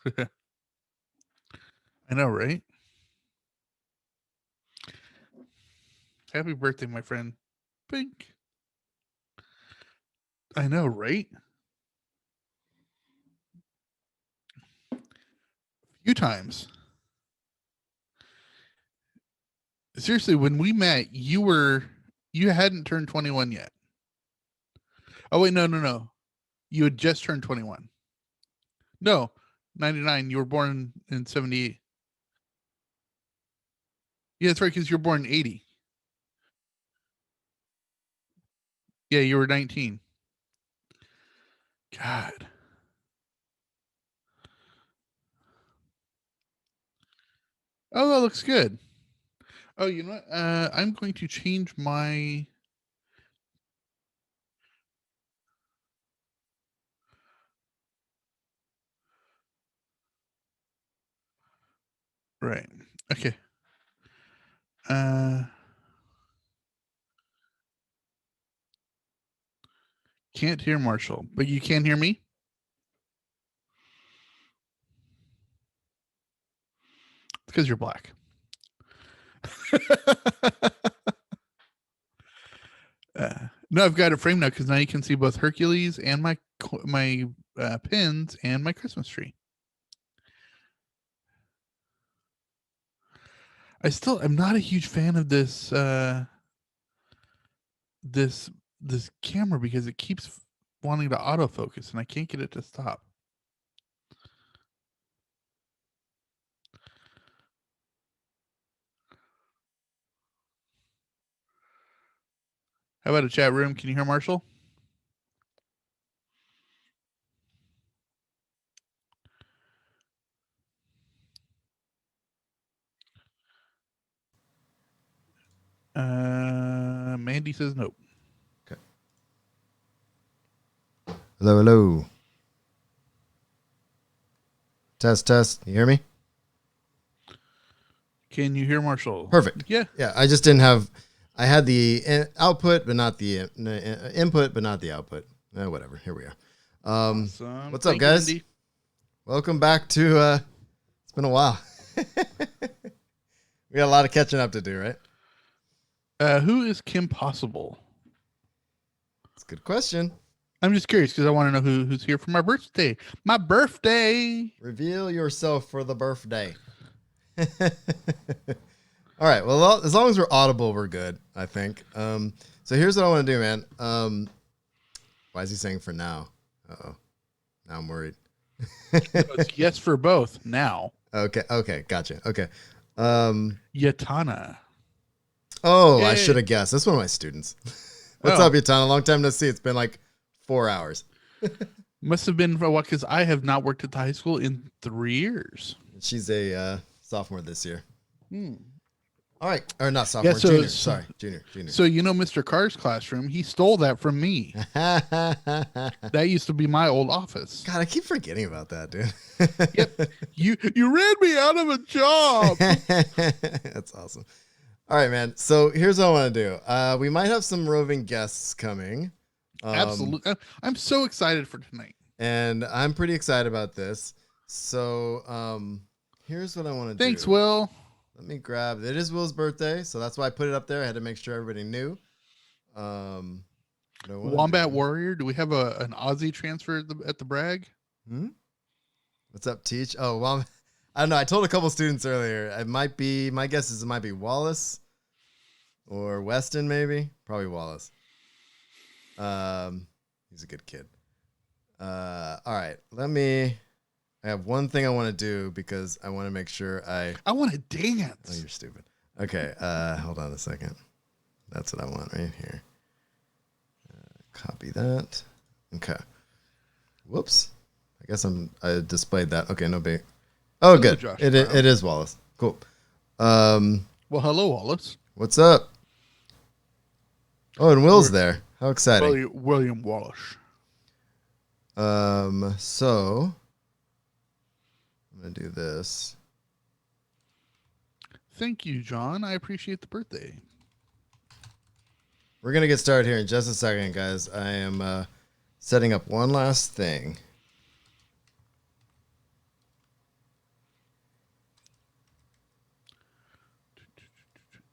I know, right? Happy birthday, my friend. Pink. I know, right? Few times. Seriously, when we met, you hadn't turned 21 yet. Oh wait, no, no, no. You had just turned 21. No, 99. You were born in 78. Yeah, that's right, because you're born in 80. Yeah, you were 19. God. Oh, that looks good. Oh, you know what? I'm going to change my. Right. Okay. Uh, can't hear Marshall, but you can hear me? It's because you're black. No, I've got it framed now because now you can see both Hercules and my pins and my Christmas tree. I'm not a huge fan of this this camera because it keeps wanting to autofocus and I can't get it to stop. How about a chat room? Can you hear Marshall? Mandy says nope. Okay. Hello, hello. Test, test. You hear me? Can you hear Marshall? Perfect. Yeah. Yeah, I just didn't have. I had the output, but not the input, but not the output. Whatever. Here we are. Awesome. What's up, Thank you, guys? Mandy. Welcome back to. It's been a while. We got a lot of catching up to do, right? Who is Kim Possible? It's a good question. I'm just curious because I want to know who's here for my birthday. My birthday. Reveal yourself for the birthday. All right. Well, as long as we're audible, we're good, I think. So here's what I want to do, man. Why is he saying for now? Uh-oh. Now I'm worried. It's yes for both now. Okay. Gotcha. Okay. Yatana. Oh, I Yay. should have guessed. That's one of my students. What's Oh. up, Yatana? Long time no see. It's been like 4 hours. Must have been for what? Because I have not worked at the high school in 3 years. She's a sophomore this year. Hmm. All right. Or not sophomore, Yeah, so- junior. so- Sorry, junior. So you know Mr. Carr's classroom, he stole that from me. God, That used to be my old office. I keep forgetting about that, dude. Yep. You ran me out of a job. That's awesome. All right, man. So here's what I want to do. We might have some roving guests coming. Absolutely. I'm so excited for tonight. And I'm pretty excited about this. So here's what I want to do. Thanks, Will. Let me grab. It is Will's birthday, so that's why I put it up there. I had to make sure everybody knew. Wombat Warrior. Do we have an Aussie transfer at the Bragg? What's up, Teach? Oh, well, I don't know. I told a couple students earlier. It might be. My guess is it might be Wallace or Weston, maybe. Probably Wallace. He's a good kid. All right. I have one thing I want to do because I want to make sure I want to dance. Oh, you're stupid. Okay. Hold on a second. That's what I want right here. Copy that. Okay. Whoops. I guess I displayed that. Okay, no big. Oh, good. It is Wallace. Cool. Well, hello, Wallace. What's up? Oh, and Will's there. How exciting. William Wallace. So I'm gonna do this. Thank you, John. I appreciate the birthday. We're gonna get started here in just a second, guys. I am setting up one last thing.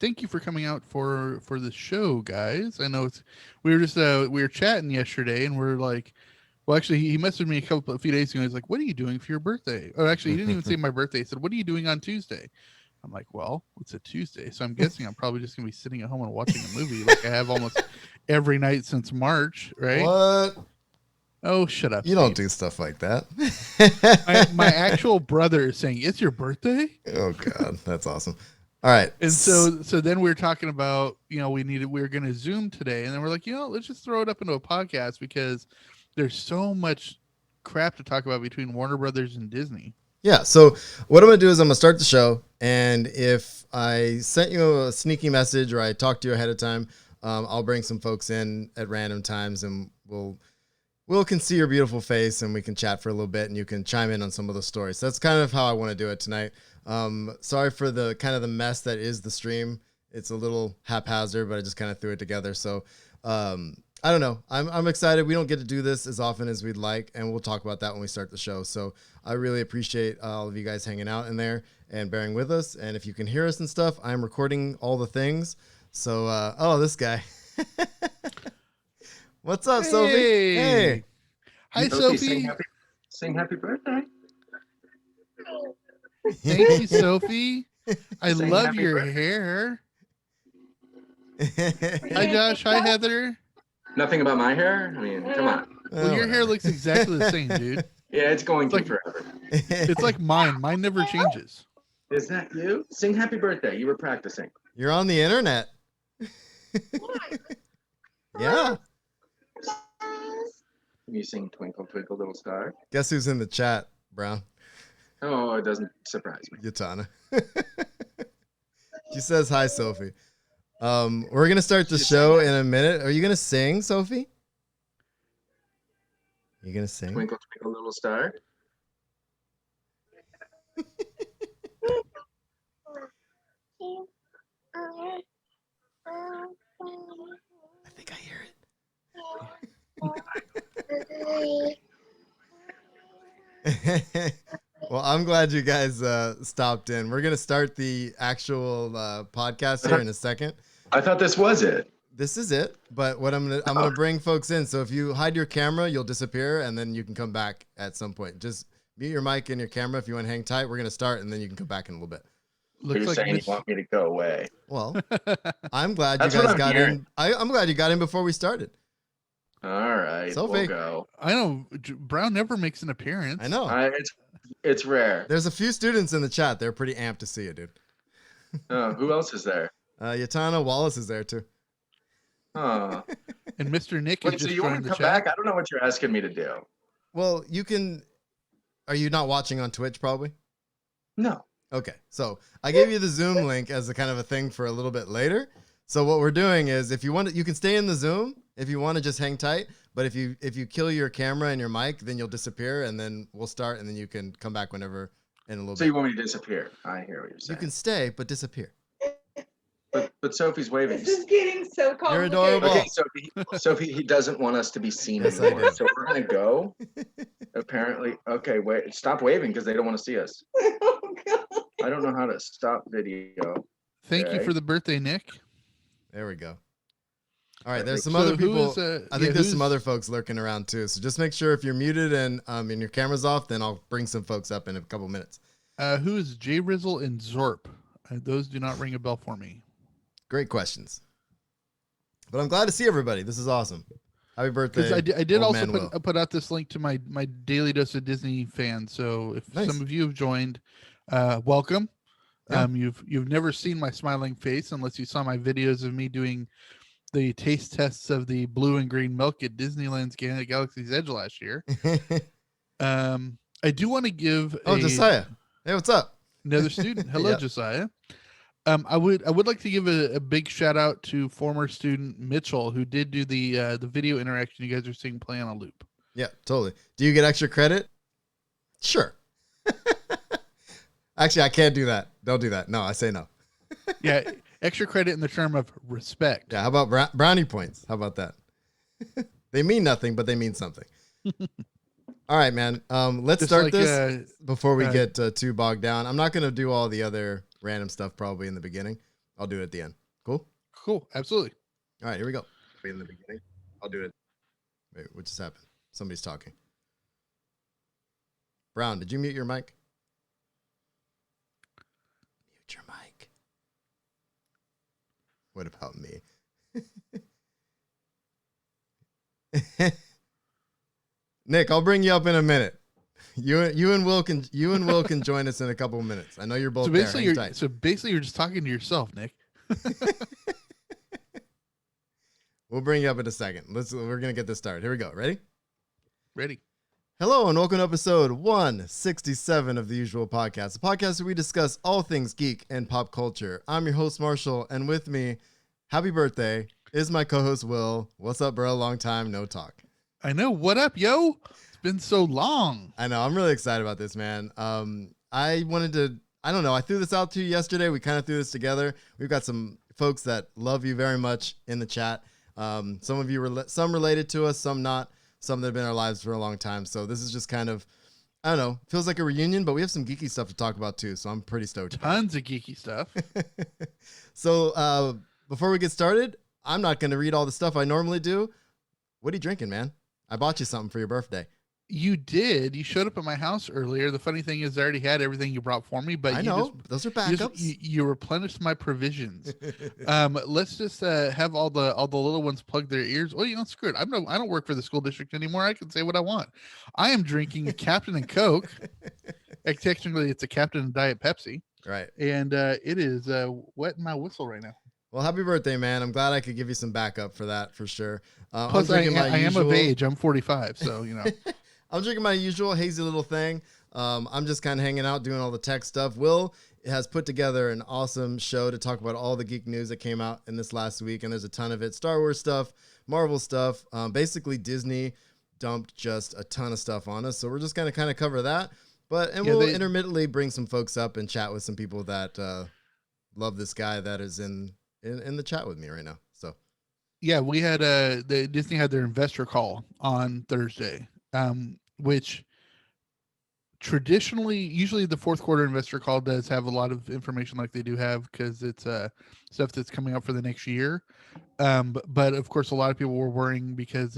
thank you for coming out for the show, guys. I know we were chatting yesterday, and we're like, well, actually, he messaged me a few days ago. He's like, "What are you doing for your birthday?" Oh, actually, he didn't even say my birthday. He said, "What are you doing on Tuesday?" I'm like, "Well, it's a Tuesday, so I'm guessing I'm probably just gonna be sitting at home and watching a movie like I have almost every night since March, right?" What? Oh, shut up! You don't Steve. do stuff like that. My actual brother is saying it's your birthday. Oh God, that's awesome. All right. And so then we were talking about, we were going to Zoom today, and then we're like, let's just throw it up into a podcast because there's so much crap to talk about between Warner Brothers and Disney. Yeah. So what I'm going to do is I'm going to start the show. And if I sent you a sneaky message or I talked to you ahead of time, I'll bring some folks in at random times and Will can see your beautiful face and we can chat for a little bit and you can chime in on some of the stories. So that's kind of how I want to do it tonight. Sorry for the kind of the mess that is the stream. It's a little haphazard, but I just kind of threw it together. So I don't know. I'm excited. We don't get to do this as often as we'd like, and we'll talk about that when we start the show. So I really appreciate all of you guys hanging out in there and bearing with us. And if you can hear us and stuff, I'm recording all the things. So, oh, this guy. What's up, Sophie? Hey. Hi, Sophie. Sing happy birthday. Thank you, Sophie. I Sing love happy your birthday. hair. Hi, Josh. Hi, Heather. Nothing about my hair? I mean, come on. Well, your hair looks exactly the same, dude. Yeah, it's going to Like- forever. It's like mine. Mine never changes. Is that you? Sing happy birthday. You were practicing. You're on the internet. Yeah. You sing Twinkle, Twinkle, Little Star. Guess who's in the chat, Brown? Oh, it doesn't surprise me. Yatana. She says hi, Sophie. We're gonna start the show in a minute. Are you gonna sing, Sophie? You gonna sing? Twinkle, Twinkle, Little Star. I think I hear it. Well, I'm glad you guys stopped in. We're gonna start the actual podcast here in a second. I thought this was it. This is it, but what I'm gonna bring folks in. So if you hide your camera, you'll disappear, and then you can come back at some point. Just mute your mic and your camera if you want to hang tight. We're gonna start, and then you can come back in a little bit. You're Looks like saying Miss- you want me to go away. Well, I'm glad That's you what guys I'm got hearing. in. I'm glad you got in before we started. All right, Sophie. we'll go. I know Brown never makes an appearance. I know. It's rare. There's a few students in the chat. They're pretty amped to see you, dude. Who else is there? Yatana Wallace is there too. Oh. And Mr. Nick Wait, is so just you want joined to the come chat. back? I don't know what you're asking me to do. Well, you can. Are you not watching on Twitch? Probably. No. Okay, so I gave you the Zoom link as a kind of a thing for a little bit later. So what we're doing is, if you want to, you can stay in the Zoom. If you want to, just hang tight. But if you kill your camera and your mic, then you'll disappear, and then we'll start, and then you can come back whenever in a little So bit. you want me to disappear? I hear what you're You saying. can stay, but disappear. But Sophie's waving. This is getting so complicated. adorable. Okay, Sophie, he doesn't want us to be seen Yes, I anymore. do. So we're gonna go. Apparently, okay. Wait, stop waving because they don't want to see us. Oh, God. I don't know how to stop video. Thank you Okay. for the birthday, Nick. There we go. All right, there's Perfect. some So other who people. is, I think there's some who's- other folks lurking around too. So just make sure if you're muted and your camera's off, then I'll bring some folks up in a couple minutes. Who is J Rizzle and Zorp? Those do not ring a bell for me. Great questions. But I'm glad to see everybody. This is awesome. Happy birthday. Because I did old also man Will. put out this link to my Daily Dose of Disney fans. So if Nice. some of you have joined, welcome. Yeah. You've never seen my smiling face unless you saw my videos of me doing the taste tests of the blue and green milk at Disneyland's Galaxy's Edge last year. I do want to give Oh, Josiah. Hey, what's up? another student. Hello, Yeah. Josiah. I would like to give a big shout out to former student Mitchell, who did do the video interaction you guys are seeing play on a loop. Yeah, totally. Do you get extra credit? Sure. Actually, I can't do that. Don't do that. No, I say no. Yeah, extra credit in the term of respect. Yeah, how about brownie points? How about that? They mean nothing, but they mean something. All right, man. Let's Just start like, this before we uh, get too bogged down. I'm not going to do all the other random stuff probably in the beginning, I'll do it at the end. Cool. Cool. Absolutely. All right, here we go. In the beginning, I'll do it. Wait, what just happened? Somebody's talking. Brown, did you mute your mic? Mute your mic. What about me? Nick, I'll bring you up in a minute. You and Will can join us in a couple of minutes. I know you're both So basically, there. Hang tight. so basically, you're just talking to yourself, Nick. We'll bring you up in a second. We're gonna get this started. Here we go. Ready? Ready? Hello and welcome to episode 167 of the Usual Podcast, a podcast where we discuss all things geek and pop culture. I'm your host Marshall, and with me, happy birthday, is my co-host Will. What's up, bro? Long time no talk. I know. What up, yo? It's been so long. I know. I'm really excited about this, man. I wanted to. I don't know. I threw this out to you yesterday. We kind of threw this together. We've got some folks that love you very much in the chat. Some of you some related to us, some not. Some that have been in our lives for a long time. So this is just kind of, I don't know, feels like a reunion, but we have some geeky stuff to talk about too. So I'm pretty stoked. Tons of geeky stuff. So before we get started, I'm not going to read all the stuff I normally do. What are you drinking, man? I bought you something for your birthday. You did. You showed up at my house earlier. The funny thing is, I already had everything you brought for me, but I you know those are backups. You replenished my provisions. Let's just have all the little ones plug their ears. Well, screw it. I don't work for the school district anymore. I can say what I want. I am drinking Captain and Coke. Technically, it's a Captain and Diet Pepsi. Right. And it is wetting my whistle right now. Well, happy birthday, man. I'm glad I could give you some backup for that for sure. Plus, I am of age. I'm 45, so I'm drinking my usual hazy little thing. I'm just kind of hanging out, doing all the tech stuff. Will has put together an awesome show to talk about all the geek news that came out in this last week, and there's a ton of it. Star Wars stuff, Marvel stuff. Basically, Disney dumped just a ton of stuff on us, so we're just going to kind of cover that. We'll intermittently bring some folks up and chat with some people that love this guy that is in the chat with me right now. So, yeah, we had Disney had their investor call on Thursday. Which traditionally, usually the fourth quarter investor call does have a lot of information like they do have because it's stuff that's coming up for the next year. But of course, a lot of people were worrying because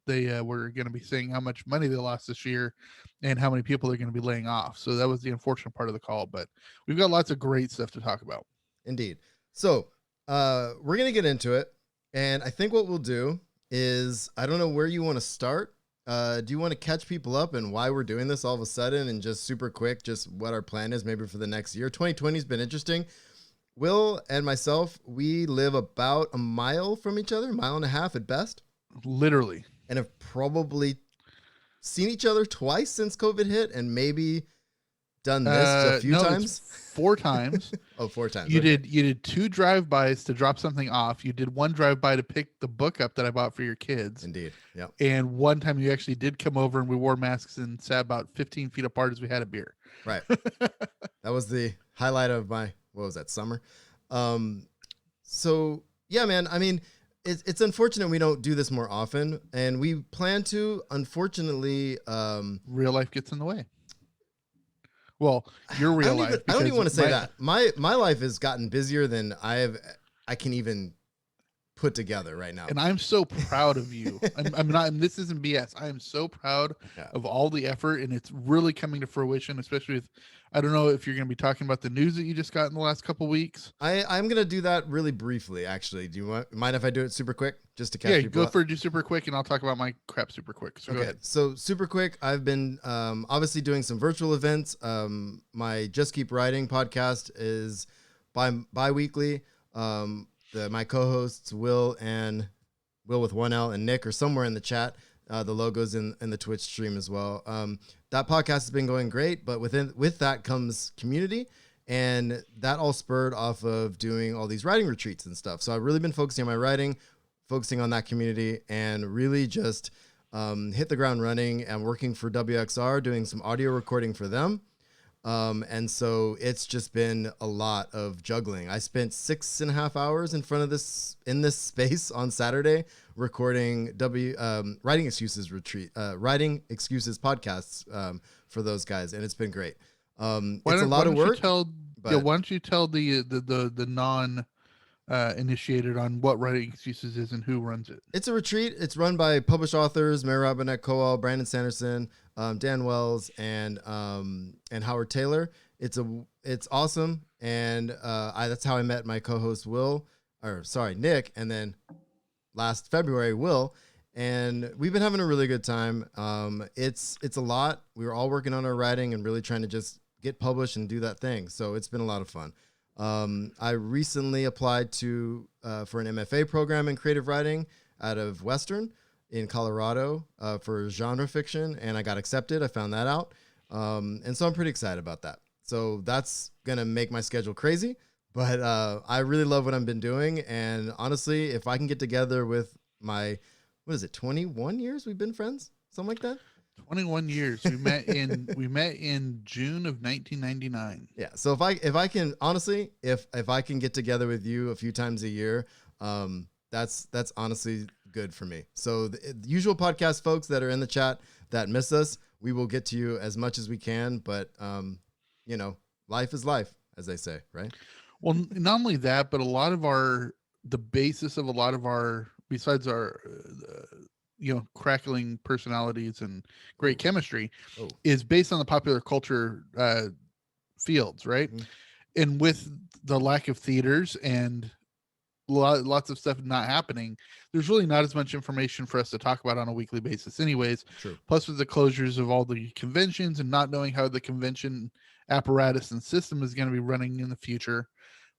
they were going to be saying how much money they lost this year and how many people they're going to be laying off. So that was the unfortunate part of the call. But we've got lots of great stuff to talk about. Indeed. So we're going to get into it. And I think what we'll do is, I don't know where you want to start. Do you want to catch people up and why we're doing this all of a sudden and just super quick, just what our plan is maybe for the next year? 2020 has been interesting. Will and myself, we live about a mile from each other, 1.5 miles at best. Literally. And have probably seen each other twice since COVID hit and maybe done this a few times. 4 times. Oh, 4 times. You okay. did 2 drive-bys to drop something off. You did 1 drive-by to pick the book up that I bought for your kids. Indeed. Yeah. And 1 time you actually did come over and we wore masks and sat about 15 feet apart as we had a beer. Right. That was the highlight of my, what was that, summer? So yeah, man, I mean, it's unfortunate we don't do this more often, and we plan to. Unfortunately, real life gets in the way. Well, your real life. I don't even want to say that. My life has gotten busier than I can even put together right now. And I'm so proud of you. I'm not. And this isn't BS. I am so proud of all the effort, and it's really coming to fruition. Especially with, I don't know if you're going to be talking about the news that you just got in the last couple of weeks. I'm going to do that really briefly. Actually, do you mind if I do it super quick, just to catch people up? Yeah, go for it. Do super quick, and I'll talk about my crap super quick. So go ahead. So super quick. I've been obviously doing some virtual events. My Just Keep Writing podcast is bi-weekly. My co-hosts Will with 1L and Nick are somewhere in the chat. The logo's in the Twitch stream as well. That podcast has been going great, but with that comes community, and that all spurred off of doing all these writing retreats and stuff. So I've really been focusing on my writing, focusing on that community, and really just hit the ground running. I'm working for WXR, doing some audio recording for them. And so it's just been a lot of juggling. I spent 6.5 hours in front of in this space on Saturday recording writing excuses podcasts for those guys, and it's been great. It's a lot of work. But Yeah, why don't you tell the non initiated on what Writing Excuses is and who runs it? it's a retreat. It's run by published authors Mary Robinette Kowal, Brandon Sanderson, Dan Wells, and Howard Taylor. It's awesome, and that's how I met my co-host Nick, and then last February Will, and we've been having a really good time. It's a lot. We were all working on our writing and really trying to just get published and do that thing. So it's been a lot of fun. I recently applied for an MFA program in creative writing out of Western in Colorado for genre fiction, and I got accepted. I found that out, and so I'm pretty excited about that. So that's gonna make my schedule crazy, but I really love what I've been doing, and honestly, if I can get together with my 21 years we've been friends, something like that. 21 years. We met in June of 1999. Yeah. So if I can honestly, if I can get together with you a few times a year, that's honestly good for me. So the usual podcast folks that are in the chat that miss us, we will get to you as much as we can. But life is life, as they say, right? Well, not only that, but the basis of a lot of our, besides our crackling personalities and great chemistry, is based on the popular culture fields, right? Mhm. And with the lack of theaters and lots of stuff not happening, there's really not as much information for us to talk about on a weekly basis anyways. True. Plus with the closures of all the conventions and not knowing how the convention apparatus and system is going to be running in the future,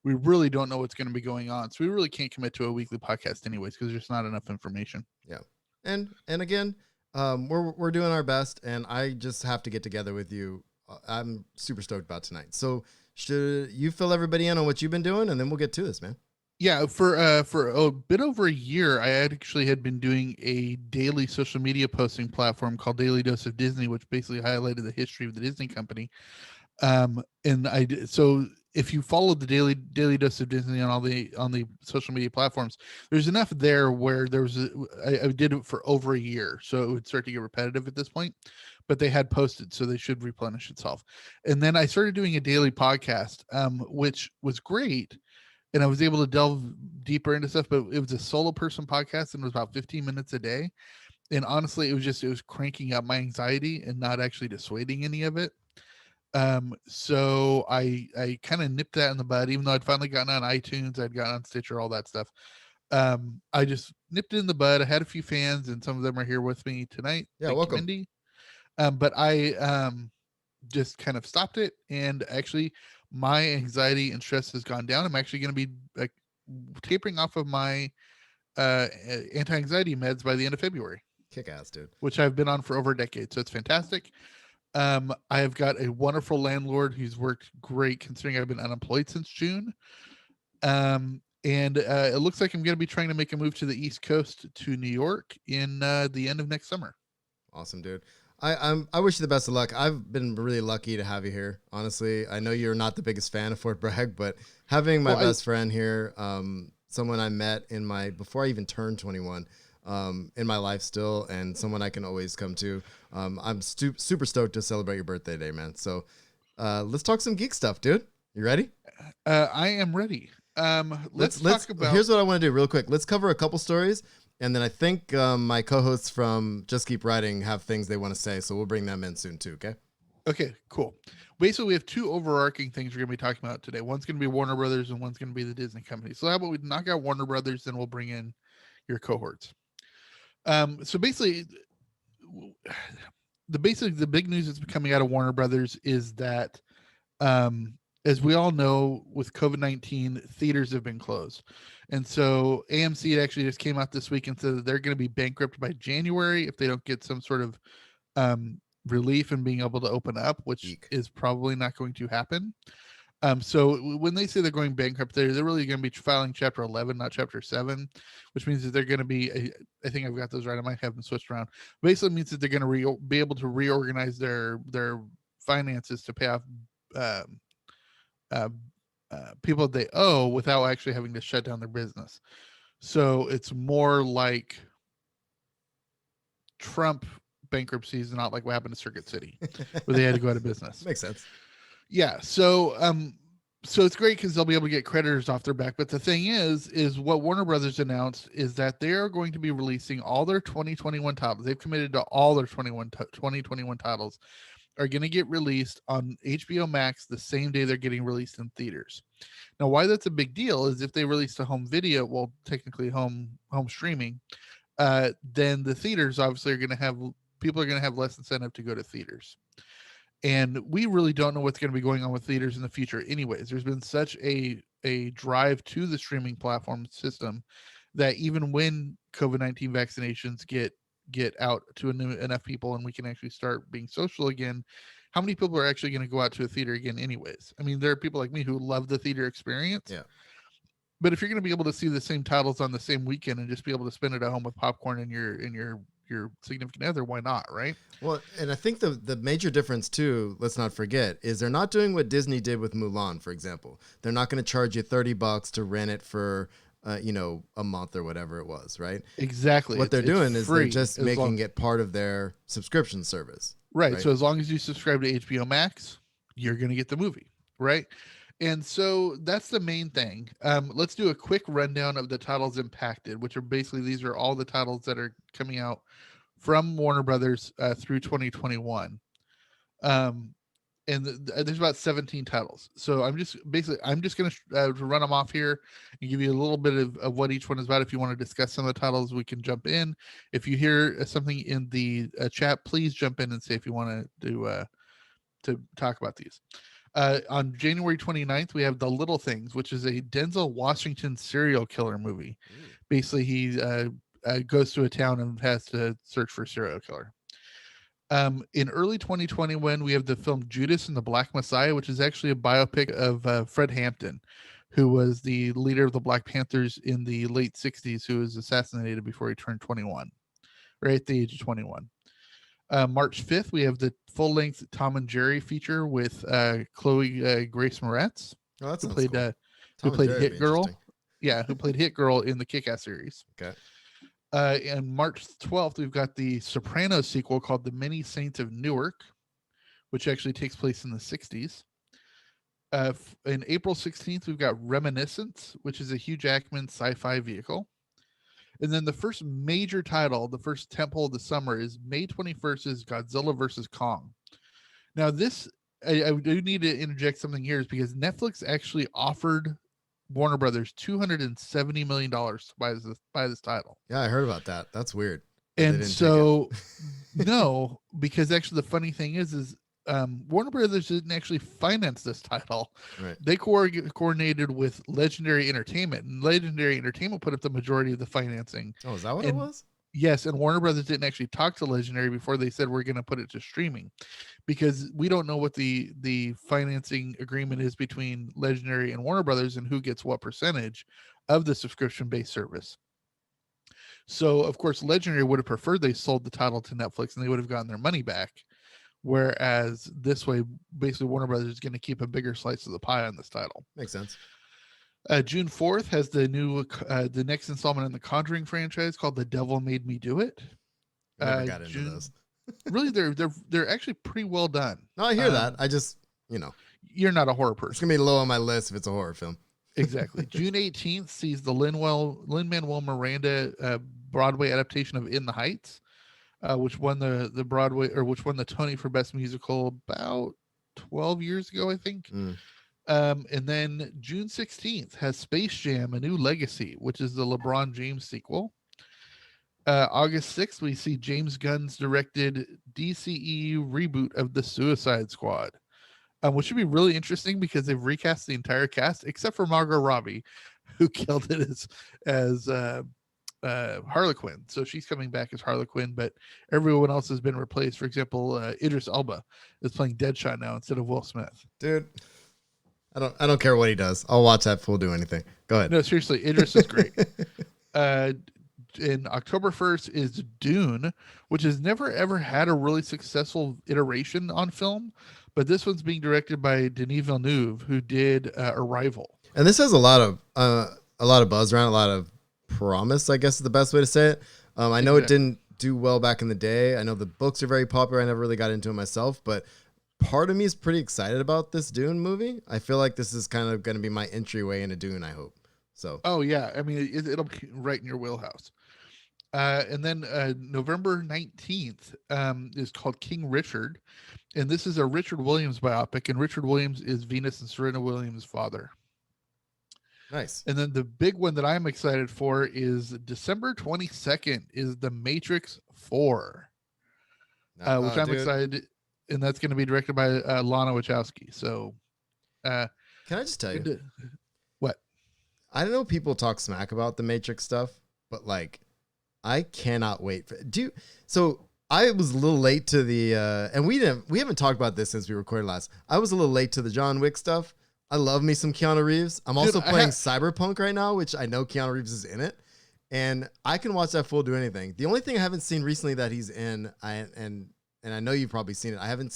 we really don't know what's going to be going on. So we really can't commit to a weekly podcast anyways, because there's not enough information. Yeah. And again, we're doing our best, and I just have to get together with you. I'm super stoked about tonight. So should you fill everybody in on what you've been doing, and then we'll get to this, man. Yeah, for a bit over a year, I actually had been doing a daily social media posting platform called Daily Dose of Disney, which basically highlighted the history of the Disney company. So if you follow the daily Dose of Disney on the social media platforms, there's enough there where I did it for over a year, so it would start to get repetitive at this point. But they had posted, so they should replenish itself. And then I started doing a daily podcast, which was great. And I was able to delve deeper into stuff, but it was a solo person podcast and it was about 15 minutes a day. And honestly, it was cranking up my anxiety and not actually dissuading any of it. So I kind of nipped that in the bud, even though I'd finally gotten on iTunes, I'd gotten on Stitcher, all that stuff. I just nipped it in the bud. I had a few fans and some of them are here with me tonight. Yeah, Thank welcome. you, Mindy. But I just kind of stopped it, and actually my anxiety and stress has gone down. I'm actually going to be tapering off of my anti-anxiety meds by the end of February. Kick ass, dude. Which I've been on for over a decade, so it's fantastic. I have got a wonderful landlord who's worked great considering I've been unemployed since June. And it looks like I'm going to be trying to make a move to the East Coast to New York in the end of next summer. Awesome, dude. I wish you the best of luck. I've been really lucky to have you here. Honestly, I know you're not the biggest fan of Fort Bragg, but having my best friend here, someone I met before I even turned 21, in my life still, and someone I can always come to. I'm super stoked to celebrate your birthday today, man. So let's talk some geek stuff, dude. You ready? I am ready. Let's talk about. Here's what I want to do real quick. Let's cover a couple stories. And then I think my co-hosts from Just Keep Writing have things they want to say, so we'll bring them in soon too, okay? Okay, cool. Basically, we have two overarching things we're going to be talking about today. One's going to be Warner Brothers and one's going to be the Disney company. So how about we knock out Warner Brothers, then we'll bring in your cohorts. So basically, the big news that's coming out of Warner Brothers is that, as we all know, with COVID-19, theaters have been closed. And so AMC actually just came out this week and said that they're going to be bankrupt by January if they don't get some sort of relief and being able to open up, which is probably not going to happen. So when they say they're going bankrupt, they're really going to be filing Chapter 11, not Chapter 7, which means that they're going to be, I think I've got those right. I might have them switched around. Basically means that they're going to be able to reorganize their finances to pay off people they owe without actually having to shut down their business. So it's more like Trump bankruptcies, not like what happened to Circuit City, where they had to go out of business. Makes sense. Yeah. So So it's great because they'll be able to get creditors off their back. But the thing is what Warner Brothers announced is that they are going to be releasing all their 2021 titles. They've committed to all their 2021 titles are going to get released on HBO Max the same day they're getting released in theaters. Now, why that's a big deal is if they release a home video, well, technically home streaming, then the theaters obviously are going to have people are going to have less incentive to go to theaters. And we really don't know what's going to be going on with theaters in the future anyways. There's been such a drive to the streaming platform system that even when COVID-19 vaccinations get out to enough people and we can actually start being social again, how many people are actually going to go out to a theater again anyways? I mean, there are people like me who love the theater experience. Yeah. But if you're going to be able to see the same titles on the same weekend and just be able to spend it at home with popcorn and your significant other, why not, right? Well, and I think the major difference too, let's not forget, is they're not doing what Disney did with Mulan, for example. They're not going to charge you $30 to rent it for a month or whatever it was, right? Exactly. What they're doing is they're just making it part of their subscription service. Right. So as long as you subscribe to HBO Max, you're going to get the movie, right? And so that's the main thing. Let's do a quick rundown of the titles impacted, which are basically these are all the titles that are coming out from Warner Brothers through 2021. And there's about 17 titles. So I'm just going to run them off here and give you a little bit of what each one is about. If you want to discuss some of the titles, we can jump in. If you hear something in the chat, please jump in and say if you want to talk about these. On January 29th, we have The Little Things, which is a Denzel Washington serial killer movie. Basically, he goes to a town and has to search for a serial killer. In early 2021, we have the film Judas and the Black Messiah, which is actually a biopic of Fred Hampton, who was the leader of the Black Panthers in the late 60s, who was assassinated before he turned 21, right at the age of 21. March 5th, we have the full-length Tom and Jerry feature with Chloe Grace Moretz, Oh, that who sounds played cool. who played Tom and Jerry would Hit be Girl. interesting. Yeah, who played Hit Girl in the Kick-Ass series. Okay. And March 12th, we've got the Sopranos sequel called The Many Saints of Newark, which actually takes place in the 60s. In April 16th, we've got Reminiscence, which is a Hugh Jackman sci-fi vehicle. And then the first major title, the first tentpole of the summer, is May 21st is Godzilla vs. Kong. Now, this, I do need to interject something here, is because Netflix actually offered Warner Brothers $270 million to buy this title. Yeah, I heard about that. That's weird. They And didn't take so, no, because actually the funny thing is Warner Brothers didn't actually finance this title. Right. They coordinated with Legendary Entertainment, and Legendary Entertainment put up the majority of the financing. Oh, is that what it was? Yes, and Warner Brothers didn't actually talk to Legendary before they said we're going to put it to streaming, because we don't know what the financing agreement is between Legendary and Warner Brothers and who gets what percentage of the subscription-based service. So, of course, Legendary would have preferred they sold the title to Netflix and they would have gotten their money back. Whereas this way, basically, Warner Brothers is going to keep a bigger slice of the pie on this title. Makes sense. June 4th has the next installment in the Conjuring franchise called The Devil Made Me Do It. I never got into those. Really, they're actually pretty well done. No, I hear that. I just, You're not a horror it's person. gonna be low on my list if it's a horror film. Exactly. June 18th sees the Lin-Manuel Miranda Broadway adaptation of In the Heights, which won the Broadway, or which won the Tony for Best Musical about 12 years ago, I think. And then June 16th has Space Jam: A New Legacy, which is the LeBron James sequel. August 6th, we see James Gunn's directed DCEU reboot of The Suicide Squad, which should be really interesting because they've recast the entire cast except for Margot Robbie, who killed it as Harley Quinn. So she's coming back as Harley Quinn, but everyone else has been replaced. For example, Idris Elba is playing Deadshot now instead of Will Smith. Dude, I don't care what he does. I'll watch that fool do anything. Go ahead. No, seriously, Idris is great. In October 1st is Dune, which has never ever had a really successful iteration on film, but this one's being directed by Denis Villeneuve, who did Arrival. And this has a lot of buzz around, a lot of promise, I guess is the best way to say it. I know it didn't do well back in the day. I know the books are very popular. I never really got into it myself, but part of me is pretty excited about this Dune movie. I feel like this is kind of going to be my entryway into Dune, I hope. So, Oh yeah, I mean it'll be right in your wheelhouse. And then November 19th is called King Richard, and this is a Richard Williams biopic, and Richard Williams is Venus and Serena Williams' father. nice. And then the big one that I'm excited for is December 22nd is The Matrix 4, which I'm Dude, excited, and that's going to be directed by Lana Wachowski. So, can I just tell you? what? I don't know people talk smack about the Matrix stuff, but like I cannot wait for so I was a little late to the and we haven't talked about this since we recorded last. I was a little late to the John Wick stuff. I love me some Keanu Reeves. I'm also playing Cyberpunk right now, which I know Keanu Reeves is in it. And I can watch that fool do anything. The only thing I haven't seen recently that he's in, and I know you've probably seen it. I haven't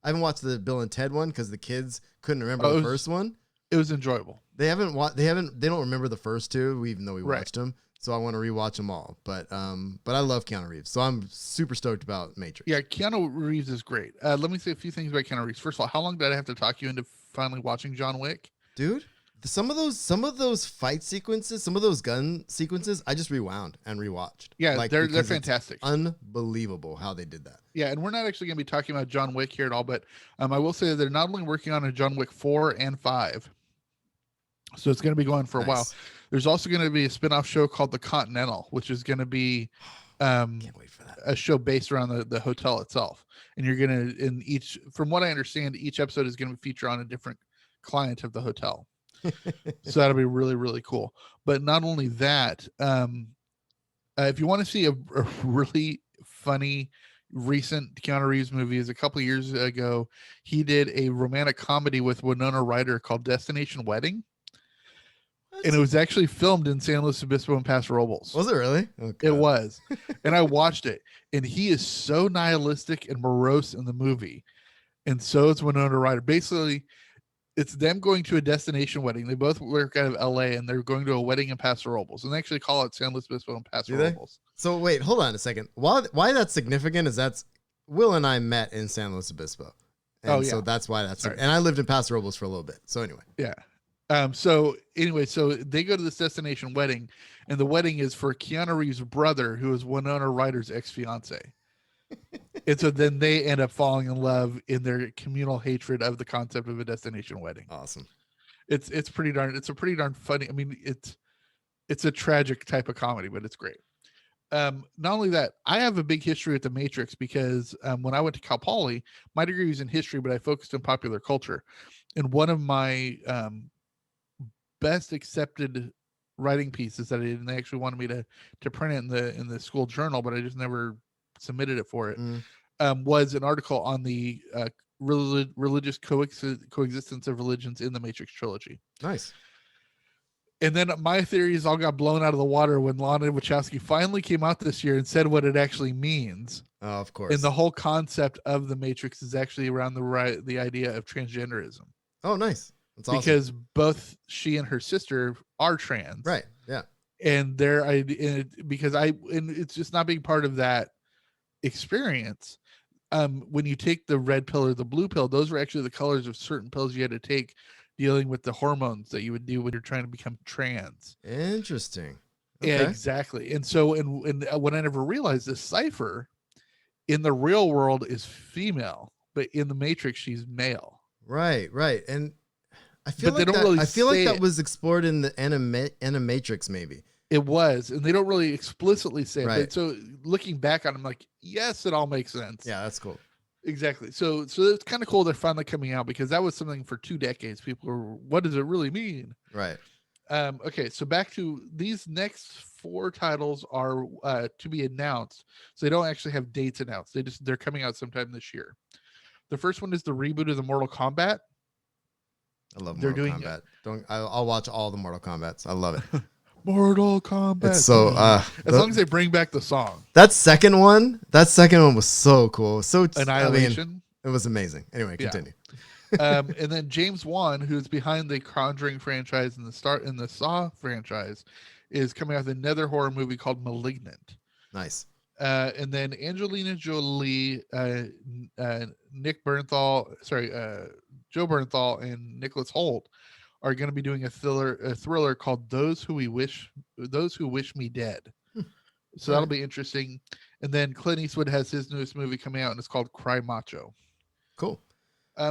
watched the Bill and Ted one because the kids couldn't remember the first one. It was enjoyable. They don't remember the first two, even though we watched them. So I want to rewatch them all. But I love Keanu Reeves, so I'm super stoked about Matrix. Yeah, Keanu Reeves is great. Let me say a few things about Keanu Reeves. First of all, how long did I have to talk you into finally watching John Wick? Dude, some of those fight sequences, some of those gun sequences, I just rewound and rewatched. Yeah, like, they're because it's fantastic. Unbelievable how they did that. Yeah, and we're not actually going to be talking about John Wick here at all, but I will say that they're not only working on a John Wick 4 and 5, so it's going to be going for a while. There's also going to be a spin-off show called The Continental, which is going to be Can't wait for that. a show based around the hotel itself. And you're going to, from what I understand, each episode is going to feature on a different client of the hotel. So that'll be really, really cool. But not only that, if you want to see a really funny recent Keanu Reeves movie, is a couple of years ago, he did a romantic comedy with Winona Ryder called Destination Wedding. And it was actually filmed in San Luis Obispo and Paso Robles. Was it really? Oh, it was. And I watched it. And he is so nihilistic and morose in the movie. And so is Winona Ryder. Basically, it's them going to a destination wedding. They both work out of LA, and they're going to a wedding in Paso Robles. And they actually call it San Luis Obispo and Paso Robles. So wait, hold on a second. Why that's significant is that's Will and I met in San Luis Obispo. And so that's why that's and I lived in Paso Robles for a little bit. So anyway. Yeah. So they go to this destination wedding, and the wedding is for Keanu Reeves' brother, who is Winona Ryder's ex-fiance. And so then they end up falling in love in their communal hatred of the concept of a destination wedding. Awesome. It's a pretty darn funny. I mean, it's a tragic type of comedy, but it's great. Not only that, I have a big history with the Matrix because when I went to Cal Poly, my degree was in history, but I focused on popular culture. And one of my best accepted writing pieces that I did, and they actually wanted me to print it in the school journal, but I just never submitted it for it, was an article on the religious coexistence of religions in the Matrix trilogy. Nice. And then my theories all got blown out of the water when Lana Wachowski finally came out this year and said what it actually means. Oh, of course. And the whole concept of the Matrix is actually around the idea of transgenderism. Oh, nice. That's awesome. Because both she and her sister are trans. Right. Yeah. And because it's just not being part of that experience. When you take the red pill or the blue pill, those were actually the colors of certain pills you had to take dealing with the hormones that you would do when you're trying to become trans. Interesting. Okay. Yeah, exactly. And so, and what I never realized is Cypher in the real world is female, but in the Matrix, she's male. Right. Right. And I feel like that was explored in the Animatrix, maybe. It was, and they don't really explicitly say it. Right. But so looking back on it, I'm like, yes, it all makes sense. Yeah, that's cool. Exactly. So it's kind of cool they're finally coming out, because that was something for 2 decades. People were, what does it really mean? Right. Okay, so back to these next 4 titles are to be announced. So they don't actually have dates announced. They're coming out sometime this year. The first one is the reboot of the Mortal Kombat. I love Mortal Kombat. I'll watch all the Mortal Kombats. I love it. Mortal Kombat. It's so as long as they bring back the song. That second one was so cool. So Annihilation. I mean, it was amazing. Anyway, continue. And then James Wan, who's behind the Conjuring franchise and the Saw franchise, is coming out with another horror movie called Malignant. Nice. And then Angelina Jolie, Nick Bernthal, Joe Bernthal and Nicholas Holt are going to be doing a thriller called Those Who Wish Me Dead. So that'll be interesting. And then Clint Eastwood has his newest movie coming out, and it's called Cry Macho. Cool.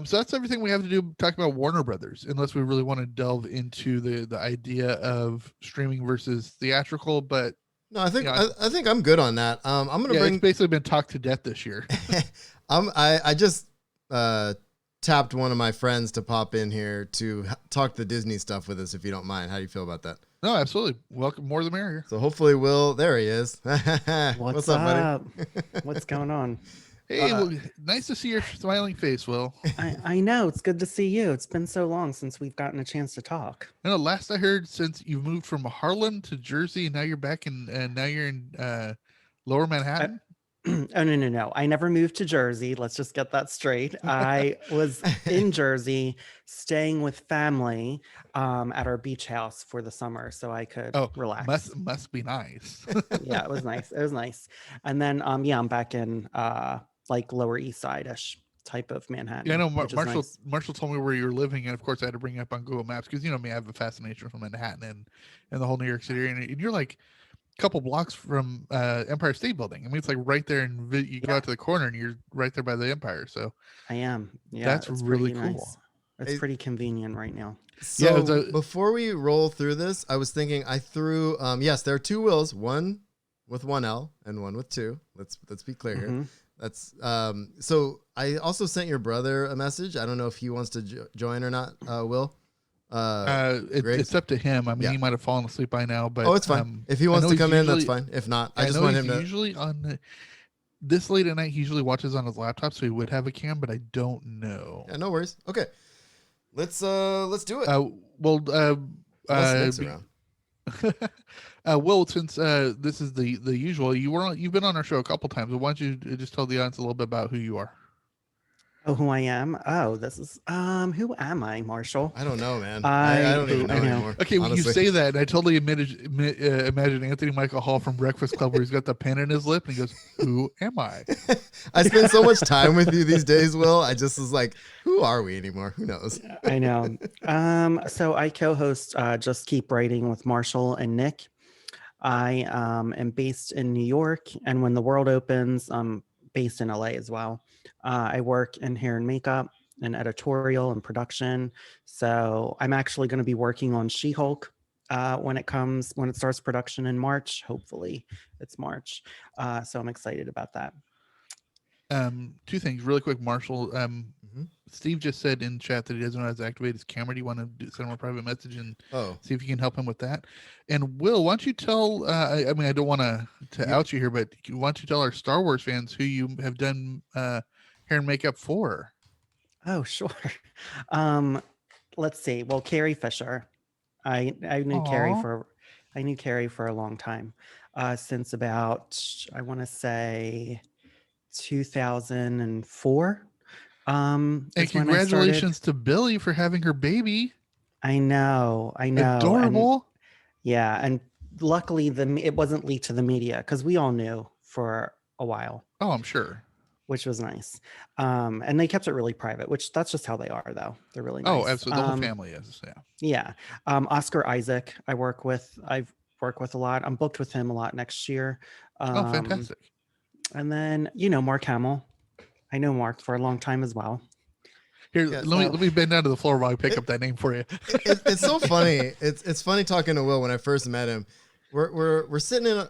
So that's everything we have to do talking about Warner Brothers, unless we really want to delve into the idea of streaming versus theatrical. But No, I think I think I'm good on that. I'm gonna bring. It's basically been talked to death this year. I just tapped one of my friends to pop in here to talk the Disney stuff with us, if you don't mind. How do you feel about that? No, absolutely. Welcome, more the merrier. So hopefully Will, there he is. What's up, buddy? What's going on? Hey, well, nice to see your smiling face, Will. I know, it's good to see you. It's been so long since we've gotten a chance to talk. I know. Last I heard, since you moved from Harlem to Jersey, and now you're back and now you're in Lower Manhattan. Oh, no. I never moved to Jersey. Let's just get that straight. I was in Jersey staying with family at our beach house for the summer so I could relax. Must be nice. Yeah, it was nice. It was nice. And then, I'm back in like Lower East Side-ish type of Manhattan. Yeah, I know. which is Marshall nice. Marshall told me where you were living, and of course I had to bring it up on Google Maps because you know me, I have a fascination for Manhattan and the whole New York City area. And you're like a couple blocks from Empire State Building. I mean, it's like right there, and you go out to the corner, and you're right there by the Empire. So I am. Yeah, that's it's really pretty cool. nice. It's pretty convenient right now. So before we roll through this, I was thinking I threw yes, there are two Wills, one with one L and one with two. Let's be clear here. That's so I also sent your brother a message. I don't know if he wants to join or not, Will. It's up to him. I mean, he might have fallen asleep by now, but it's fine. If he wants to come in, that's fine. If not, I just want him to. Usually on this late at night, he usually watches on his laptop, so he would have a cam, but I don't know. Yeah, no worries. Okay, let's do it. Will, since this is the usual, you've been on our show a couple times. Why don't you just tell the audience a little bit about who you are? Oh, who I am? Oh, this is who am I, Marshall? I don't know, man. I don't even know anymore. Okay, when you say that, and I totally imagine Anthony Michael Hall from Breakfast Club, where he's got the pen in his lip, and he goes, "Who am I?" I spend so much time with you these days, Will. I just was like, "Who are we anymore? Who knows?" I know. So I co-host Just Keep Writing with Marshall and Nick. I am based in New York, and when the world opens, I'm based in LA as well. I work in hair and makeup and editorial and production. So I'm actually going to be working on She-Hulk when it starts production in March. Hopefully it's March. So I'm excited about that. Two things really quick, Marshall. Steve just said in chat that he doesn't know how to activate his camera. Do you want to send him a private message and see if you can help him with that? And Will, why don't you tell, I mean, I don't want to out you here, but why don't you tell our Star Wars fans who you have done hair and makeup for? Oh, sure. Let's see. Well, Carrie Fisher. I knew Carrie for a long time, since about, I want to say 2004. And congratulations to Billy for having her baby. I know. Adorable. And luckily it wasn't leaked to the media because we all knew for a while. Oh, I'm sure. Which was nice. And they kept it really private, which that's just how they are, though. They're really nice. Oh, absolutely. The whole family is. Yeah. Oscar Isaac, I've worked with a lot. I'm booked with him a lot next year. Oh, fantastic. And then, Mark Hamill. I know Mark for a long time as well. Here, let me bend down to the floor while I pick up that name for you. It's so funny. It's funny talking to Will when I first met him. We're sitting in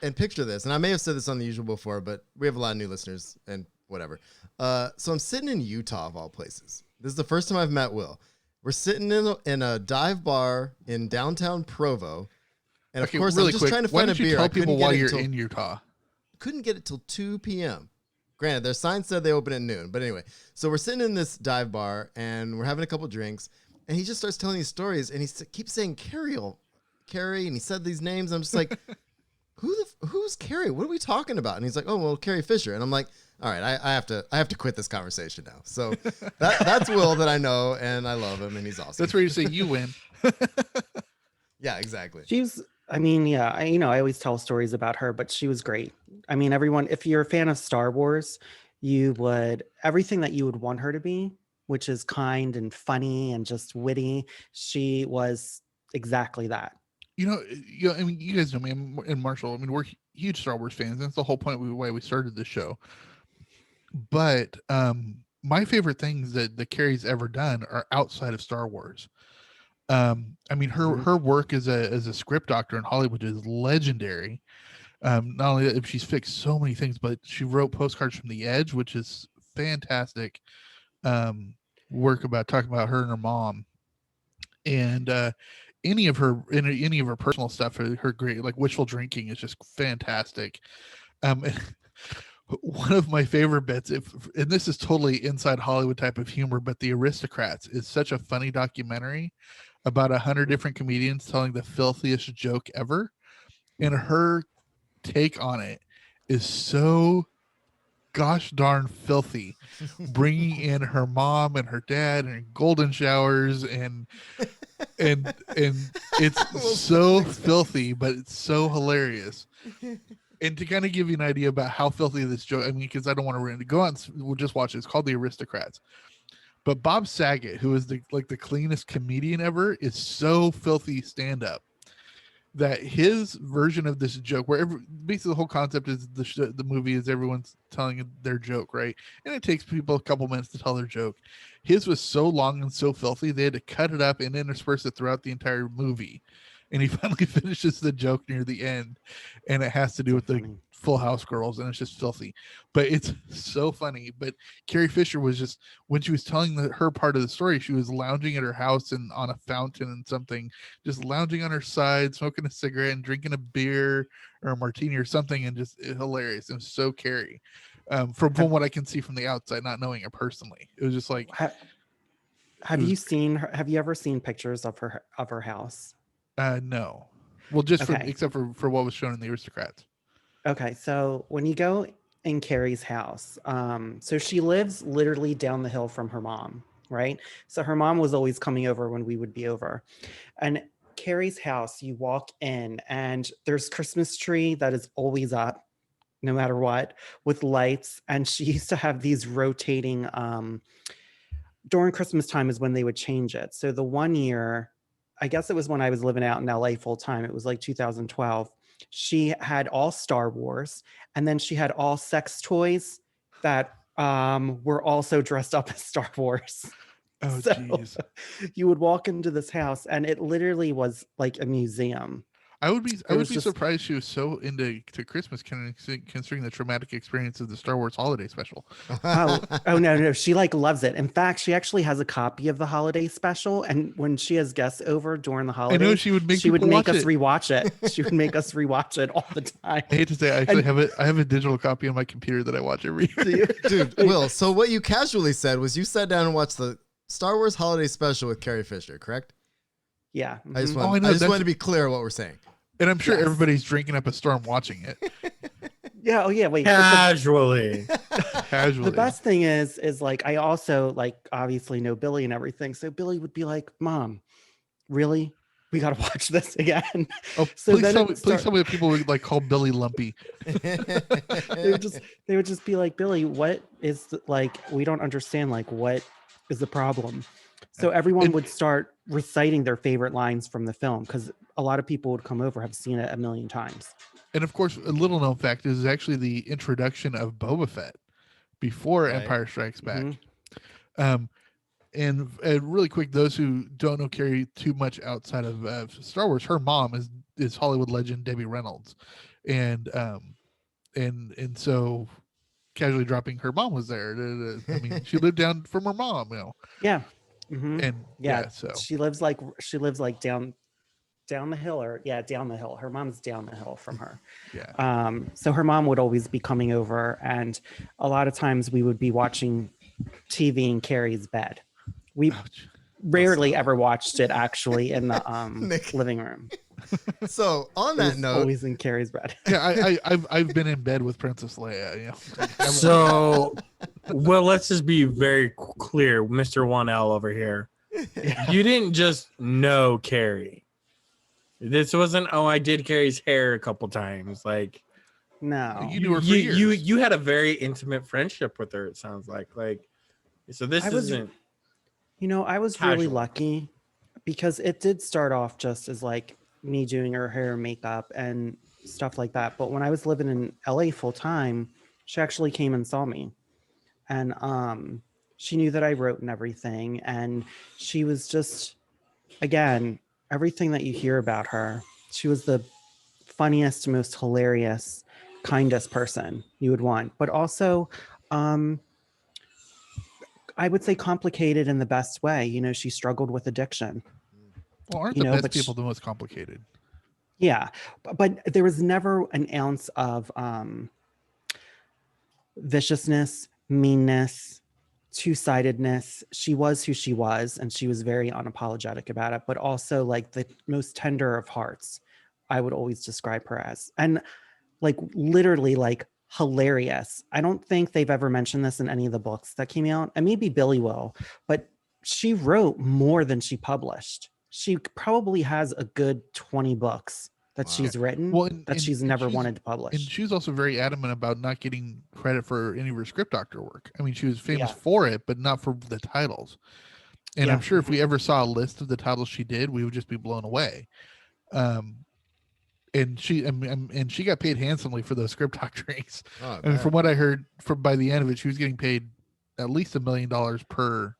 and picture this, and I may have said this on the usual before, but we have a lot of new listeners and whatever. So I'm sitting in Utah of all places. This is the first time I've met Will. We're sitting in a dive bar in downtown Provo, and of course I'm just trying to find a beer. Tell people why you're in Utah. Couldn't get it till 2 p.m. Granted, their sign said they open at noon, but anyway. So we're sitting in this dive bar and we're having a couple drinks, and he just starts telling these stories, and he keeps saying Carrie, and he said these names. I'm just like, who's Carrie? What are we talking about? And he's like, oh well, Carrie Fisher, and I'm like, all right, I have to quit this conversation now. So that's Will that I know, and I love him, and he's awesome. That's where you say you win. Yeah, exactly. I always tell stories about her, but she was great. I mean, everyone, if you're a fan of Star Wars, You would everything that you would want her to be, which is kind and funny and just witty. She was exactly that. I mean, you guys know me and Marshall. I mean, we're huge Star Wars fans. That's the whole point why we started this show. But my favorite things that Carrie's ever done are outside of Star Wars. I mean, her work as a script doctor in Hollywood is legendary. Not only that, she's fixed so many things, but she wrote Postcards from the Edge, which is fantastic work about talking about her and her mom. And any of her personal stuff, her great, like Wishful Drinking, is just fantastic. One of my favorite bits, and this is totally inside Hollywood type of humor, but The Aristocrats is such a funny documentary about 100 different comedians telling the filthiest joke ever, and her take on it is so gosh darn filthy, bringing in her mom and her dad and golden showers and it's so filthy, but it's so hilarious. And to kind of give you an idea about how filthy this joke, I mean, because I don't want to ruin it, go on, we'll just watch it. It's called The Aristocrats. But Bob Saget, who is the cleanest comedian ever, is so filthy stand up that his version of this joke, where basically the whole concept is the movie is everyone's telling their joke, right? And it takes people a couple minutes to tell their joke. His was so long and so filthy, they had to cut it up and intersperse it throughout the entire movie. And he finally finishes the joke near the end, and it has to do with the Full House girls, and it's just filthy, but it's so funny. But Carrie Fisher was just, when she was telling her part of the story, she was lounging at her house and on a fountain and something, just lounging on her side, smoking a cigarette and drinking a beer or a martini or something, and just hilarious. It was so Carrie, from what I can see from the outside, not knowing her personally. It was just like, have you seen her? Have you ever seen pictures of her house? No. Well, just Okay. except for what was shown in The Aristocrats. Okay, so when you go in Carrie's house, so she lives literally down the hill from her mom, right? So her mom was always coming over when we would be over. And Carrie's house, you walk in and there's Christmas tree that is always up, no matter what, with lights. And she used to have these rotating, during Christmas time is when they would change it. So the one year, I guess it was when I was living out in LA full time, it was like 2012. She had all Star Wars, and then she had all sex toys that were also dressed up as Star Wars. Oh, So jeez. you would walk into this house, and it literally was like a museum. I would be was just- surprised she was so into Christmas, considering the traumatic experience of the Star Wars holiday special. Oh no, she like loves it. In fact, she actually has a copy of the holiday special, and when she has guests over during the I holidays, know she would make she would people make watch us it. rewatch it. She would make us rewatch it all the time. I hate to say, I actually have it. I have a digital copy on my computer that I watch every year. Dude, Will, so what you casually said was you sat down and watched the Star Wars holiday special with Carrie Fisher, correct? Yeah. I just mhm. want, Oh, I know, I just that's- wanted to be clear what we're saying. And I'm sure Yes. everybody's drinking up a storm watching it Yeah. Oh yeah. Wait. but Casually. casually. the best thing is like I also like obviously know Billy and everything. So Billy would be like, "Mom, really? We got to watch this again." Oh, so please then tell it me, start- that people would like call Billy Lumpy. they would just be like, "Billy, what is like? We don't understand. Like, what is the problem?" So everyone And- would start reciting their favorite lines from the film because a lot of people would come over, have seen it a million times. And of course, a little known fact is actually the introduction of Boba Fett before Right. Empire Strikes Back. Mhm. And really quick, those who don't know Carrie too much outside of Star Wars, her mom is Hollywood legend Debbie Reynolds, and so casually dropping her mom was there. I mean, she lived down from her mom, Yeah. Mhm. and Yeah. so She lives like down the hill, or down the hill. Her mom's down the hill from her. yeah. So her mom would always be coming over, and a lot of times we would be watching TV in Carrie's bed. We Ouch. rarely ever watched it actually in the Nick. living room. So on It that was note, always in Carrie's bed. Yeah, I've been in bed with Princess Leia. So, well, let's just be very clear, Mr. 1L over here. You didn't just know Carrie. This wasn't, oh, I did Carrie's hair a couple times. Like, No. You knew her for years. You had a very intimate friendship with her. It sounds like so. This I was- isn't. I was really Casual. lucky because it did start off just as like me doing her hair and makeup and stuff like that. But when I was living in LA full time, she actually came and saw me. And she knew that I wrote and everything. And she was just, again, everything that you hear about her. She was the funniest, most hilarious, kindest person you would want. But also, I would say complicated in the best way. She struggled with addiction. Well, aren't you the know, best but people the most complicated? Yeah, but there was never an ounce of viciousness, meanness, two-sidedness. She was who she was, and she was very unapologetic about it, but also like the most tender of hearts, I would always describe her as. And like literally like hilarious. I don't think they've ever mentioned this in any of the books that came out, and maybe Billy will, but she wrote more than she published. She probably has a good 20 books that Wow. she's written Well, that she's never wanted to And publish. she was also very adamant about not getting credit for any of her script doctor work. I mean, she was famous Yeah. for it, but not for the titles. And Yeah. I'm sure if we ever saw a list of the titles she did, we would just be blown away. And she got paid handsomely for those script doctorings. Oh, And man. from what I heard, by the end of it, she was getting paid at least $1 million per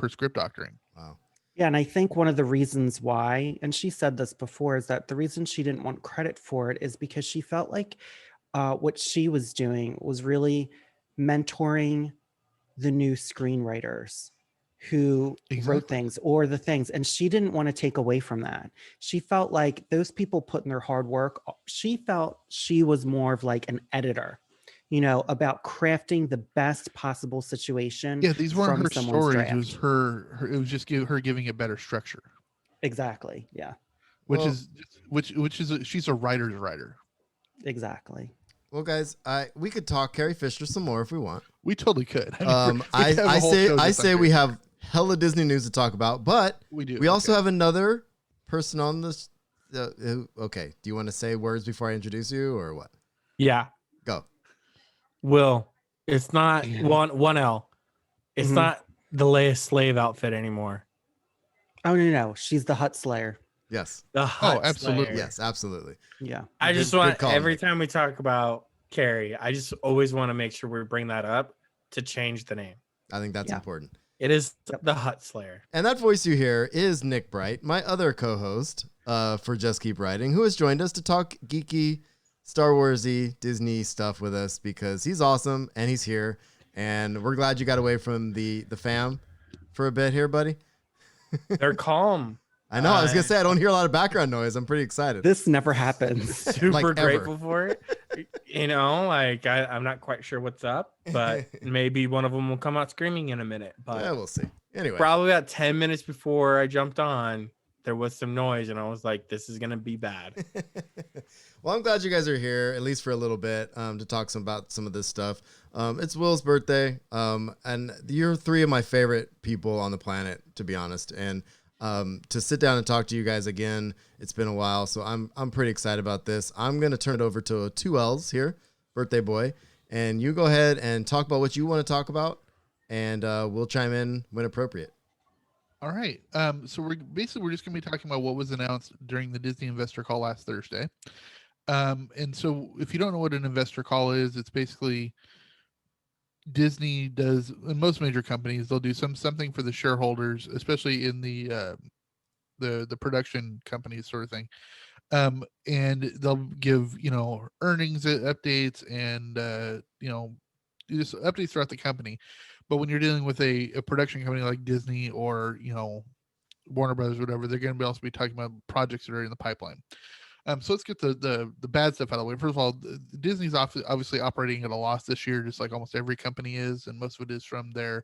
script doctoring. Wow. Yeah, and I think one of the reasons why, and she said this before, is that the reason she didn't want credit for it is because she felt like what she was doing was really mentoring the new screenwriters who wrote Exactly. things or the things, and she didn't want to take away from that. She felt like those people put in their hard work. She felt she was more of like an editor, about crafting the best possible situation. Yeah, these weren't from her someone's stories. It was draft. her. It was just her giving it better structure, Exactly. Yeah, which Well- is she's a writer's writer. exactly. Well, guys, we could talk Carrie Fisher some more if we want. We totally could. I mean, we could have a I whole say show I just on say we Carrie. have hella Disney news to talk about, but We do. we also okay. have another person on this. Okay, do you want to say words before I introduce you, or what? Yeah. Go. Will. It's not one L. It's Mhm. not the Leia slave outfit anymore. Oh no, she's the Hut Slayer. Yes. The Hut absolutely. Slayer. Yes, absolutely. Yeah. I Good- just good want call, every Nick. time we talk about Carrie, I just always want to make sure we bring that up to change the name. I think that's Yeah. important. It is Yep. the Hut Slayer. And that voice you hear is Nick Bright, my other co-host for Just Keep Writing, who has joined us to talk geeky, Star Warsy, Disney stuff with us because he's awesome and he's here. And we're glad you got away from the fam for a bit here, buddy. They're calm. I know. I was gonna say I don't hear a lot of background noise. I'm pretty excited. This never happens. Super Like ever. grateful for it. I'm not quite sure what's up, but maybe one of them will come out screaming in a minute. But Yeah, we'll see. Anyway, probably about 10 minutes before I jumped on, there was some noise, and I was like, this is gonna be bad. well, I'm glad you guys are here, at least for a little bit, to talk about some of this stuff. It's Will's birthday, and you're three of my favorite people on the planet, to be honest. And to sit down and talk to you guys again, it's been a while, so I'm pretty excited about this. I'm gonna turn it over to 2Ls here, birthday boy, and you go ahead and talk about what you want to talk about, and we'll chime in when appropriate. All right. So we're just going to be talking about what was announced during the Disney investor call last Thursday. And so if you don't know what an investor call is, it's basically Disney does, in most major companies, they'll do something for the shareholders, especially in the production companies sort of thing. And they'll give, earnings updates and, just updates throughout the company. But when you're dealing with a production company like Disney or, Warner Brothers, whatever, they're going to also be talking about projects that are in the pipeline. So let's get the bad stuff out of the way. First of all, Disney's obviously operating at a loss this year, just like almost every company is, and most of it is from their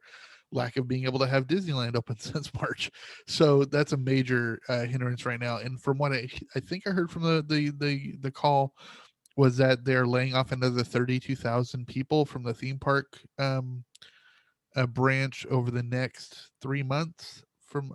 lack of being able to have Disneyland open since March. So that's a major hindrance right now. And from what I think I heard from the call was that they're laying off another 32,000 people from the theme park branch over the next 3 months.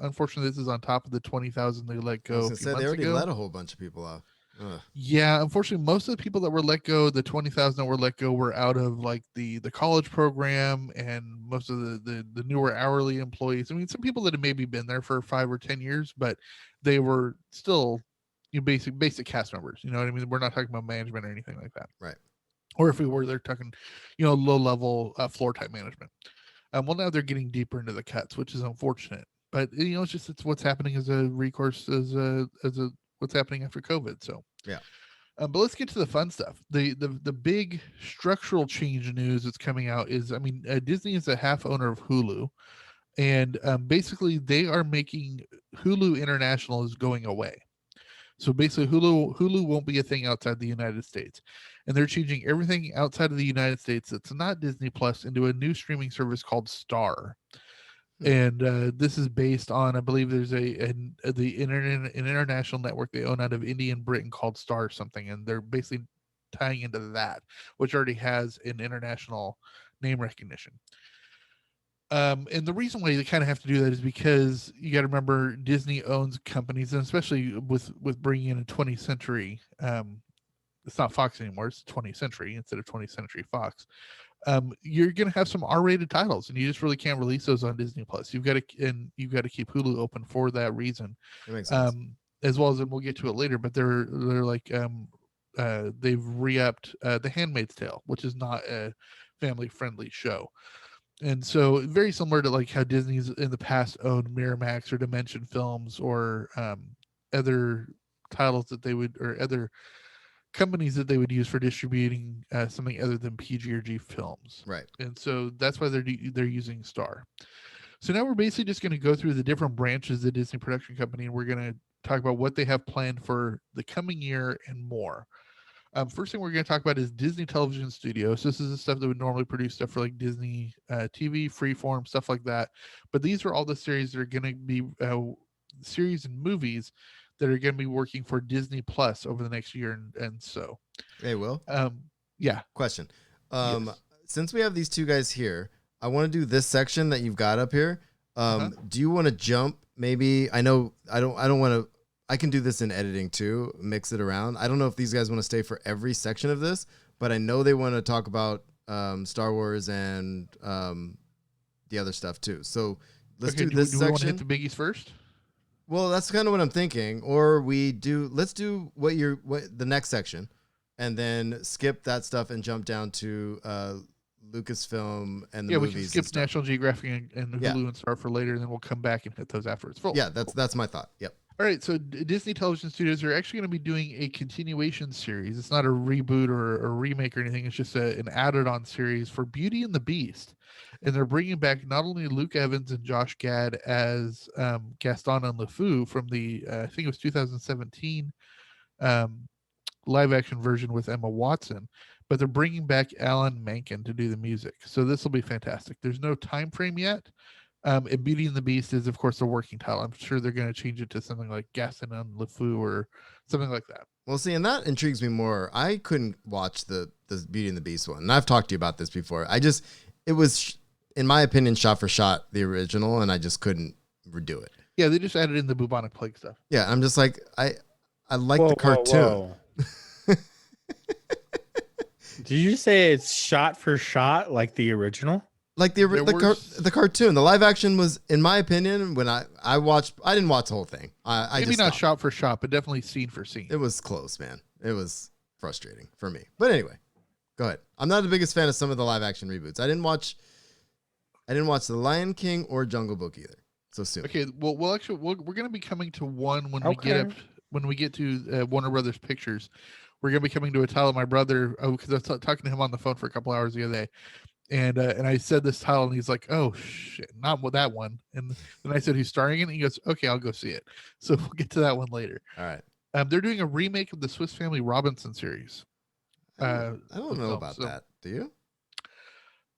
Unfortunately, this is on top of the 20,000 they let I go was a gonna few say they months already ago. let a whole bunch of people off. Ugh. Yeah, unfortunately, most of the people that were let go, the 20,000 that were let go, were out of like the college program, and most of the newer hourly employees. I mean, some people that have maybe been there for 5 or 10 years, but they were still basic cast members. You know what I mean? We're not talking about management or anything like that. Right. Or if we were, they're talking, low level floor type management. Well, now they're getting deeper into the cuts, which is unfortunate. But it's what's happening as a recourse as a what's happening after COVID. So Yeah. but let's get to the fun stuff. The big structural change news that's coming out is, I mean, Disney is a half owner of Hulu, and basically they are making Hulu International is going away. So basically, Hulu won't be a thing outside the United States, and they're changing everything outside of the United States that's not Disney Plus into a new streaming service called Star. And this is based on, I believe there's an international network they own out of India and Britain called Star something, and they're basically tying into that, which already has an international name recognition. And the reason why they kind of have to do that is because you got to remember Disney owns companies, and especially with bringing in a 20th century, it's not Fox anymore, it's 20th century instead of 20th century Fox. You're going to have some R-rated titles, and you just really can't release those on Disney Plus. You've got to keep Hulu open for that reason. That makes sense. As well as, and we'll get to it later, but they're like they've re-upped The Handmaid's Tale, which is not a family-friendly show. And so very similar to like how Disney's in the past owned Miramax or Dimension Films or other titles that they would, or other companies that they would use for distributing something other than PG or G films. Right. And so that's why they're using Star. So now we're basically just going to go through the different branches of the Disney production company, and we're going to talk about what they have planned for the coming year and more. First thing we're going to talk about is Disney Television Studios. This is the stuff that would normally produce stuff for like Disney TV, Freeform, stuff like that. But these are all the series that are going to be series and movies that are going to be working for Disney Plus over the next year and so. Hey, Will. Yeah. Question. Yes. Since we have these two guys here, I want to do this section that you've got up here. Do you want to jump? Maybe I know I don't want to. I can do this in editing too, mix it around. I don't know if these guys want to stay for every section of this, but I know they want to talk about Star Wars and the other stuff too. So let's do this do we want to section. hit the biggies first? Well, that's kind of what I'm thinking. Or let's do what the next section, and then skip that stuff and jump down to Lucasfilm and the Yeah, movies. we can and skip stuff. National Geographic and Hulu Yeah. and Star for later, and then we'll come back and hit those afterwards. Full. Yeah, that's my thought. Yep. All right, so Disney Television Studios are actually going to be doing a continuation series. It's not a reboot or a remake or anything. It's just an added-on series for Beauty and the Beast, and they're bringing back not only Luke Evans and Josh Gad as Gaston and LeFou from the I think it was 2017 live-action version with Emma Watson, but they're bringing back Alan Menken to do the music. So this will be fantastic. There's no time frame yet. And Beauty and the Beast is, of course, a working title. I'm sure they're going to change it to something like Gaston and LeFou or something like that. Well, see, and that intrigues me more. I couldn't watch the Beauty and the Beast one, and I've talked to you about this before. It was, in my opinion, shot for shot the original, and I just couldn't redo it. Yeah, they just added in the bubonic plague stuff. Yeah, I'm just like I like the cartoon. Whoa. Did you say it's shot for shot like the original? Like the cartoon, the live action was, in my opinion, when I watched, I didn't watch the whole thing. I Maybe just not stopped. shot for shot, but definitely scene for scene. It was close, man. It was frustrating for me. But anyway, go ahead. I'm not the biggest fan of some of the live action reboots. I didn't watch The Lion King or Jungle Book either. So soon. Okay, well, we're going to be coming to one when Okay. we get to Warner Brothers Pictures. We're going to be coming to a title. My brother, because I was talking to him on the phone for a couple hours the other day, and I said this title, and he's like, "Oh shit, not with that one." And then I said, "Who's starring in it?" And he goes, "Okay, I'll go see it." So we'll get to that one later. All right. They're doing a remake of the Swiss Family Robinson series. I don't with know film, about so- that. Do you?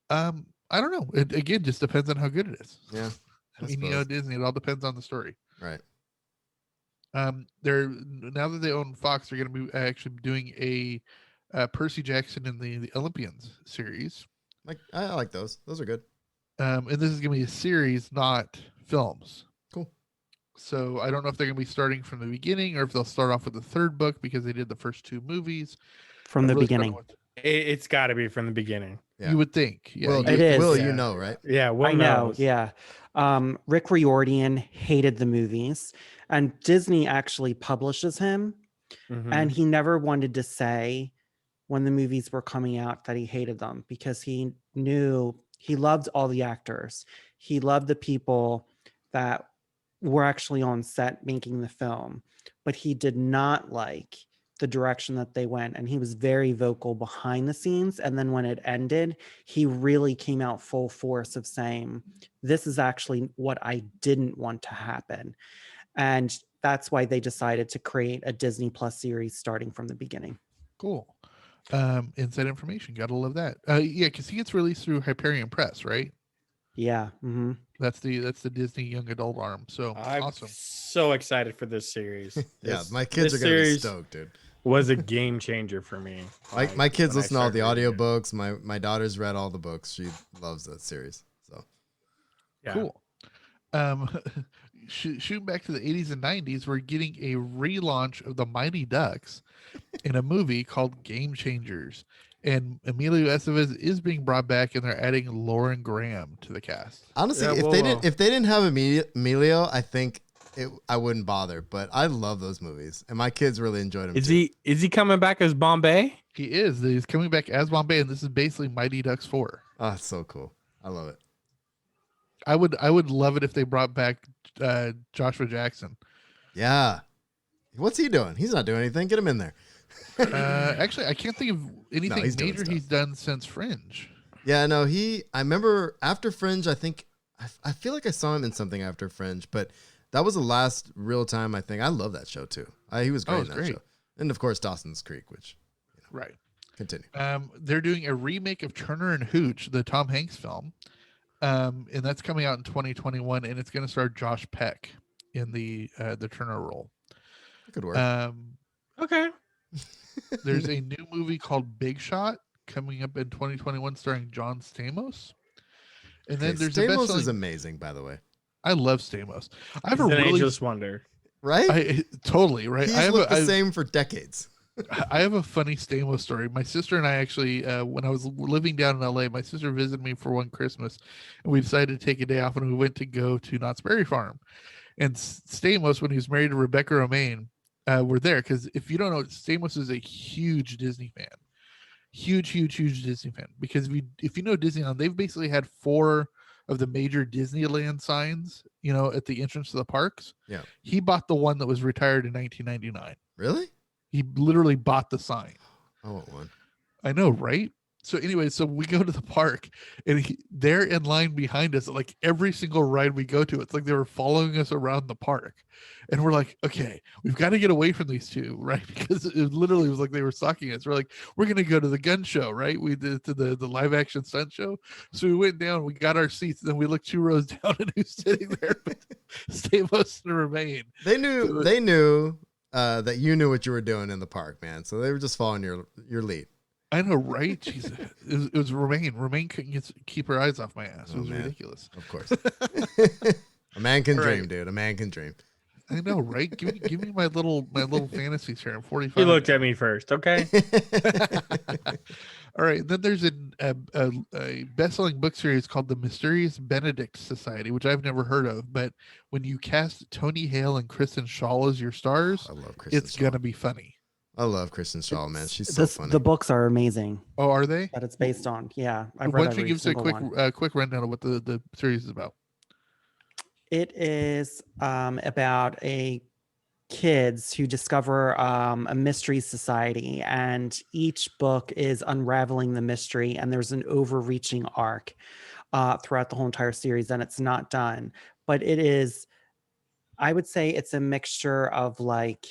I don't know. It again just depends on how good it is. Yeah. I mean, Disney. It all depends on the story. Right. They're now that they own Fox, they're going to be actually doing a Percy Jackson in the Olympians series. Like I like those. Those are good. And this is going to be a series, not films. Cool. So I don't know if they're going to be starting from the beginning or if they'll start off with the third book because they did the first 2 movies. From I the really don't know beginning. what- It's got to be from the beginning. Yeah. You would think. Yeah. Will, you- It is. Will, Yeah. you know, right? Yeah, Will I know, knows. yeah. Rick Riordan hated the movies, and Disney actually publishes him, Mhm. and he never wanted to say when the movies were coming out that he hated them because he knew he loved all the actors. He loved the people that were actually on set making the film, but he did not like the direction that they went, and he was very vocal behind the scenes. And then when it ended, he really came out full force of saying, this is actually what I didn't want to happen. And that's why they decided to create a Disney Plus series starting from the beginning. Cool. Inside information. Gotta love that. Yeah, because he gets released through Hyperion Press, right? Yeah. Hmm. That's the Disney young adult arm. So I'm awesome. so excited for this series. Yeah, This- my kids this are gonna be series stoked, dude. Was a game changer for me. My kids when I listen to all the started reading it. audiobooks. My daughter's read all the books. She loves that series. So Yeah. Cool. Shooting back to the 80s and 90s, we're getting a relaunch of the Mighty Ducks in a movie called Game Changers. And Emilio Estevez is being brought back, and they're adding Lauren Graham to the cast. honestly, Yeah, if well, they well. didn't have Emilio, I think I wouldn't bother. But I love those movies, and my kids really enjoyed them. Is too. he coming back as Bombay? He is. He's coming back as Bombay, and this is basically Mighty Ducks 4. Oh, it's so cool. I love it. I would love it if they brought back Joshua Jackson. Yeah. What's he doing? He's not doing anything. Get him in there. Actually, I can't think of anything he's doing major stuff. he's done since Fringe. Yeah, no, I remember after Fringe, I think, I feel like I saw him in something after Fringe, but that was the last real time I think. I love that show too. He was great it's in that great. show. And of course, Dawson's Creek, which, Right. continue. They're doing a remake of Turner and Hooch, the Tom Hanks film. And that's coming out in 2021, and it's going to star Josh Peck in the Turner role. That could work. Okay. There's a new movie called Big Shot coming up in 2021 starring John Stamos. And then Okay, there's Stamos a is best-selling. amazing, by the way. I love Stamos. I have He's a an really ageless wonder. Right? totally right. He's I have looked the a, same for decades. I have a funny Stamos story. My sister and I actually, when I was living down in LA, my sister visited me for one Christmas, and we decided to take a day off, and we went to go to Knott's Berry Farm. And Stamos, when he was married to Rebecca Romaine, were there because if you don't know, Stamos is a huge Disney fan, huge Disney fan. Because if you know Disneyland, they've basically had 4 of the major Disneyland signs, at the entrance to the parks. Yeah. He bought the one that was retired in 1999. Really? He literally bought the sign. I want one. I know, right? So anyway, so we go to the park, and they're in line behind us. Like every single ride we go to, it's like they were following us around the park, and we're like, okay, we've got to get away from these two, right? Because it literally was like they were stalking us. We're like, we're gonna go to the gun show, right? We did to the live action stunt show. So we went down, we got our seats, and then we looked 2 rows down, and who's sitting there? But Stamos and Remain. They knew that you knew what you were doing in the park, man. So they were just following your lead. I know, right? Jesus. It was Remain. Remain couldn't keep her eyes off my ass. It Oh, was man. ridiculous. Of course. A man can All dream, right. dude. A man can dream. I know, right? Give me my little fantasies here. I'm 45. He looked at me first. Okay. All right. Then there's a best-selling book series called The Mysterious Benedict Society, which I've never heard of. But when you cast Tony Hale and Kristen Shaw as your stars, I love Kristen it's Shaw. gonna be funny. I love Kristen Shaw, man. She's so funny. The books are amazing Oh, are they? that it's based on. Yeah, I've Why read don't you every give us a single quick one. quick rundown of what the series is about? It is about a kids who discover a mystery society, and each book is unraveling the mystery, and there's an overreaching arc throughout the whole entire series, and it's not done. But it is, I would say it's a mixture of like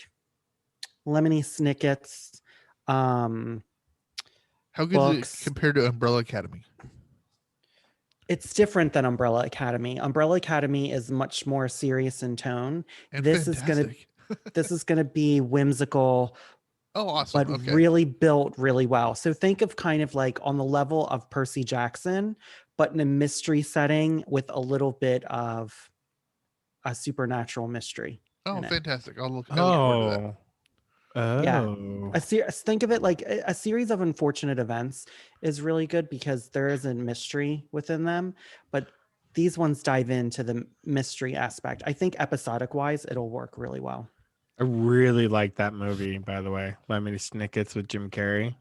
Lemony Snicket's How good is Books. it compared to Umbrella Academy? it's different than Umbrella Academy. Umbrella Academy is much more serious in tone. And This is gonna- fantastic. This is going to be whimsical, Oh, awesome. but Okay. really built really well. So think of kind of like on the level of Percy Jackson, but in a mystery setting with a little bit of a supernatural mystery. Oh, in it. fantastic! I look forward to that. Yeah. Oh. Think of it like a series of unfortunate events is really good because there is a mystery within them, but these ones dive into the mystery aspect. I think episodic wise, it'll work really well. I really like that movie, by the way. Lemony Snicket's with Jim Carrey.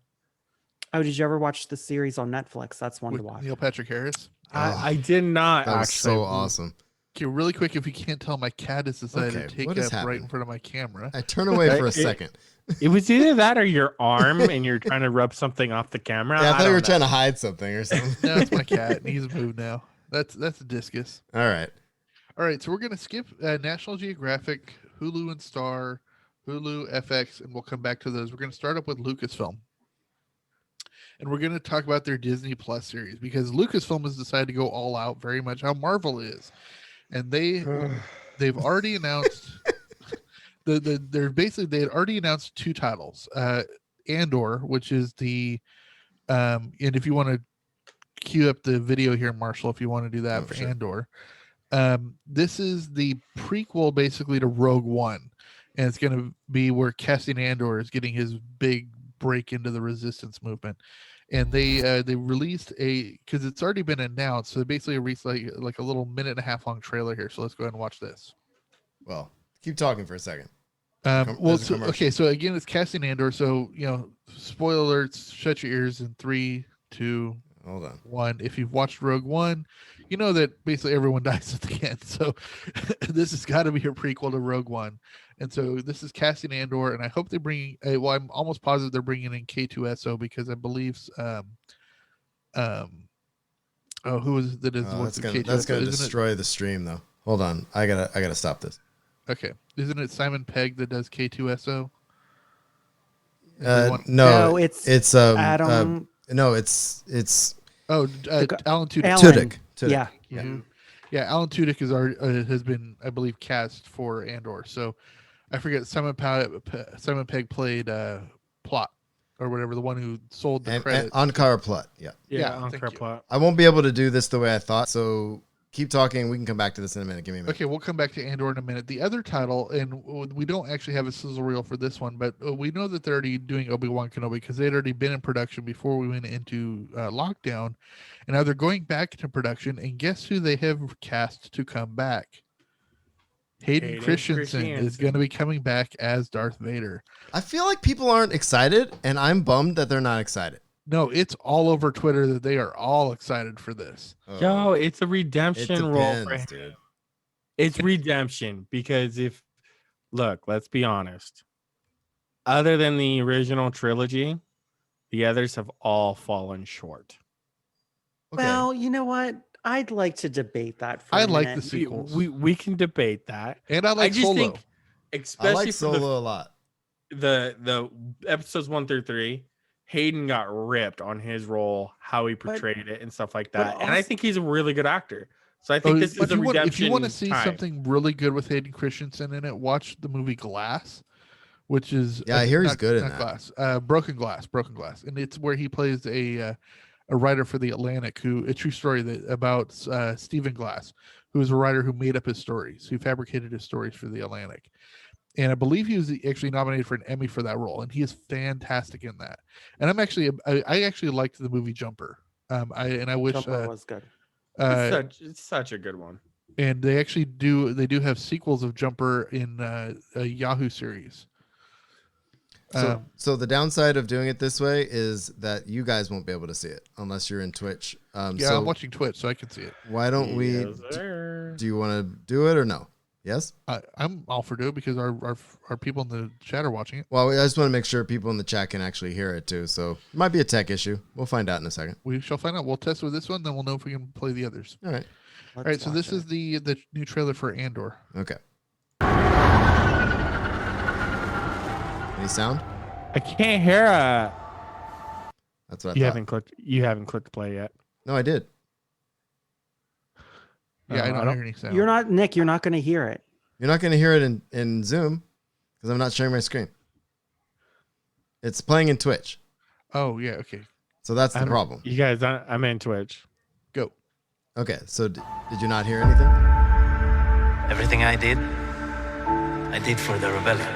Oh, did you ever watch the series on Netflix? That's one With to watch. Neil Patrick Harris. I did not That was actually. so awesome. Okay, really quick, if you can't tell, my cat has decided Okay, to take what is up right in happening? front of my camera. I turn away for a It- second. It was either that or your arm, and you're trying to rub something off the camera. Yeah, I thought you don't were know. trying to hide something or something. No, it's my cat, and he's moved now. That's a discus. All right. All right, so we're gonna skip National Geographic, Hulu and Star, Hulu, FX, and we'll come back to those. We're gonna start up with Lucasfilm, and we're gonna talk about their Disney Plus series because Lucasfilm has decided to go all out, very much how Marvel is, and they've already announced they had already announced 2 titles, Andor, which is the and if you want to cue up the video here, Marshall, if you want to do that Oh, for sure. Andor. This is the prequel basically to Rogue One, and it's going to be where Cassian Andor is getting his big break into the resistance movement. And they released because it's already been announced, so they basically released like a little 1.5-minute long trailer here. So let's go ahead and watch this. Well, keep talking for a second. Well, there's a so, commercial. okay, so again, it's Cassian Andor. So spoiler alerts. Shut your ears in 3, 2, Hold on. 1. If you've watched Rogue One, you know that basically everyone dies at the end. So this has got to be a prequel to Rogue One. And so this is Cassian Andor, and I hope they bring. Well, I'm almost positive they're bringing in K2SO because I believe. Who is that? Is That's the gonna K2SO? Isn't destroy the stream though. Hold on. I gotta stop this. it? Okay, isn't it Simon Pegg that does K2SO? Everyone- No, it's Adam. Adam. No, it's Oh, gu- Alan Tudyk. Alan. Tudyk. Yeah. Yeah. Mhm. Yeah, Alan Tudyk has been, I believe, cast for Andor. So I forget Simon Pegg played Plot or whatever, the one who sold the And credits. Ankara Plot. Yeah. Yeah, on thank you. plot. I won't be able to do this the way I thought, so keep talking. We can come back to this in a minute. Give me a minute. Okay, we'll come back to Andor in a minute. The other title, and we don't actually have a sizzle reel for this one, but we know that they're already doing Obi-Wan Kenobi because they'd already been in production before we went into lockdown. And now they're going back into production, and guess who they have cast to come back? Hayden Christensen is going to be coming back as Darth Vader. I feel like people aren't excited, and I'm bummed that they're not excited. No, it's all over Twitter that they are all excited for this. Yo, it's a It redemption role for depends, him. dude. It's redemption because let's be honest. Other than the original trilogy, the others have all fallen short. Okay. Well, you know what? I'd like to debate that. For I a like minute. the sequels. We can debate that. And I like I just Solo. think, I especially like for Solo a lot. the episodes 1 through 3, Hayden got ripped on his role, how he portrayed it, and stuff like but that. And I also- think he's really good actor. So I think this is if a you want, redemption. if you want to see time. something really good with Hayden Christensen in it, watch the movie Glass, which is Yeah, I hear he's not- good in not that. Glass, Broken Glass, and it's where he plays a writer for the Atlantic, a true story about Stephen Glass, who is a writer who made up his stories, who fabricated his stories for the Atlantic. And I believe he was actually nominated for an Emmy for that role, and he is fantastic in that. And I actually liked the movie Jumper. I wish Jumper was good. It's such a good one. and they do have sequels of Jumper in a Yahoo series. So the downside of doing it this way is that you guys won't be able to see it unless you're in Twitch. Yeah, So I'm watching Twitch, so I can see it. why don't we? Yes, sir. Do you want to do it or no? Yes. I'm all for do it because our people in the chat are watching it. Well, I just want to make sure people in the chat can actually hear it too. So it might be a tech issue. We'll find out in a second. We shall find out. We'll test with this one, then we'll know if we can play the others. All right. All right, so this is the new trailer for Andor. Okay. Any sound? I can't hear it. That's what I You thought. haven't clicked play yet. No, I did. Yeah, I I don't don't- hear any sound. You're not Nick. You're not going to hear it. You're not going to hear it in Zoom because I'm not sharing my screen. It's playing in Twitch. Oh yeah, okay. So that's the problem. You guys, I'm in Twitch. Go. Okay. So did you not hear anything? Everything I did for the rebellion.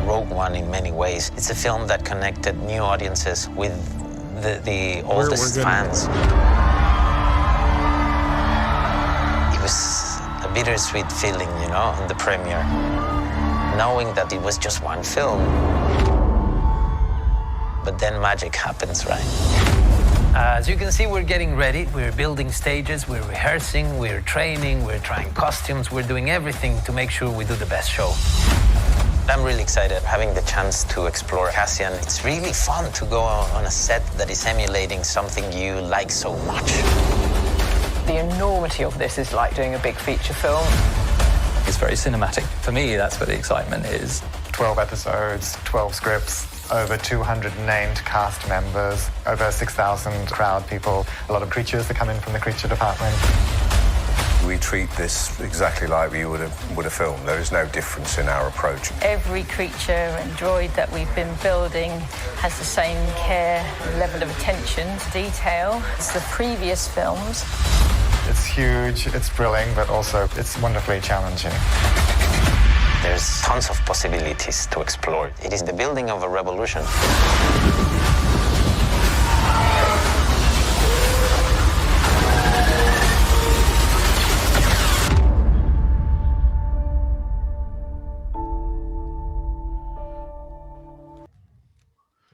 Rogue One, in many ways, it's a film that connected new audiences with the oldest fans. It was a bittersweet feeling, you know, on the premiere, knowing that it was just one film. But then magic happens, right? As you can see, we're getting ready. We're building stages, we're rehearsing, we're training, we're trying costumes, we're doing everything to make sure we do the best show. I'm really excited having the chance to explore Cassian. It's really fun to go on a set that is emulating something you like so much. The enormity of this is like doing a big feature film. It's very cinematic. For me, that's where the excitement is. 12 episodes, 12 scripts, over 200 named cast members, over 6,000 crowd people, a lot of creatures that come in from the creature department. We treat this exactly like we would a film. There is no difference in our approach. Every creature and droid that we've been building has the same care, level of attention to detail as the previous films. It's huge, it's thrilling, but also it's wonderfully challenging. There's tons of possibilities to explore. It is the building of a revolution.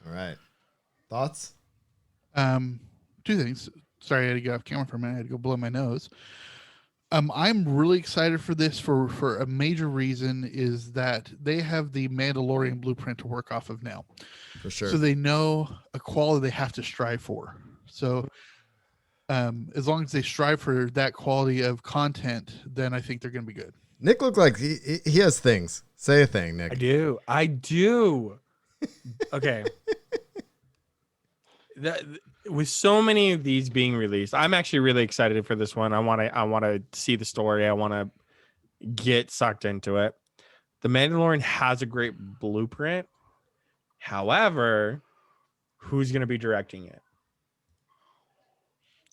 All right. Thoughts? Two things. Sorry, I had to get off camera for a minute. I had to go blow my nose. I'm really excited for this for a major reason is that they have the Mandalorian blueprint to work off of now. For sure. So they know a quality they have to strive for. So as long as they strive for that quality of content, then I think they're going to be good. Nick looked like he has things. Say a thing, Nick. I do. Okay. With so many of these being released, I'm actually really excited for this one. I want to see the story. I want to get sucked into it. The Mandalorian has a great blueprint. However, who's going to be directing it?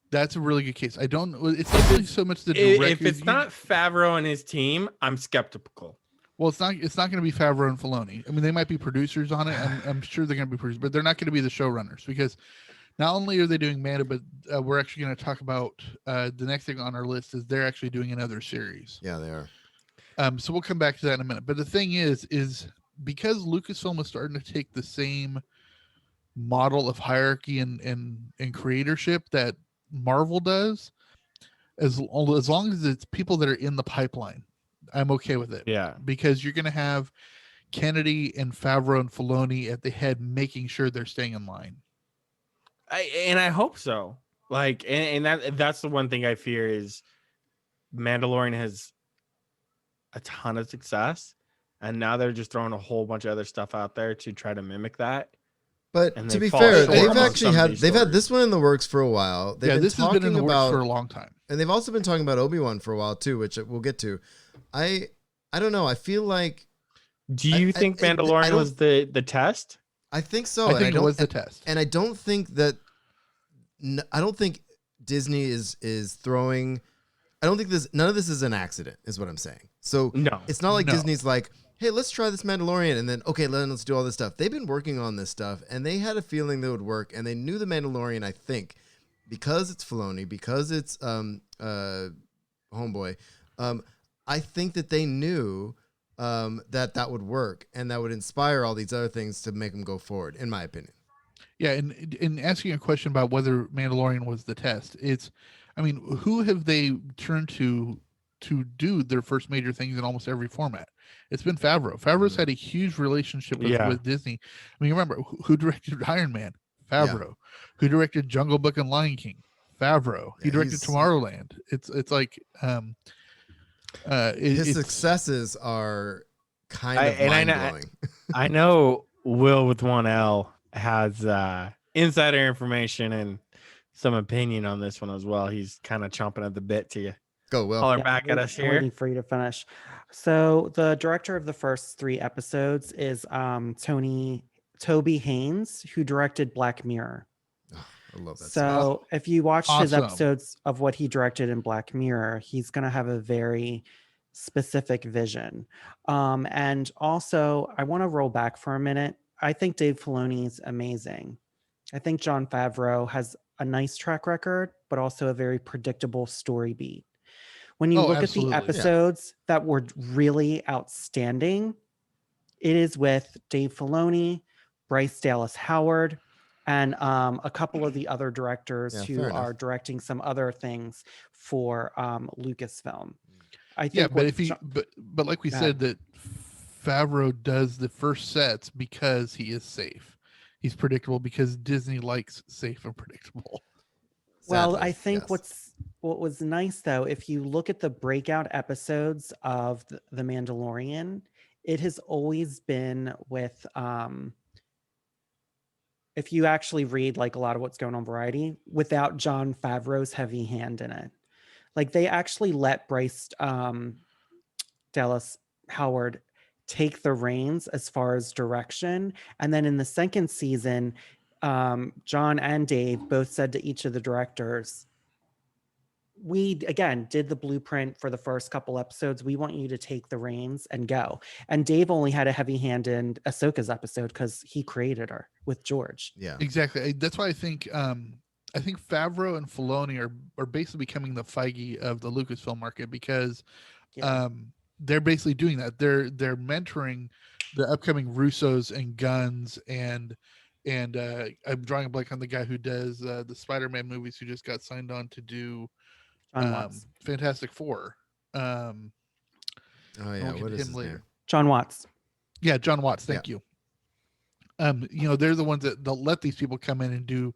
That's a really good case. I don't. It's not really so much the director. If it's not Favreau and his team, I'm skeptical. Well, it's not going to be Favreau and Filoni. I mean, they might be producers on it. I'm sure they're going to be producers, but they're not going to be the showrunners because not only are they doing Mando, but we're actually going to talk about the next thing on our list is they're actually doing another series. Yeah, they are. So we'll come back to that in a minute. But the thing is because Lucasfilm is starting to take the same model of hierarchy and creatorship that Marvel does, as long as it's people that are in the pipeline, I'm okay with it. Yeah. Because you're going to have Kennedy and Favreau and Filoni at the head, making sure they're staying in line. I hope so. Like, and that's the one thing I fear is Mandalorian has a ton of success, and now they're just throwing a whole bunch of other stuff out there to try to mimic that. But And to they be fall fair, short they've on actually some of these they've had stories. this one in the works for a while. They've been This has talking been in the about works for a long time. and they've also been talking about Obi-Wan for a while too, which we'll get to. I don't know. I feel like Do you think Mandalorian was the test? I think so. I and think it don't- was the test. And I don't think that I don't think Disney is throwing. I don't think none of this is an accident, is what I'm saying. So No. it's not like No. Disney's like, hey, let's try this Mandalorian, and then okay, let's do all this stuff. They've been working on this stuff, and they had a feeling that would work, and they knew the Mandalorian. I think because it's Filoni, because it's Homeboy. I think that they knew that would work, and that would inspire all these other things to make them go forward. In my opinion. Yeah, and in asking a question about whether Mandalorian was the test, who have they turned to do their first major things in almost every format? It's been Favreau. Favreau's had a huge relationship with Disney. I mean, remember who directed Iron Man? Favreau. Who directed Jungle Book and Lion King? Favreau. He directed Tomorrowland. It's like his successes are kind of mind-blowing. I know Will with one L has insider information and some opinion on this one as well. He's kind of chomping at the bit to go Will. Holler back at us I'm here. waiting for you to finish. So the director of the first 3 episodes is Toby Haynes, who directed Black Mirror. I love that. So if you watch his Awesome. episodes of what he directed in Black Mirror, he's going to have a very specific vision. And also, I want to roll back for a minute. I think Dave Filoni is amazing. I think Jon Favreau has a nice track record, but also a very predictable story beat. When you look absolutely. at the episodes that were really outstanding, it is with Dave Filoni, Bryce Dallas Howard, and a couple of the other directors Yeah, who fair enough. are directing some other things for Lucasfilm. I think Yeah, but what if he, Jo- but like we Go said, that Favreau does the first sets because he is safe. He's predictable because Disney likes safe and predictable. Well, Sadly, I think yes. what was nice though, if you look at the breakout episodes of The Mandalorian, it has always been with if you actually read like a lot of what's going on Variety, without Jon Favreau's heavy hand in it. Like they actually let Bryce Dallas Howard take the reins as far as direction. And then in the second season, John and Dave both said to each of the directors, we again did the blueprint for the first couple episodes. We want you to take the reins and go. And Dave only had a heavy hand in Ahsoka's episode because he created her with George. Yeah. Exactly. That's why I think Favreau and Filoni are basically becoming the Feige of the Lucasfilm market because they're basically doing that. They're mentoring the upcoming Russos and Guns and I'm drawing a blank on the guy who does the Spider-Man movies who just got signed on to do John Watts. Fantastic Four. Oh yeah, we'll what get is him his later. name? John Watts. Yeah, John Watts. Thank you. They're the ones that they'll let these people come in and do.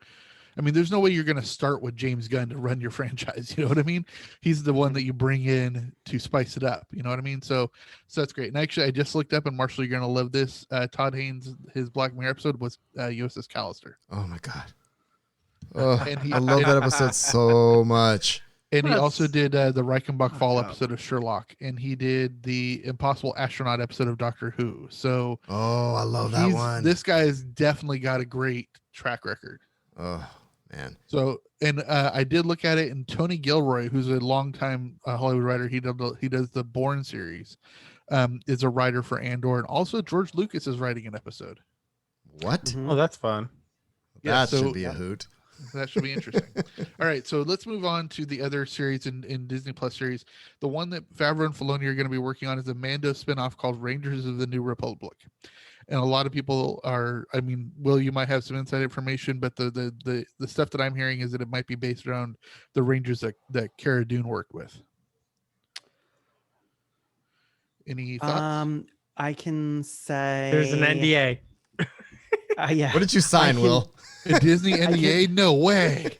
I mean, there's no way you're going to start with James Gunn to run your franchise. You know what I mean? He's the one that you bring in to spice it up. You know what I mean? So that's great. And actually, I just looked up, and Marshall, you're going to love this. Todd Haynes, his Black Mirror episode was USS Callister. Oh my god. Oh, And he- I love that episode so much. And he also did the Reichenbach Fall God. episode of Sherlock, and he did the Impossible Astronaut episode of Doctor Who. So Oh, I love that one. this guy has definitely got a great track record. Oh man. So, and I did look at it, and Tony Gilroy, who's a longtime Hollywood writer, he does the Bourne series, is a writer for Andor, and also George Lucas is writing an episode. What? Oh, that's fun. Yeah, That so- should be a hoot. That should be interesting. All right, so let's move on to the other series in Disney Plus series. The one that Favreau and Filoni are going to be working on is a Mando spinoff called Rangers of the New Republic. And a lot of people are, I mean, Will, you might have some inside information, but the stuff that I'm hearing is that it might be based around the Rangers that Cara Dune worked with. Any thoughts? I can say There's an NDA. Yeah. What did you sign, can- Will? A Disney NDA? No way.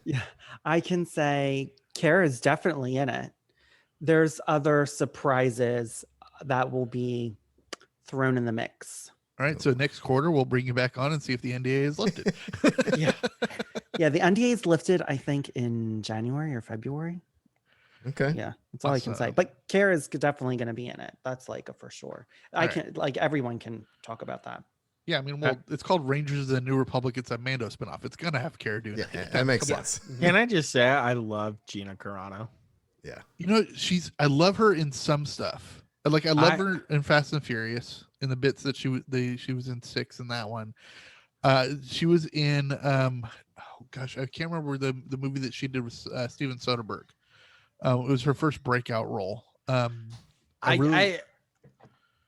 Yeah, I can say Kara's definitely in it. There's other surprises that will be thrown in the mix. All right, so next quarter we'll bring you back on and see if the NDA is lifted. Yeah. Yeah, the NDA is lifted, I think, in January or February. Okay. Yeah, that's all I can say. Awesome. But Kara's definitely going to be in it. That's like a for sure. I All can like everyone can talk about that. Yeah, I mean, well, it's called Rangers of the New Republic. It's a Mando spinoff. It's gonna have Cara Dune. Yeah, in it. that makes Come on. sense. Can I just say I love Gina Carano? Yeah. You know, I love her in some stuff. I love I- her in Fast and Furious in the bits that she was in 6 in that one. She was in oh gosh, I can't remember the movie that she did with Steven Soderbergh. It was her first breakout role. I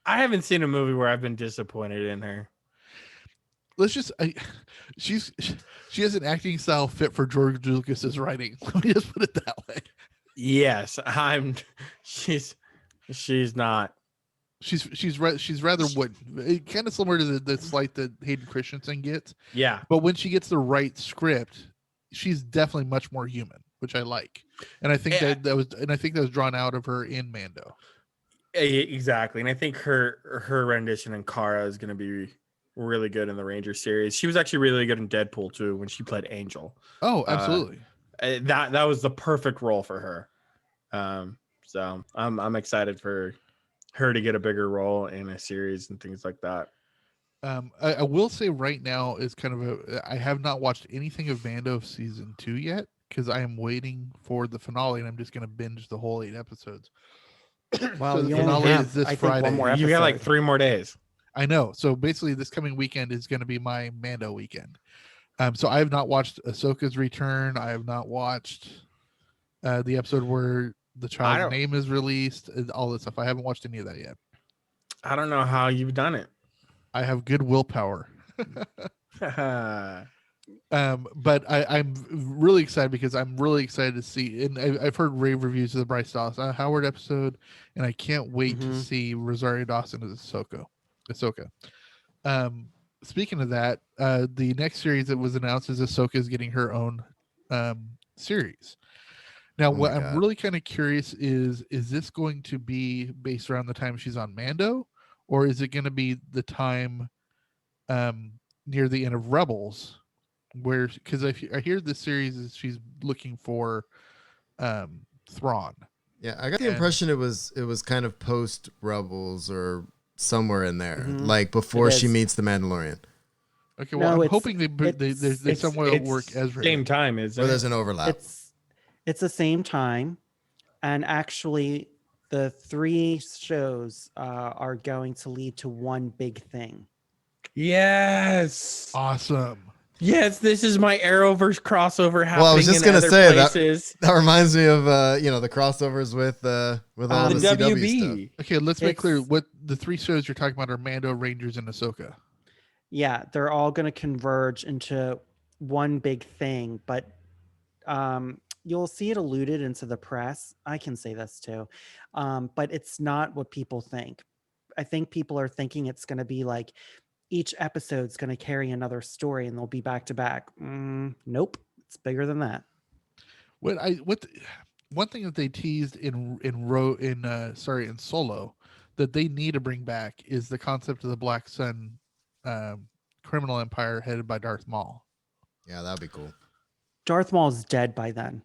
haven't seen a movie where I've been disappointed in her. Let's just she has an acting style fit for George Lucas's writing. Let me just put it that way. Yes, she's not. She's rather wooden, kind of similar to the slight that Hayden Christensen gets. Yeah. But when she gets the right script, she's definitely much more human, which I like. And I think that was drawn out of her in Mando. Exactly. And I think her rendition in Kara is going to be really good in the Ranger series. She was actually really good in Deadpool too when she played Angel. Oh, absolutely. That was the perfect role for her. So I'm excited for her to get a bigger role in a series and things like that. I will say right now is kind of I have not watched anything of Mando season 2 yet because I am waiting for the finale and I'm just going to binge the whole 8 episodes. Well, So the you only finale have, is this I think, Friday. one more You got like episode. 3 more days. I know. So basically, this coming weekend is going to be my Mando weekend. So I have not watched Ahsoka's return. I have not watched the episode where the child's name is released. All this stuff. I haven't watched any of that yet. I don't know how you've done it. I have good willpower. But I'm really excited because I'm really excited to see, and I've heard rave reviews of the Bryce Dallas Howard episode, and I can't wait to see Rosario Dawson as Ahsoka. Speaking of that, the next series that was announced is Ahsoka is getting her own series. Now, what I'm really kind of curious is this going to be based around the time she's on Mando, or is it going to be the time near the end of Rebels, where, because I hear this series is she's looking for Thrawn. Yeah, I got the impression it was kind of post Rebels or somewhere in there, like before she meets the Mandalorian. Okay, well, I'm hoping they somewhat work Ezra. Same time, is or there's an overlap. It's the same time, and actually, the 3 shows are going to lead to one big thing. Yes. Awesome. Yes, this is my Arrowverse crossover happening. Well, I was just in gonna other say places. that reminds me of the crossovers with all the CW stuff. Okay, let's make clear what the 3 shows you're talking about are Mando, Rangers, and Ahsoka. Yeah, they're all going to converge into one big thing, but you'll see it alluded into the press. I can say this too, but it's not what people think. I think people are thinking it's going to be like each episode's going to carry another story and they'll be back to back. Nope, it's bigger than that. One thing that they teased in Solo that they need to bring back is the concept of the Black Sun criminal empire headed by Darth Maul. Yeah, that'd be cool. Darth Maul's dead by then.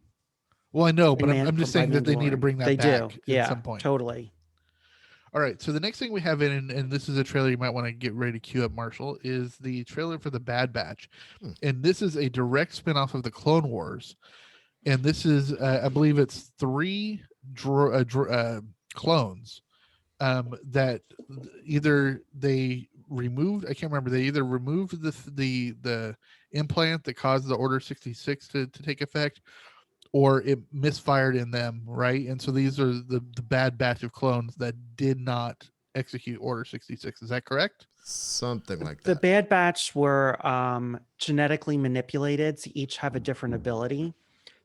Well, I know, but I'm just saying that they need to bring that back at some point. Totally. All right, so the next thing we have and this is a trailer you might want to get ready to queue up, Marshall, is the trailer for The Bad Batch. And this is a direct spinoff of the Clone Wars. And this is, I believe it's 3 clones that either they removed, I can't remember, they either removed the implant that caused the Order 66 to take effect, or it misfired in them, right? And so these are the bad batch of clones that did not execute Order 66. Is that correct? Something like that. The Bad Batch were genetically manipulated to each have a different ability.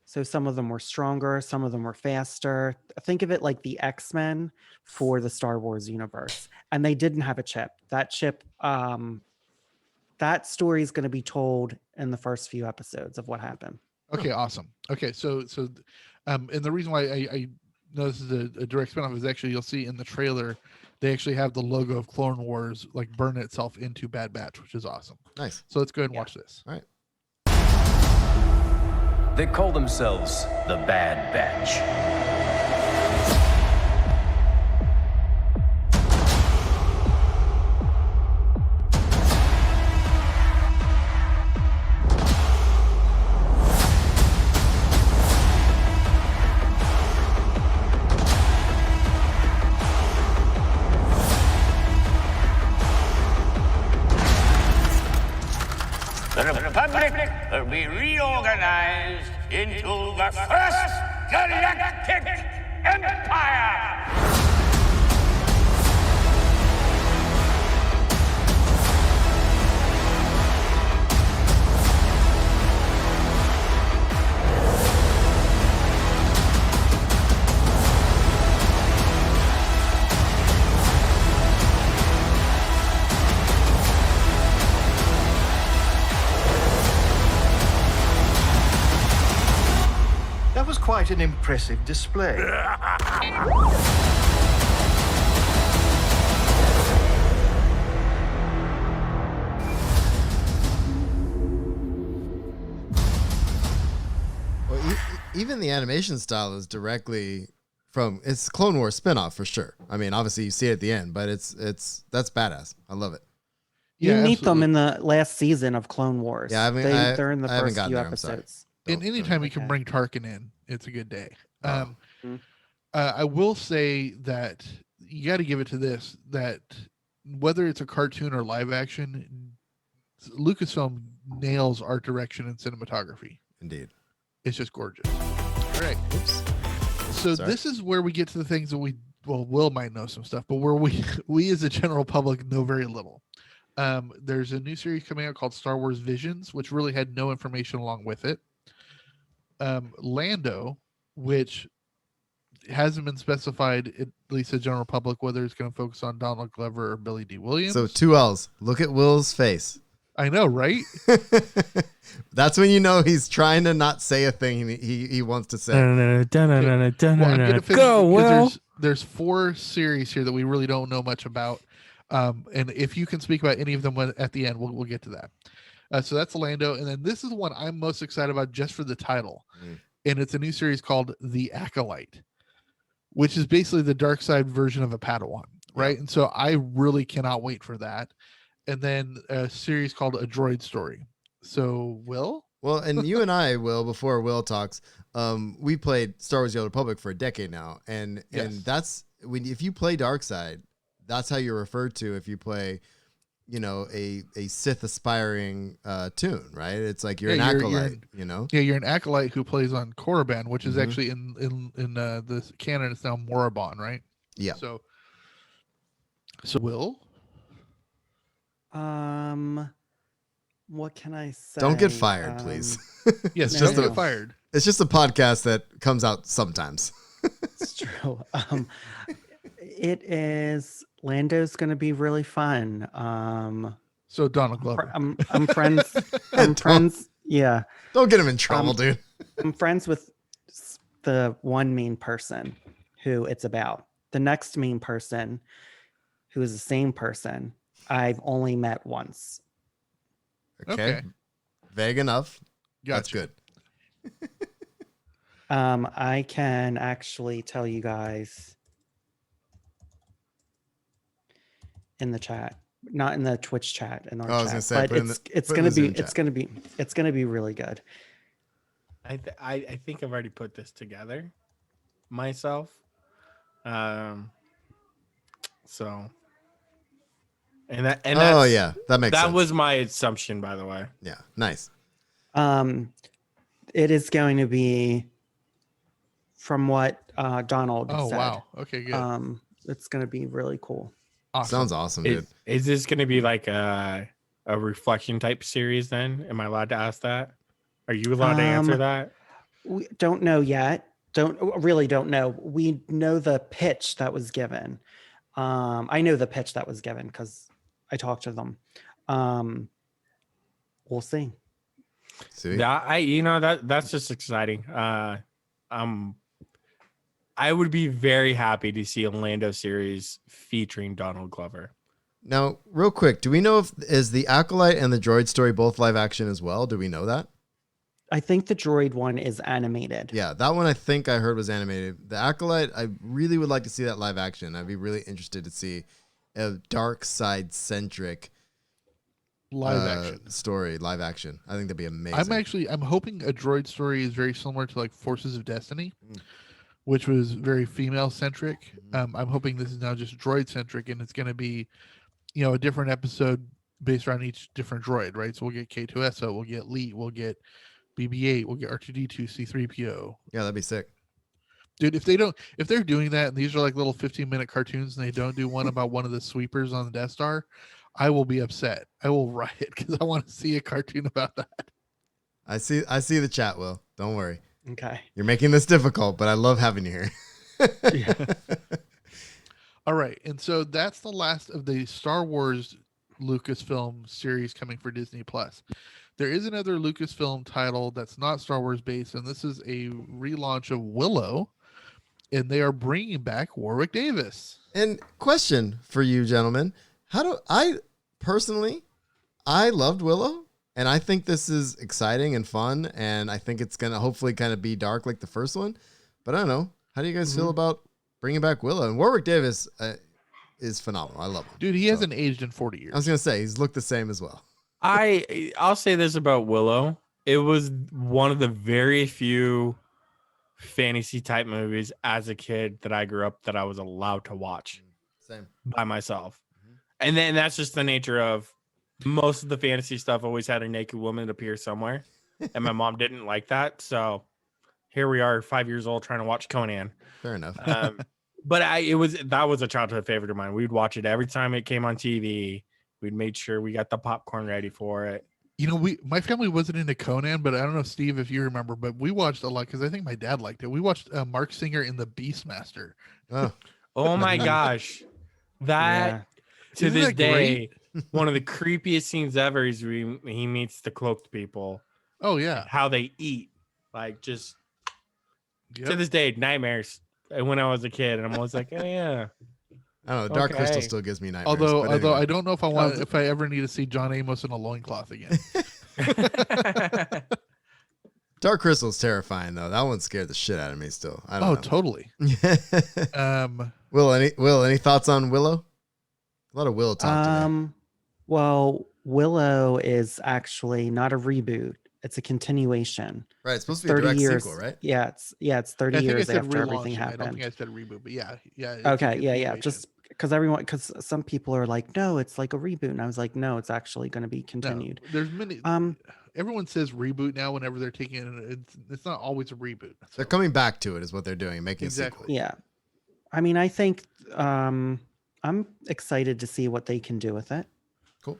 So some of them were stronger, some of them were faster. Think of it like the X-Men for the Star Wars universe. And they didn't have a chip. That chip, that story is going to be told in the first few episodes of what happened. Okay, awesome. Okay, so and the reason why I know this is a direct spinoff is actually you'll see in the trailer they actually have the logo of Clone Wars like burn itself into Bad Batch, which is awesome. Nice. So let's go ahead and watch this. All right. They call themselves the Bad Batch. The Republic will be reorganized into the First Galactic Empire! That was quite an impressive display. Well, even the animation style is directly from it's Clone Wars spinoff for sure. I mean, obviously you see it at the end, but it's that's badass. I love it. You Yeah, meet them absolutely. in the last season of Clone Wars. Yeah, they're in the I haven't first gotten few there, I'm sorry. episodes. And anytime you can bring Tarkin in, it's a good day. Oh. I will say that you got to give it to this, that whether it's a cartoon or live action, Lucasfilm nails art direction and cinematography. Indeed. It's just gorgeous. All right. Oops. So Sorry. this is where we get to the things that Will might know some stuff, but where we as a general public know very little. There's a new series coming out called Star Wars Visions, which really had no information along with it. Lando, which hasn't been specified, at least the general public, whether it's going to focus on Donald Glover or Billy D. Williams. So 2 L's. Look at Will's face. I know, right? That's when you know he's trying to not say a thing he wants to say. Well, I'm gonna finish Go, because Will. there's 4 series here that we really don't know much about. And if you can speak about any of them at the end, we'll get to that. So that's Lando. And then this is the one I'm most excited about just for the title. And it's a new series called The Acolyte, which is basically the dark side version of a Padawan, right? And so I really cannot wait for that. And then a series called A Droid Story. So, Will? Well, and you and I, Will, before Will talks, we played Star Wars: The Old Republic for a decade now, and that's if you play Darkseid, that's how you're referred to if you play, a Sith aspiring tune, right? It's like you're an acolyte, Yeah, you're an acolyte who plays on Korriban, which is actually in the canon. It's now Morabon, right? Yeah. So Will. What can I say? Don't get fired, please. Yes, Just don't get fired. It's just a podcast that comes out sometimes. It's true. It is. Lando's going to be really fun. So Donald Glover. I'm friends. I'm friends. Yeah. Don't get him in trouble, dude. I'm friends with the one main person who it's about. The next main person, who is the same person, I've only met once. Okay. Vague enough. That's good. I can actually tell you guys in the chat, not in the Twitch chat, in our chat. I was gonna say, but it's gonna be really good. I think I've already put this together myself. So. That makes sense. Was my assumption, by the way. Yeah, nice. It is going to be from what Donald said. Oh wow. Okay, good. It's going to be really cool. Awesome. Sounds awesome, dude. Is this going to be like a reflection type series then? Am I allowed to ask that? Are you allowed to answer that? We don't know yet. Don't know. We know the pitch that was given. I know the pitch that was given because I talked to them. We'll see. Yeah, that's just exciting. I would be very happy to see a Lando series featuring Donald Glover. Now, real quick, do we know is the Acolyte and the Droid Story both live action as well? Do we know that? I think the droid one is animated. Yeah, that one I think I heard was animated. The Acolyte, I really would like to see that live action. I'd be really interested to see a dark side centric live action story, live action. I think that'd be amazing. I'm hoping a Droid Story is very similar to like Forces of Destiny, which was very female centric. I'm hoping this is now just droid centric, and it's going to be, a different episode based around each different droid, right? So we'll get K2SO, we'll get Lee, we'll get BB-8, we'll get R2D2, C3PO. Yeah, that'd be sick. Dude, if they're doing that and these are like little 15-minute cartoons and they don't do one about one of the sweepers on the Death Star, I will be upset. I will riot because I want to see a cartoon about that. I see the chat, Will. Don't worry. Okay. You're making this difficult, but I love having you here. Yeah. All right. And so that's the last of the Star Wars Lucasfilm series coming for Disney Plus. There is another Lucasfilm title that's not Star Wars based, and this is a relaunch of Willow, and they are bringing back Warwick Davis. And question for you, gentlemen. I loved Willow, and I think this is exciting and fun, and I think it's going to hopefully kind of be dark like the first one, but I don't know. How do you guys feel about bringing back Willow? And Warwick Davis is phenomenal. I love him. Dude, he hasn't aged in 40 years. I was gonna say he's looked the same as well. I'll say this about Willow. It was one of the very few fantasy type movies as a kid that I grew up that I was allowed to watch Same. by myself. And then that's just the nature of most of the fantasy stuff always had a naked woman appear somewhere. And my mom didn't like that. So here we are 5 years old trying to watch Conan. Fair enough. But that was a childhood favorite of mine. We'd watch it every time it came on TV. We'd made sure we got the popcorn ready for it. You know, my family wasn't into Conan, but I don't know, Steve, if you remember, but we watched a lot because I think my dad liked it. We watched Mark Singer in The Beastmaster. Oh my gosh. That to Isn't this that day, one of the creepiest scenes ever is he meets the cloaked people. Oh yeah. How they eat. Like just Yep. to this day, nightmares. And when I was a kid, and I'm always like, oh yeah. I don't know. Dark Crystal still gives me nightmares. Although but anyway. I don't know if I ever need to see John Amos in a loincloth again. Dark Crystal's terrifying though. That one scared the shit out of me still. I don't know. Totally. Will, any thoughts on Willow? A lot of Will talk today. Well, Willow is actually not a reboot. It's a continuation. Right, it's supposed to be a direct sequel, right? Yeah, it's 30 I think I years said after everything relaunching. I don't happened. think I said reboot, but yeah. It's Okay, a yeah. continuation. Just because some people are like, no, it's like a reboot, and I was like, no, it's actually going to be continued. No, there's many. Everyone says reboot now whenever they're taking it. It's not always a reboot. They're coming back to it, is what they're doing, making a sequel. Yeah, I mean, I think I'm excited to see what they can do with it. Cool.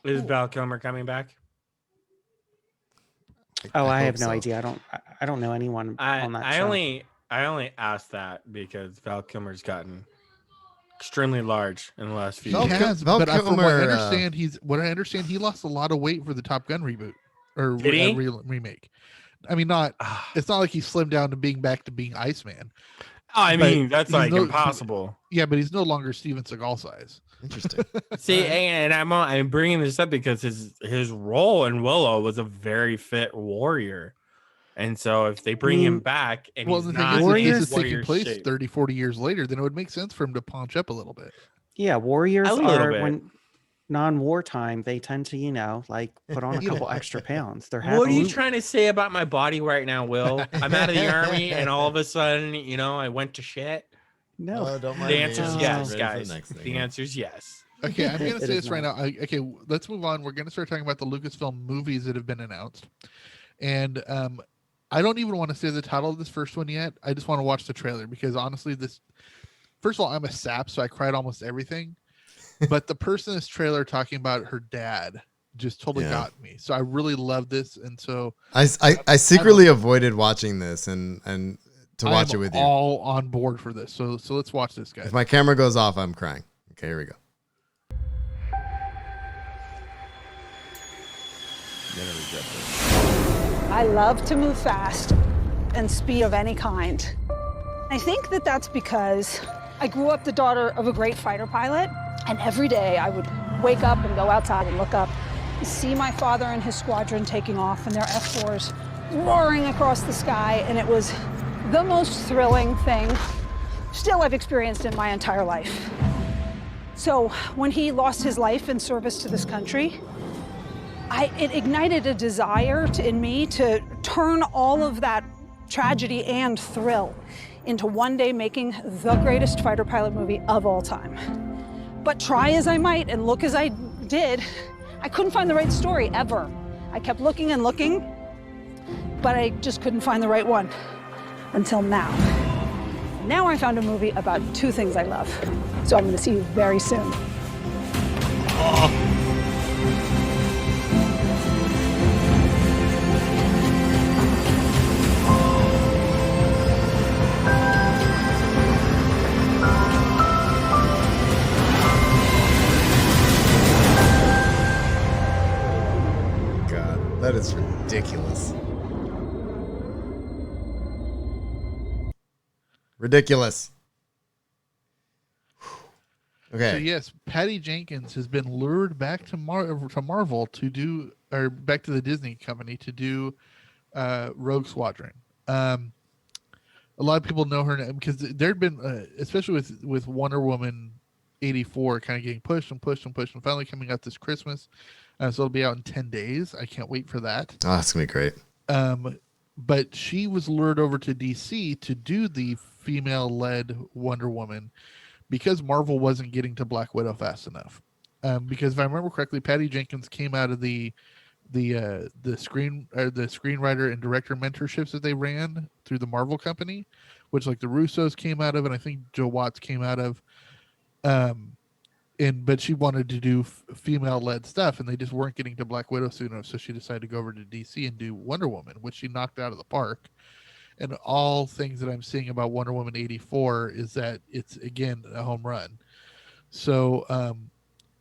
Is Val Kilmer coming back? Oh, I hope have no so. idea. I don't know anyone on that show. I only asked that because Val Kilmer's gotten extremely large in the last few He years. has, Val but from what I Kilmer, understand, he lost a lot of weight for the Top Gun reboot or Did he? remake. I mean, it's not like he slimmed down to being back to being Iceman. I But mean, that's he's like impossible. Yeah, but he's no longer Steven Seagal size. Interesting. See, and I'm bringing this up because his role in Willow was a very fit warrior, and so if they bring him back and Well, he's the not thing is, in if his this is taking warrior place shape. 30, 40 years later, then it would make sense for him to paunch up a little bit. Yeah, warriors A little are bit. when non-wartime, they tend to, like put on a Yeah. couple extra pounds. They're What are you happy. trying to say about my body right now, Will? I'm out of the army, and all of a sudden, I went to shit. No, don't The mind me. answer is I'm yes, ready for the guys. next thing, The yeah. answer is yes. Okay, I'm going to It say is this right not. now. Okay, let's move on. We're going to start talking about the Lucasfilm movies that have been announced. And I don't even want to say the title of this first one yet. I just want to watch the trailer because honestly, first of all, I'm a sap, so I cried almost everything. But the person in this trailer talking about her dad just totally Yeah. got me. So I really love this. And so I secretly avoided watching this and to I watch am it with you. all on board for this. So let's watch this, guys. If my camera goes off, I'm crying. Okay, here we go. I love to move fast and speed of any kind. I think that that's because I grew up the daughter of a great fighter pilot, and every day I would wake up and go outside and look up, see my father and his squadron taking off and their F-4s roaring across the sky, and it was the most thrilling thing still I've experienced in my entire life. So when he lost his life in service to this country, it ignited a desire in me to turn all of that tragedy and thrill into one day making the greatest fighter pilot movie of all time. But try as I might and look as I did, I couldn't find the right story ever. I kept looking and looking, but I just couldn't find the right one until now. Now I found a movie about two things I love. So I'm gonna see you very soon. God, that is ridiculous. Ridiculous. Okay. So yes, Patty Jenkins has been lured back to Marvel to do, or back to the Disney company to do Rogue Squadron. A lot of people know her name because there'd been, especially with Wonder Woman '84 kind of getting pushed and pushed and pushed, and finally coming out this Christmas. So it'll be out in 10 days. I can't wait for that. Oh, that's gonna be great. But she was lured over to DC to do the female-led Wonder Woman because Marvel wasn't getting to Black Widow fast enough. Because if I remember correctly, Patty Jenkins came out of the screenwriter and director mentorships that they ran through the Marvel company, which like the Russos came out of, and I think Joe Watts came out of. But she wanted to do female-led stuff, and they just weren't getting to Black Widow soon enough, so she decided to go over to DC and do Wonder Woman, which she knocked out of the park. And all things that I'm seeing about Wonder Woman 84 is that it's, again, a home run. So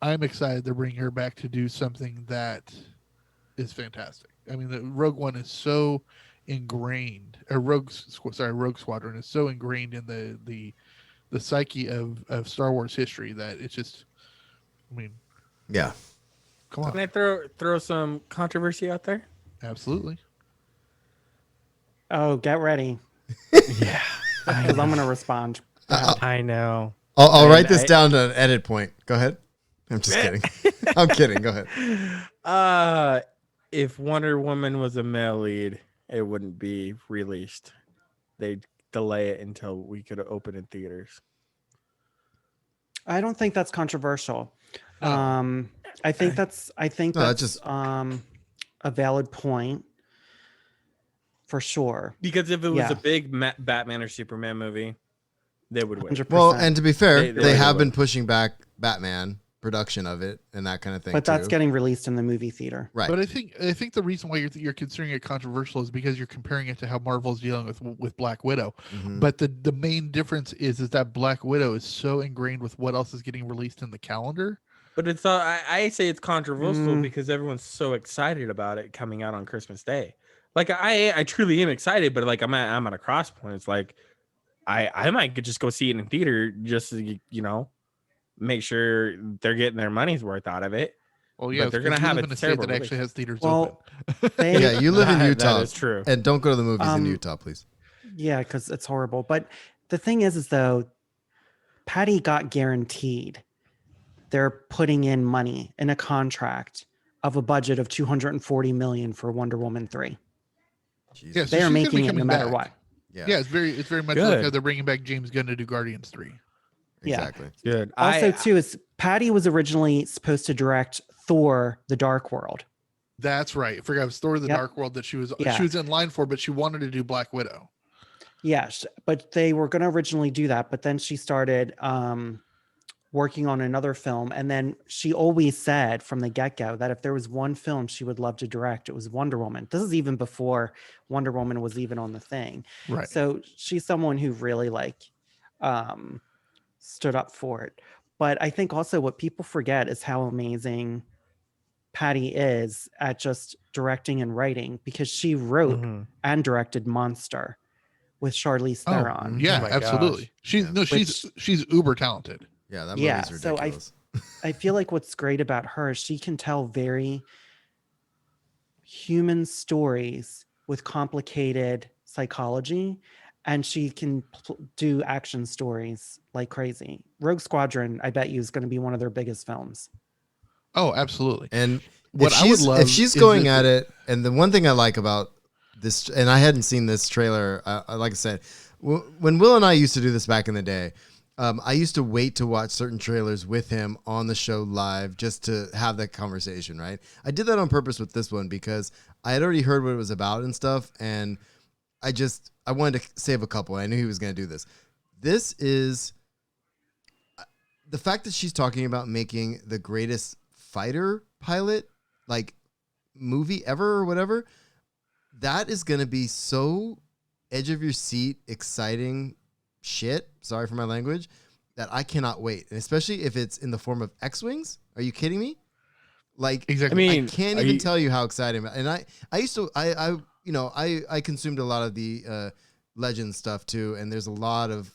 I'm excited they're bringing her back to do something that is fantastic. I mean, the Rogue One is so ingrained, or Rogue Squadron is so ingrained in the psyche of Star Wars history that it's just, I mean, yeah. Come on. Can I throw some controversy out there? Absolutely. Oh, get ready. Yeah. Because I'm going to respond. I know. I'll write this down to an edit point. Go ahead. I'm just kidding. I'm kidding. Go ahead. If Wonder Woman was a male lead, it wouldn't be released. They'd delay it until we could open in theaters. I don't think that's controversial. I think that's a valid point for sure. Because if it was a big Batman or Superman movie, they would win. 100%. Well, and to be fair, they have would. been pushing back Batman production of it and that kind of thing. But that's too. getting released in the movie theater. Right. But I think the reason why you're considering it controversial is because you're comparing it to how Marvel's dealing with Black Widow. Mhm. But the main difference is that Black Widow is so ingrained with what else is getting released in the calendar. But it's I say it's controversial because everyone's so excited about it coming out on Christmas Day. Like I truly am excited, but like I'm at a cross point. It's like I might just go see it in theater just to, make sure they're getting their money's worth out of it. Well, yeah, but they're gonna have in a a state terrible that actually release. has theaters Well, open. Yeah, you live in Utah. That is true. And don't go to the movies in Utah, please. Yeah, because it's horrible. But the thing is though, Patty got guaranteed they're putting in money in a contract of a budget of $240 million for Wonder Woman 3. Yeah, so they are she's gonna be making it no coming matter back. what. Yeah, it's very much Good. like how they're bringing back James Gunn to do Guardians 3. Exactly. Good. Also, too, is Patty was originally supposed to direct Thor: The Dark World. That's right. I forgot it was Thor: The Yep. Dark World that she was Yeah. in line for, but she wanted to do Black Widow. Yes, but they were going to originally do that, but then she started working on another film, and then she always said from the get-go that if there was one film she would love to direct, it was Wonder Woman. This is even before Wonder Woman was even on the thing. Right. So she's someone who really stood up for it. But I think also what people forget is how amazing Patty is at just directing and writing, because she wrote and directed Monster with Charlize Theron. Yeah, my absolutely. gosh. She's uber talented. Yeah, that movie's So ridiculous. I feel like what's great about her is she can tell very human stories with complicated psychology, and she can do action stories like crazy. Rogue Squadron, I bet you, is going to be one of their biggest films. Oh, absolutely. And What if I would she's, love if she's is going if- at it, and the one thing I like about this, and I hadn't seen this trailer, like I said, when Will and I used to do this back in the day, I used to wait to watch certain trailers with him on the show live just to have that conversation, right? I did that on purpose with this one because I had already heard what it was about and stuff, and I wanted to save a couple. I knew he was going to do this. This is the fact that she's talking about making the greatest fighter pilot movie ever or whatever. That is going to be so edge of your seat, exciting shit. Sorry for my language. That I cannot wait, and especially if it's in the form of X-wings. Are you kidding me? Exactly. I can't even tell you how excited. And I consumed a lot of the Legends stuff too, and there's a lot of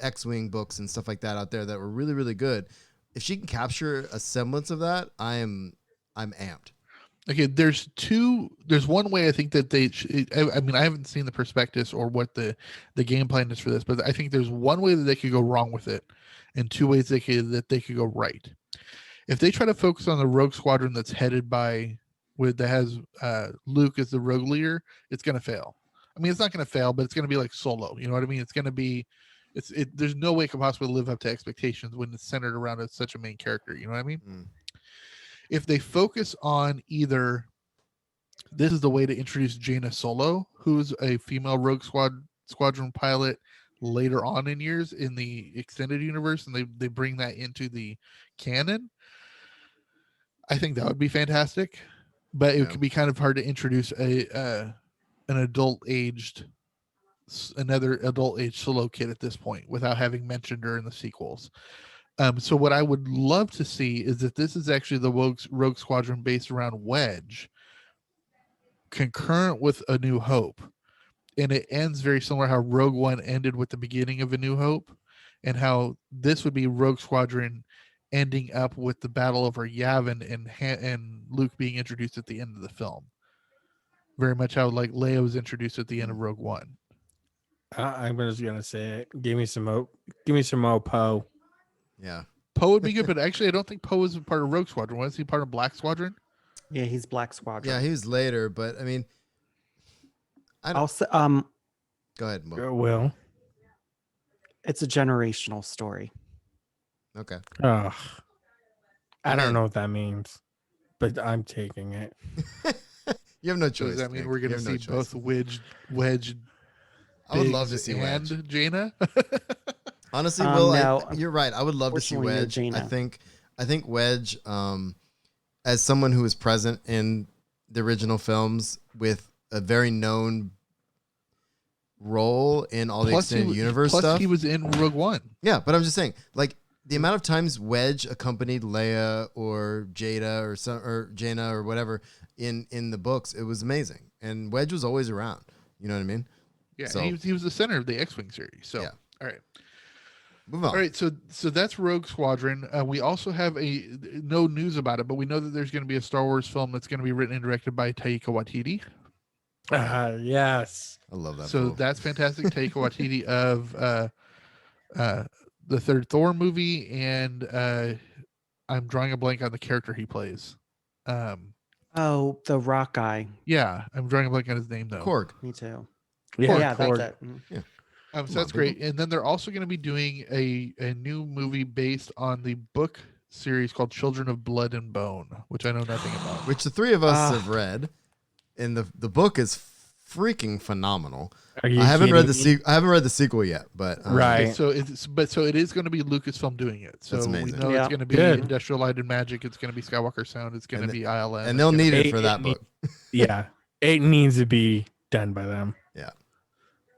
X-wing books and stuff like that out there that were really, really good. If she can capture a semblance of that, I'm amped. Okay, there's one way I think that I mean, I haven't seen the prospectus or what the game plan is for this, but I think there's one way that they could go wrong with it, and two ways they could go right. If they try to focus on the Rogue Squadron that's headed by that has Luke as the rogue leader, it's gonna fail. I mean, it's not gonna fail, but it's gonna be like Solo. You know what I mean? It's gonna be, there's no way it could possibly live up to expectations when it's centered around such a main character. You know what I mean? If they focus on either, this is the way to introduce Jaina Solo, who's a female Rogue Squadron pilot later on in years in the extended universe, and they bring that into the canon, I think that would be fantastic. But it could be kind of hard to introduce another adult aged Solo kid at this point without having mentioned her in the sequels. So what I would love to see is that this is actually the Rogue Squadron based around Wedge, concurrent with A New Hope. And it ends very similar how Rogue One ended with the beginning of A New Hope, and how this would be Rogue Squadron ending up with the battle over Yavin and Luke being introduced at the end of the film. Very much how like Leia was introduced at the end of Rogue One. I'm just gonna say it. Give me some more Poe. Yeah, Poe would be good, but actually, I don't think Poe was a part of Rogue Squadron. Was he part of Black Squadron? Yeah, he's Black Squadron. Yeah, he was later, but I mean, I'll say, go ahead, Mo. Will. It's a generational story. Okay. Ugh. I don't know what that means, but I'm taking it. You have no choice. Does that mean Nick. we're going to see both Wedge? I would love to see and Wedge. Jaina. Honestly, Will, no, you're right. I would love to see Wedge. Jaina. I think Wedge, as someone who was present in the original films with a very known role in all the extended universe plus stuff. He was in Rogue One. Yeah, but I'm just saying, like, the amount of times Wedge accompanied Leia or Jada or Jaina or whatever in the books, it was amazing. And Wedge was always around. You know what I mean? Yeah, So, and he was the center of the X-Wing series. So, Yeah. all right. move on. All right, so that's Rogue Squadron. We also have no news about it, but we know that there's going to be a Star Wars film that's going to be written and directed by Taika Waititi. Yes. I love that. So fool. that's fantastic. Taika Waititi of the third Thor movie, and I'm drawing a blank on the character he plays. Oh, the rock guy. Yeah, I'm drawing a blank on his name though. Korg. Me too. Yeah, that's Korg. it. Mm. Yeah. So that's great. And then they're also going to be doing a new movie based on the book series called Children of Blood and Bone, which I know nothing about. Which the three of us have read, and the book is freaking phenomenal. Are you I haven't read kidding me? I haven't read the sequel yet, but Right. Okay, so it is going to be Lucasfilm doing it. So That's we amazing. know Yeah. it's going to be Good. Industrial Light and Magic. It's going to be Skywalker Sound. It's going to be ILM. and they'll it's gonna need be- it for that book. Yeah. It needs to be done by them. Yeah.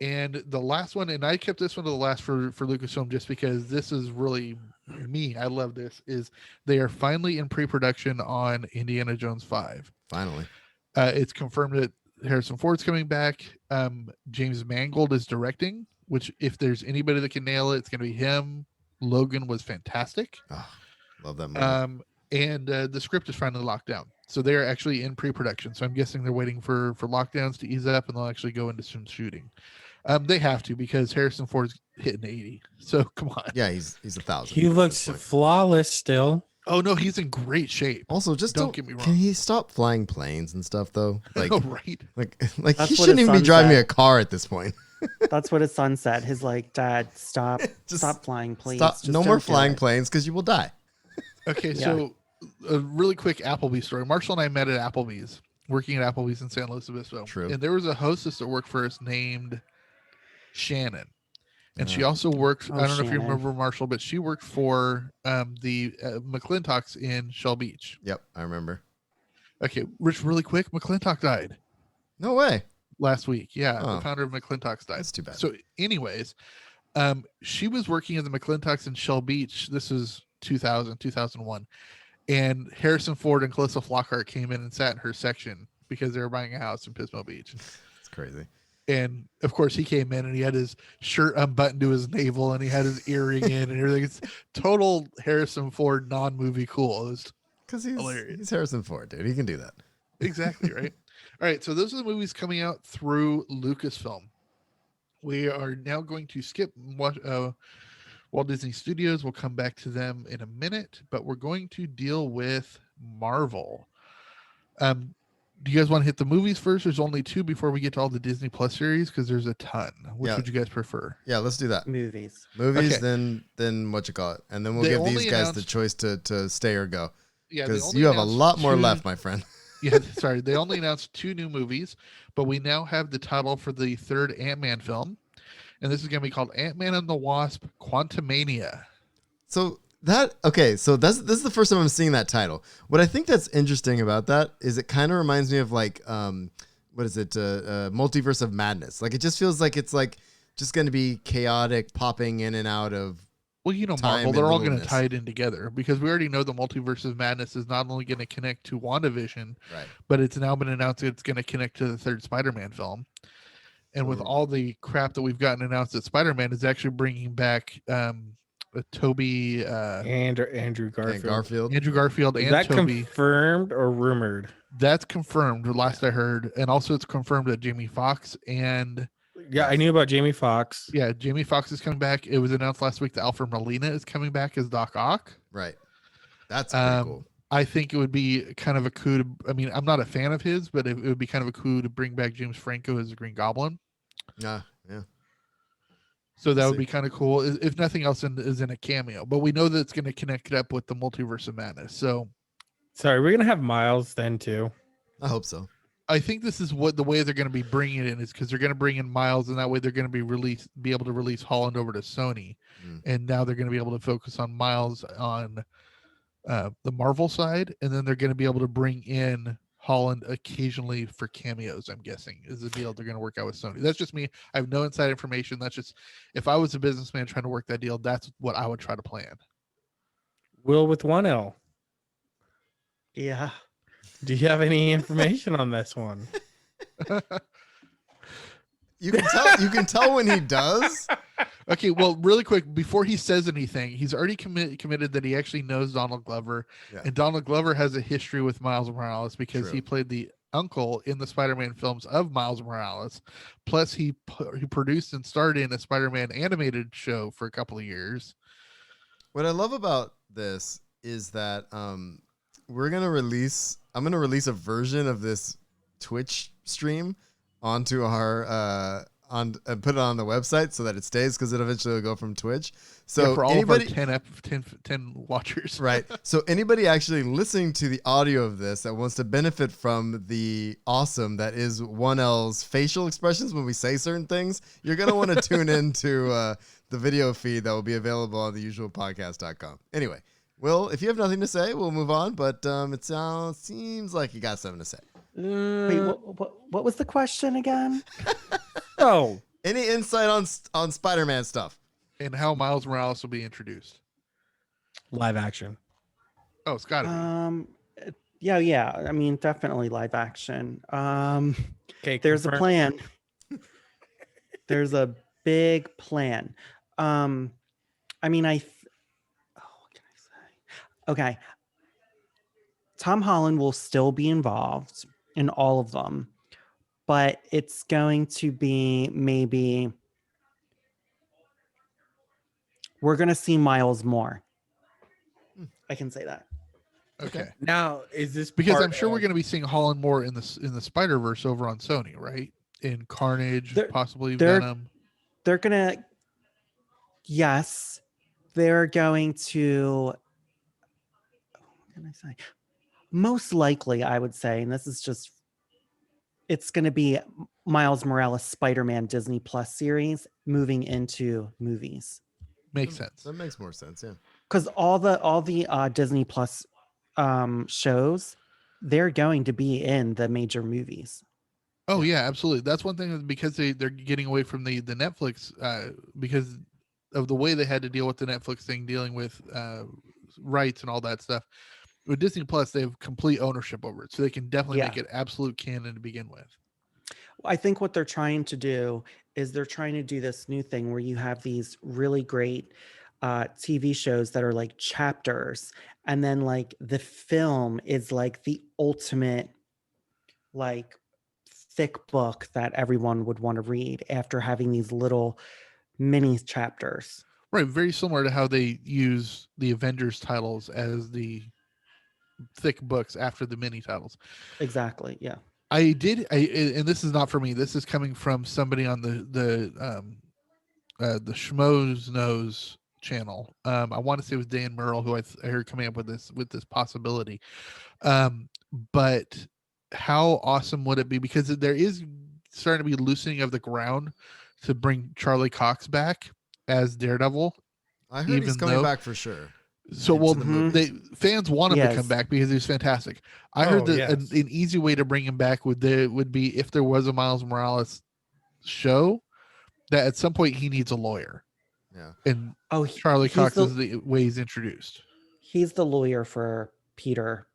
And the last one, and I kept this one to the last for Lucasfilm just because this is really me. I love this. Is they are finally in pre-production on Indiana Jones 5. Finally. It's confirmed that Harrison Ford's coming back. James Mangold is directing, which if there's anybody that can nail it, it's going to be him. Logan was fantastic. Oh, love that movie. And the script is finally locked down. So they're actually in pre-production. So I'm guessing they're waiting for lockdowns to ease up and they'll actually go into some shooting. They have to because Harrison Ford's hitting 80. So come on. Yeah, he's 1,000. He at looks this point. flawless still. Oh no, he's in great shape. Also, just Don't get me wrong. Can he stop flying planes and stuff though? Like, Oh, right. like That's he what shouldn't his even be son driving said. a car at this point. That's what his son said. His like, Dad, stop, Just stop flying, please. Stop! Just No more don't do flying it." planes because you will die. Okay, Yeah. so a really quick Applebee's story. Marshall and I met at Applebee's, working at Applebee's in San Luis Obispo. True. And there was a hostess that worked for us named Shannon. And she also worked, Oh, I don't know if you Shannon. remember Marshall, but she worked for the McClintocks in Shell Beach. Yep, I remember. Okay, Rich, really quick, McClintock died No way. last week. Yeah, Oh. the founder of McClintocks died. That's too bad. So anyways, she was working at the McClintocks in Shell Beach. This is 2001. And Harrison Ford and Calista Flockhart came in and sat in her section because they were buying a house in Pismo Beach. It's crazy. And of course, he came in and he had his shirt unbuttoned to his navel and he had his earring in and everything. It's total Harrison Ford non-movie cool. It was Because hilarious. he's Harrison Ford, dude. He can do that. Exactly, right? All right, so those are the movies coming out through Lucasfilm. We are now going to skip Walt Disney Studios. We'll come back to them in a minute, but we're going to deal with Marvel. Do you guys want to hit the movies first? There's only 2 before we get to all the Disney Plus series because there's a ton. Which Yeah. would you guys prefer? Yeah, let's do that. Movies. Movies, Okay. then what you call it, and then we'll They give only these guys the announced- choice to stay or go. Yeah, they because only you have a announced lot more 2 left, my friend. Yeah, sorry. They only announced 2 new movies, but we now have the title for the 3rd Ant-Man film. And this is going to be called Ant-Man and the Wasp: Quantumania. So this is the first time I'm seeing that title. What I think that's interesting about that is it kind of reminds me of like what is it? Multiverse of Madness. Like it just feels like it's like just going to be chaotic, popping in and out of. Well, you know, time Marvel, they're and all going to littleness. tie it in together because we already know the Multiverse of Madness is not only going to connect to WandaVision, Right. but it's now been announced that it's going to connect to the 3rd Spider-Man film. And with all the crap that we've gotten announced that Spider-Man is actually bringing back Toby Andrew Garfield. Andrew Garfield Is and that Toby. confirmed or rumored? That's confirmed. Last I heard, and also it's confirmed that Jamie Foxx and Yeah, I knew about Jamie Foxx. yeah, Jamie Foxx is coming back. It was announced last week that Alfred Molina is coming back as Doc Ock. Right. That's pretty cool. I think it would be kind of a coup to, I mean, I'm not a fan of his, but it would be kind of a coup to bring back James Franco as the Green Goblin. Yeah. So that We'll would be kind of cool. If nothing else is in a cameo, but we know that it's going to connect it up with the Multiverse of Madness. So Sorry, we're gonna have Miles then too. I hope so. I think this is what the way they're going to be bringing it in is because they're going to bring in Miles, and that way they're going to be able to release Holland over to Sony, and now they're going to be able to focus on Miles on the Marvel side, and then they're going to be able to bring in Holland occasionally for cameos. I'm guessing is the deal they're going to work out with Sony. That's just me. I have no inside information. That's just if I was a businessman trying to work that deal, that's what I would try to plan. Will with 1 L. Yeah. Do you have any information on this one? You can tell when he does. Okay, well, really quick, before he says anything, he's already committed that he actually knows Donald Glover, and Donald Glover has a history with Miles Morales because he played the uncle in the Spider-Man films of Miles Morales. Plus, he produced and starred in a Spider-Man animated show for a couple of years. What I love about this is that I'm gonna release a version of this Twitch stream onto our and put it on the website so that it stays because it eventually will go from Twitch. So Yeah, for all anybody, of our 10 watchers, right? So anybody actually listening to the audio of this that wants to benefit from the awesome that is 1L's facial expressions when we say certain things, you're gonna want to tune into the video feed that will be available on theusualpodcast.com. Anyway, Will, if you have nothing to say, we'll move on. But it seems like you got something to say. Wait, what was the question again? Oh, any insight on Spider-Man stuff and how Miles Morales will be introduced? Live action. Oh, it's gotta be. Yeah. I mean, definitely live action. Okay, there's a confirm. plan. There's a big plan. I mean, what can I say? Okay. Tom Holland will still be involved in all of them, but it's going to be maybe we're going to see Miles more. I can say that. Okay. Now, is this Because part I'm sure we're of- going to be seeing Holland more in the Spider-Verse over on Sony, right? In Carnage, possibly they're- Venom. They're going to, yes, they're going to, what can I say? Most likely, I would say, and this is just, it's going to be Miles Morales Spider-Man Disney Plus series moving into movies. Makes sense. That makes more sense, yeah. Because all the Disney Plus shows, they're going to be in the major movies. Oh yeah, absolutely. That's one thing because they're getting away from the Netflix because of the way they had to deal with the Netflix thing, dealing with rights and all that stuff. With Disney Plus, they have complete ownership over it, so they can definitely make it absolute canon to begin with. I think what they're trying to do is they're trying to do this new thing where you have these really great TV shows that are like chapters, and then like the film is like the ultimate like thick book that everyone would want to read after having these little mini chapters. Right, very similar to how they use the Avengers titles as the thick books after the mini titles. Exactly. Yeah. And this is not for me. This is coming from somebody on the Schmoes Knows channel. I want to say it was Dan Merle who I heard coming up with this possibility. But how awesome would it be? Because there is starting to be loosening of the ground to bring Charlie Cox back as Daredevil. I heard he's coming back for sure. So fans want him to come back because he's fantastic. I heard that an easy way to bring him back would be if there was a Miles Morales show, that at some point he needs a lawyer. Yeah. And Charlie Cox is the way he's introduced. He's the lawyer for Peter.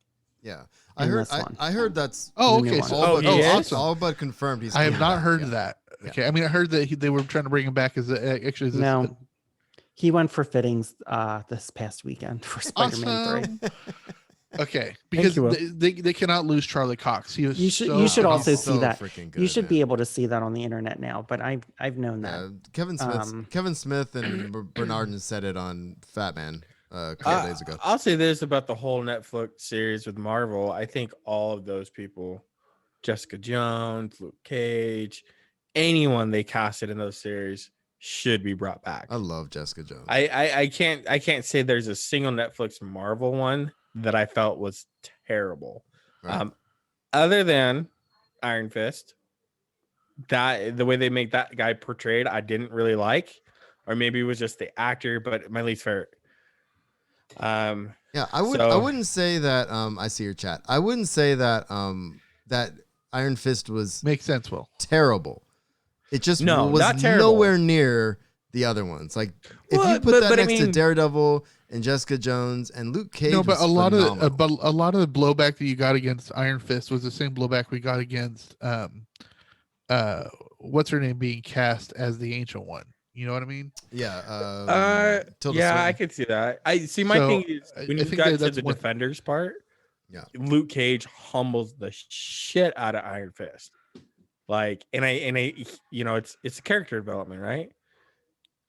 Yeah. I heard that's okay. So all but confirmed. I have not heard that. Okay. I mean, I heard that they were trying to bring him back as no. He went for fittings this past weekend for Spider-Man 3. Okay, because they cannot lose Charlie Cox. He was you should also see that. You should be able to see that on the internet now. But I've known that. Kevin Smith and Bernard said it on Fat Man a couple days ago. I'll say this about the whole Netflix series with Marvel. I think all of those people, Jessica Jones, Luke Cage, anyone they casted in those series should be brought back. I love Jessica Jones. I can't say there's a single Netflix Marvel one that I felt was terrible. Right. Other than Iron Fist, that the way they make that guy portrayed, I didn't really like, or maybe it was just the actor, but my least favorite. I wouldn't say that. I see your chat. I wouldn't say that that Iron Fist makes sense. Will terrible. It just was nowhere near the other ones. Like if you put that next to Daredevil and Jessica Jones and Luke Cage, but a lot of the blowback that you got against Iron Fist was the same blowback we got against what's her name being cast as the Ancient One. You know what I mean? Yeah. I could see that. I see. My thing is when you got to the Defenders part. Yeah. Luke Cage humbles the shit out of Iron Fist. Like, and I, you know, it's a character development, right?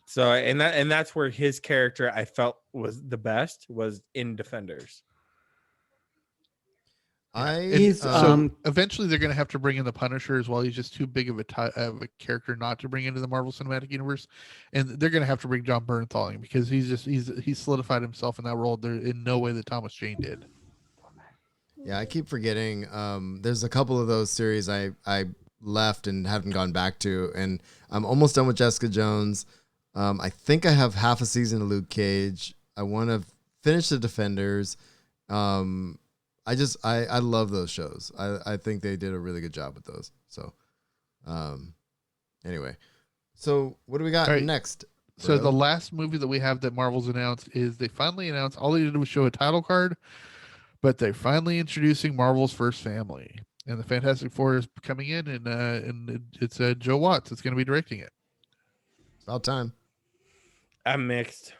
So, and that's where his character I felt was the best was in Defenders. Eventually they're going to have to bring in the Punisher as well. He's just too big of a character not to bring into the Marvel Cinematic Universe, and they're going to have to bring John Bernthal in because he's solidified himself in that role. There in no way that Thomas Jane did. Yeah, I keep forgetting. There's a couple of those series I left and haven't gone back to, and I'm almost done with Jessica Jones. I think I have half a season of Luke Cage. I want to finish the Defenders. I love those shows. I think they did a really good job with those. So, anyway, so what do we got next? So the last movie that we have that Marvel's announced is they finally announced, all they did was show a title card, but they're finally introducing Marvel's first family. And the Fantastic Four is coming in, and it's Joe Watts that's going to be directing it. It's about time. I'm mixed.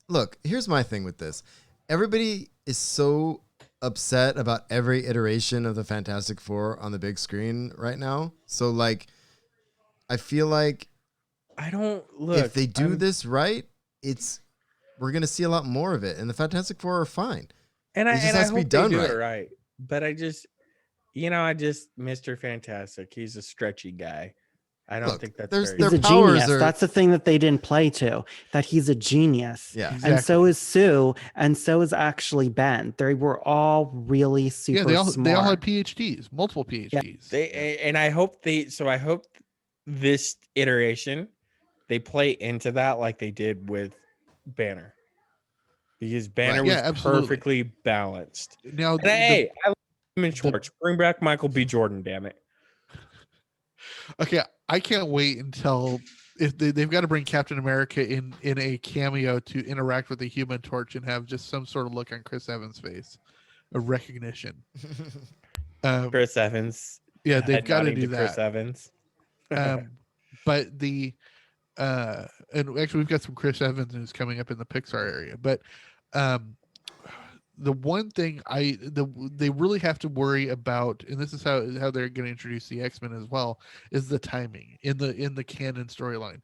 Look, here's my thing with this. Everybody is so upset about every iteration of the Fantastic Four on the big screen right now. So, like, I feel like if they do this right, we're going to see a lot more of it. And the Fantastic Four are fine. And it just has to be done right. But Mr. Fantastic, he's a stretchy guy. I don't think that's he's a genius. That's the thing that they didn't play to, that he's a genius. Yeah. Exactly. And so is Sue, and so is actually Ben. They were all really super smart. They all had PhDs, multiple PhDs. Yeah. I hope this iteration they play into that like they did with Banner. Because Banner was perfectly balanced. Now, I love him in Schwartz. Bring back Michael B. Jordan, damn it. Okay, I can't wait until if they've got to bring Captain America in a cameo to interact with the Human Torch and have just some sort of look on Chris Evans' face, a recognition. Chris Evans. Yeah, they've got to do that. Chris Evans. But and actually we've got some Chris Evans who's coming up in the Pixar area. But the one thing they really have to worry about, and this is how they're going to introduce the X-Men as well, is the timing in the canon storyline.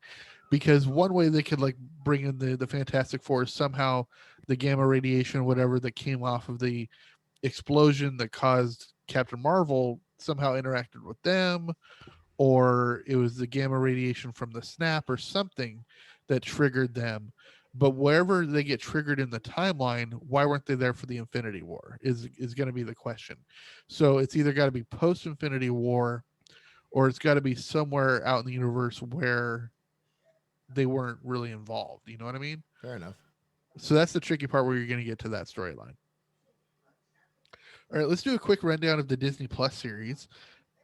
Because one way they could like bring in the Fantastic Four is somehow the gamma radiation, whatever that came off of the explosion that caused Captain Marvel somehow interacted with them, or it was the gamma radiation from the snap or something that triggered them. But wherever they get triggered in the timeline, why weren't they there for the Infinity War is going to be the question. So it's either got to be post Infinity War, or it's got to be somewhere out in the universe where they weren't really involved. You know what I mean? Fair enough. So that's the tricky part where you're going to get to that storyline. All right, let's do a quick rundown of the Disney Plus series.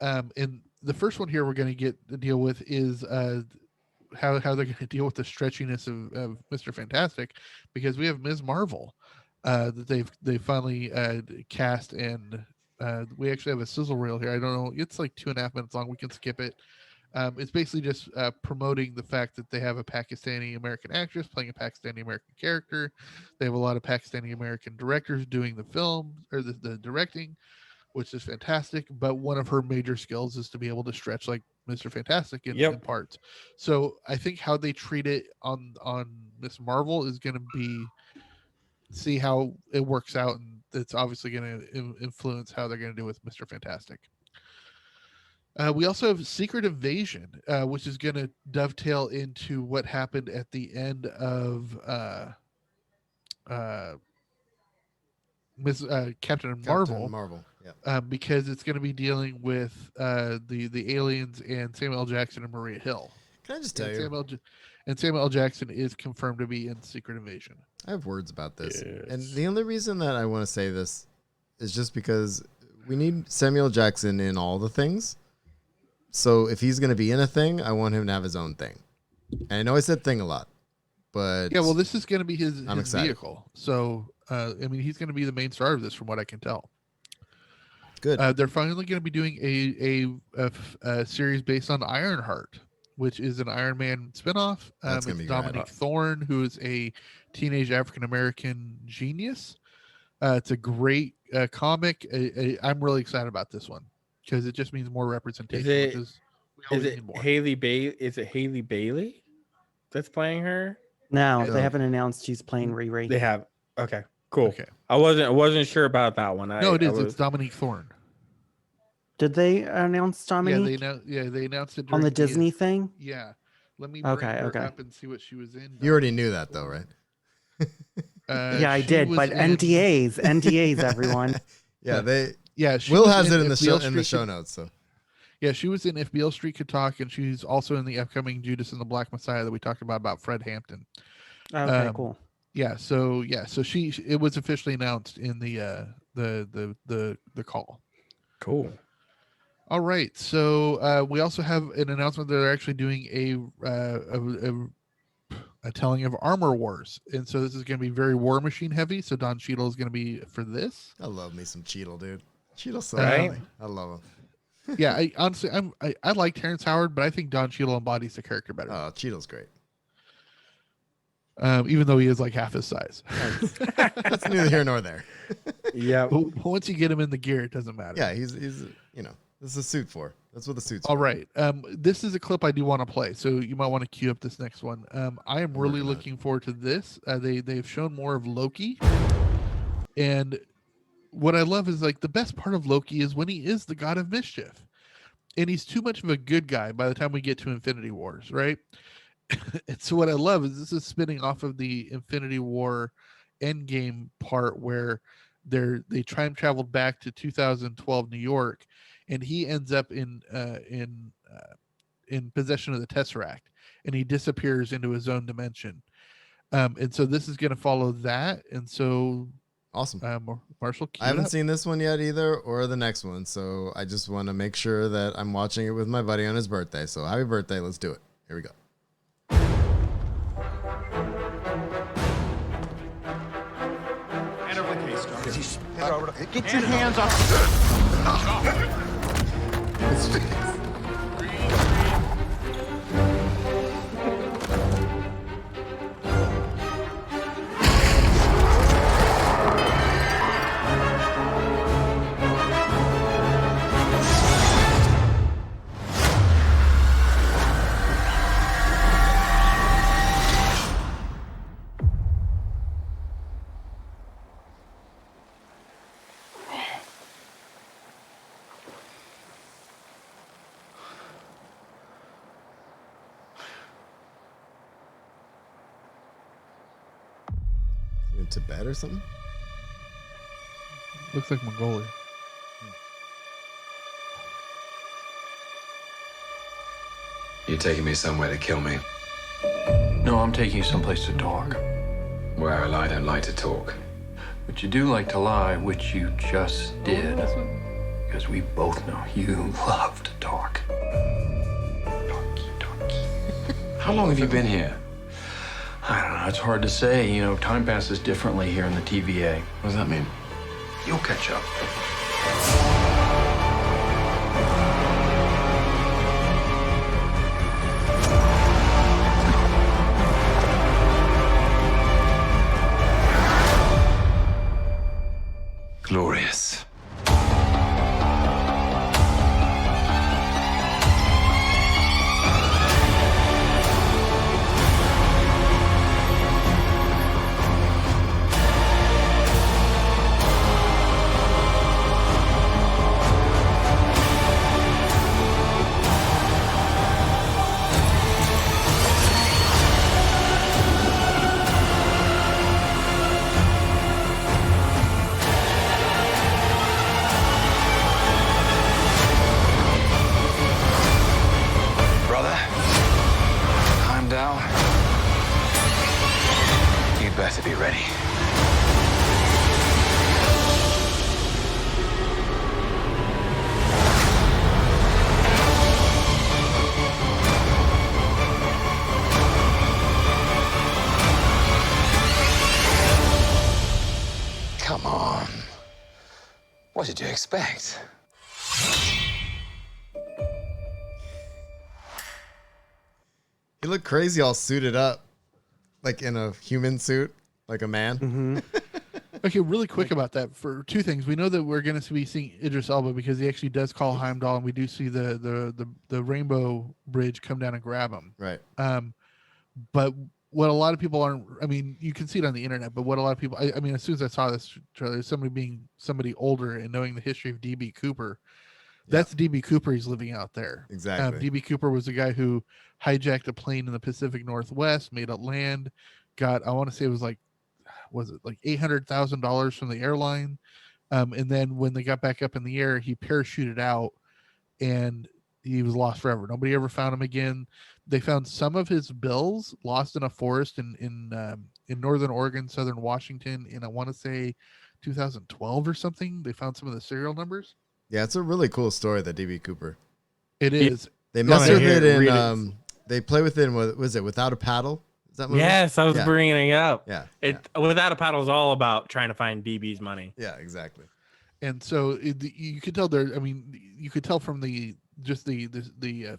And the first one here we're going to get to deal with is how they're going to deal with the stretchiness of Mr. Fantastic, because we have Ms. Marvel that they finally cast, and we actually have a sizzle reel here. I don't know, it's like 2.5 minutes long. We can skip it. It's basically just promoting the fact that they have a Pakistani American actress playing a Pakistani American character. They have a lot of Pakistani American directors doing the film or the directing, which is fantastic. But one of her major skills is to be able to stretch like Mr. Fantastic in parts. So I think how they treat it on Miss Marvel is going to be, see how it works out, and it's obviously going to influence how they're going to do with Mr. Fantastic. We also have Secret Invasion, which is going to dovetail into what happened at the end of Captain Marvel. Yeah. Because it's going to be dealing with the aliens and Samuel L. Jackson and Maria Hill. Can I just tell you? Samuel L. Jackson is confirmed to be in Secret Invasion. I have words about this. Yes. And the only reason that I want to say this is just because we need Samuel Jackson in all the things. So if he's going to be in a thing, I want him to have his own thing. And I know I said thing a lot, but yeah, well, this is going to be his excited. vehicle. So, I mean, he's going to be the main star of this from what I can tell. Good. They're finally going to be doing a series based on Ironheart, which is an Iron Man spinoff. That's gonna it's be Dominique Thorne, who is a teenage African-American genius. It's a great comic. I'm really excited about this one, because it just means more representation. Is it Haley Bailey? Is it Haley Bailey that's playing her? No, they haven't announced she's playing Riri. They have. Okay, cool. Okay. I wasn't sure about that one. No, it is. It's Dominique Thorne. Did they announce Dominique? They announced it on the during Disney thing. Yeah. Let me bring her Okay. up and see what she was in. You already knew that though, right? Yeah, I she did, was but in- NDAs, everyone. Yeah, she Will was has in it in If the Beale show in the Street show Could- notes. So Yeah, she was in If Beale Street Could Talk, and she's also in the upcoming Judas and the Black Messiah that we talked about Fred Hampton. Okay, cool. Yeah, so it was officially announced in the call. Cool. All right, so we also have an announcement that they're actually doing a telling of Armor Wars, and so this is going to be very War Machine heavy. So Don Cheadle is going to be for this. I love me some Cheadle, dude. Cheadle's so Right? funny. I love him. Yeah, I honestly I like Terrence Howard, but I think Don Cheadle embodies the character better. Oh, Cheadle's great. Even though he is like half his size. That's neither here nor there. Yeah. Once you get him in the gear, it doesn't matter. Yeah, he's this is a suit for. That's what the suit's All for. right. This is a clip I do want to play, so you might want to queue up this next one. I am really looking forward to this. They've shown more of Loki, and what I love is like the best part of Loki is when he is the god of mischief, and he's too much of a good guy by the time we get to Infinity Wars, right? And so what I love is this is spinning off of the Infinity War Endgame part where they time traveled back to 2012 New York, and he ends up in possession of the Tesseract, and he disappears into his own dimension. And so this is going to follow that, and so awesome. Marshall, I haven't seen this one yet either, or the next one, so I just want to make sure that I'm watching it with my buddy on his birthday. So happy birthday! Let's do it. Here we go. Hand over the case, John. Get your hands off. in Tibet or something. Looks like Mongolia. You're taking me somewhere to kill me. No, I'm taking you someplace to talk. Well, I don't like to talk. But you do like to lie, which you just did. Because we both know you love to talk. How long have you been here? I don't know, it's hard to say. You know, time passes differently here in the TVA. What does that mean? You'll catch up. Glorious. Brother, Heimdall, you'd better be ready. Come on. What did you expect? He looked crazy, all suited up, like in a human suit, like a man. Okay, really quick about that for two things. We know that we're going to be seeing Idris Elba because he actually does call Heimdall, and we do see the Rainbow Bridge come down and grab him. Right. But what a lot of people aren't, I mean, you can see it on the internet, but what a lot of people, I mean, as soon as I saw this trailer, somebody being somebody older and knowing the history of DB Cooper, that's DB Cooper he's living out there. Exactly. DB Cooper was the guy who hijacked a plane in the Pacific Northwest, made it land, got, I want to say it was like $800,000 from the airline. And then when they got back up in the air, he parachuted out and he was lost forever. Nobody ever found him again. They found some of his bills lost in a forest in Northern Oregon, Southern Washington, in I want to say 2012 or something. They found some of the serial numbers. Yeah, it's a really cool story, the DB Cooper. It is. They mess with it in. They play with it in, was it Without a Paddle? Is that movie? Yes, I was Yeah. bringing it up. Yeah. Without a Paddle is all about trying to find DB's money. Yeah, exactly. And so you could tell there. I mean, you could tell from the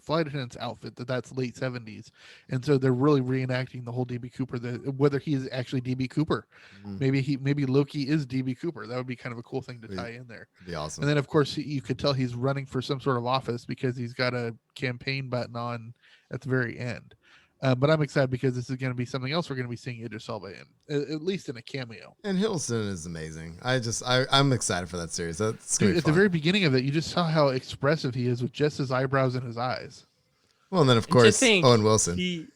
flight attendant's outfit that's late 70s, and so they're really reenacting the whole DB Cooper. Whether he is actually DB Cooper, maybe Loki is DB Cooper. That would be kind of a cool thing to tie in there. It'd be awesome. And then of course you could tell he's running for some sort of office because he's got a campaign button on at the very end. But I'm excited because this is going to be something else we're going to be seeing Idris Elba in, at least in a cameo. And Hiddleston is amazing. I'm excited for that series. That's Dude, gonna be at fun. the very beginning of it, you just saw how expressive he is with just his eyebrows and his eyes. Well, and then of course Owen Wilson.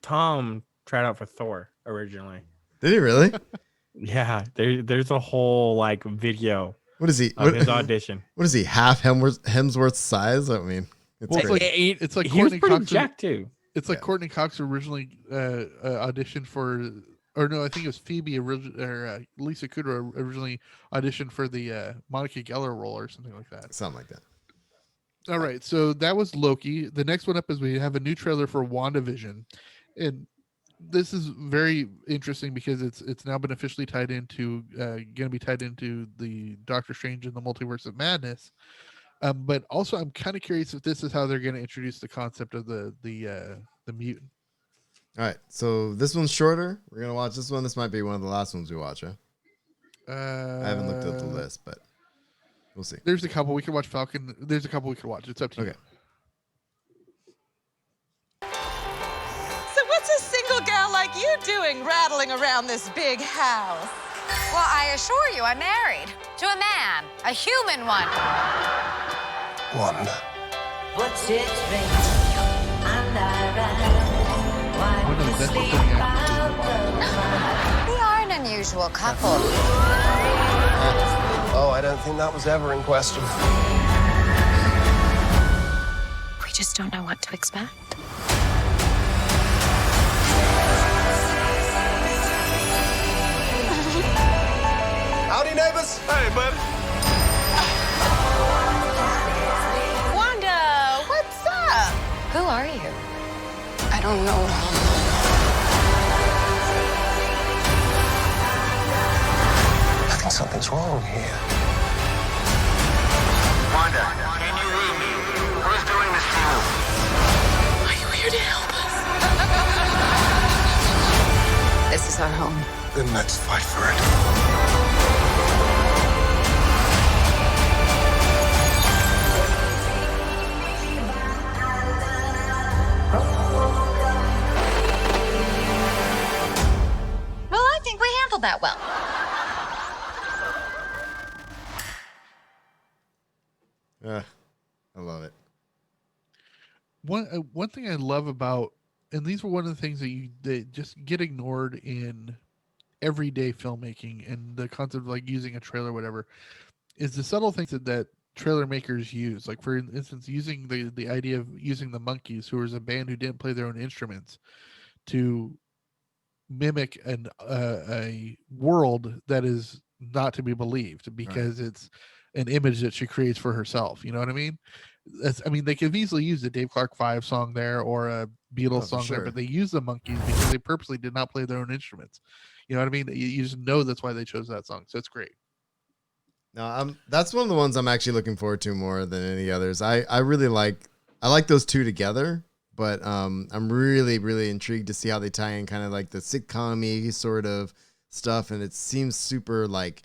Tom tried out for Thor originally. Did he really? Yeah, there's a whole like video. What is he? Of his audition. What is he? Half Hemsworth's size? I mean, it's crazy. It's like he was Courtney pretty Cox. jacked too. It's like Courtney Cox originally auditioned for, or no, I think it was Phoebe Lisa Kudrow originally auditioned for the Monica Geller role or something like that. Something like that. All right, so that was Loki. The next one up is we have a new trailer for WandaVision, and this is very interesting because it's now been officially tied into going to be tied into the Doctor Strange and the Multiverse of Madness. But also, I'm kind of curious if this is how they're going to introduce the concept of the mutant. All right, so this one's shorter. We're gonna watch this one. This might be one of the last ones we watch. Huh? I haven't looked at the list, but we'll see. There's a couple we could watch. Falcon. There's a couple we could watch. It's up to you. So what's a single gal like you doing rattling around this big house? Well, I assure you, I'm married to a man, a human one. One. What's it and I ran. Why One of the best looking actors in the world. unusual couple. Oh, I don't think that was ever in question. We just don't know what to expect. Howdy, neighbors. Hey, bud. Wanda, what's up? Who are you? I don't know. I think something's wrong here. Wanda, can you read me? Who's doing this to you? Are you here to help us? This is our home. Then let's fight for it. Well, I think we handled that well. I love it. One thing I love about, and these were one of the things that just get ignored in everyday filmmaking, and the concept of like using a trailer, or whatever, is the subtle things that trailer makers use. Like for instance, using the idea of using the Monkees, who was a band who didn't play their own instruments, to mimic a world that is not to be believed because it's an image that she creates for herself. You know what I mean? They could easily use the Dave Clark 5 song there or a Beatles song there, but they use the Monkees because they purposely did not play their own instruments. You know what I mean? You just know that's why they chose that song. So it's great. No, that's one of the ones I'm actually looking forward to more than any others. I really like those two together, but I'm really, really intrigued to see how they tie in kind of like the sitcom-y sort of stuff. And it seems super like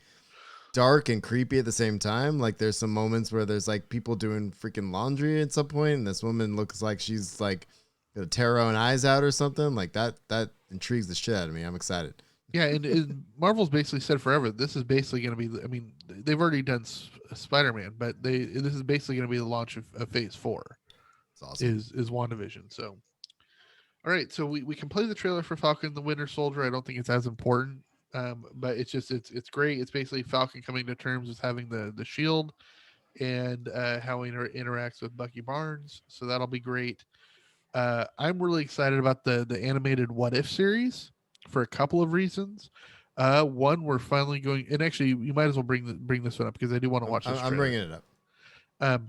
dark and creepy at the same time. Like there's some moments where there's like people doing freaking laundry at some point, and this woman looks like she's like gonna tear her own eyes out or something. Like that intrigues the shit out of me. I'm excited. Yeah, and Marvel's basically said forever, this is basically going to be, I mean, they've already done Spider-Man, but this is basically going to be the launch of Phase 4. It's awesome. Is WandaVision. So, all right, so we can play the trailer for Falcon and the Winter Soldier. I don't think it's as important, but it's just, it's great. It's basically Falcon coming to terms with having the shield and how he interacts with Bucky Barnes. So that'll be great. I'm really excited about the animated What If series for a couple of reasons. One, we're finally going, and actually you might as well bring this one up because I do want to watch this. I'm bringing it up.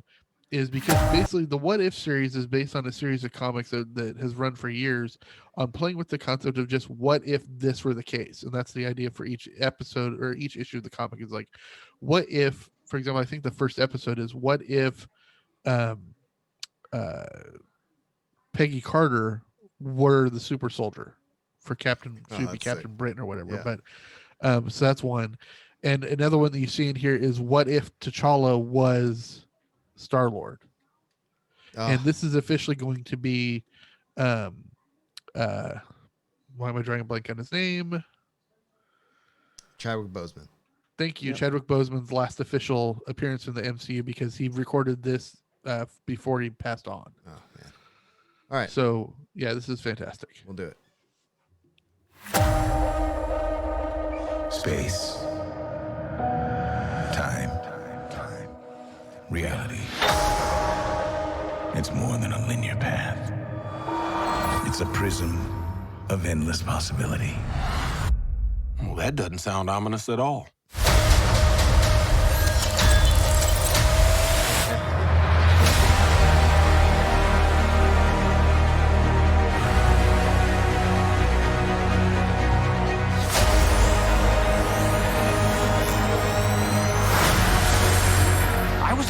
Is because basically the What If series is based on a series of comics that has run for years on playing with the concept of just what if this were the case. And that's the idea for each episode or each issue of the comic is like, what if, for example, I think the first episode is what if Peggy Carter were the super soldier for Captain Britain or whatever. Yeah. But so that's one. And another one that you see in here is what if T'Challa was Star-Lord. And this is officially going to be why am I drawing a blank on his name? Chadwick Boseman. Thank you. Yep. Chadwick Boseman's last official appearance in the MCU because he recorded this before he passed on. Oh man. All right. So yeah, this is fantastic. We'll do it. Space. Time. Reality. It's more than a linear path. It's a prism of endless possibility. Well, that doesn't sound ominous at all.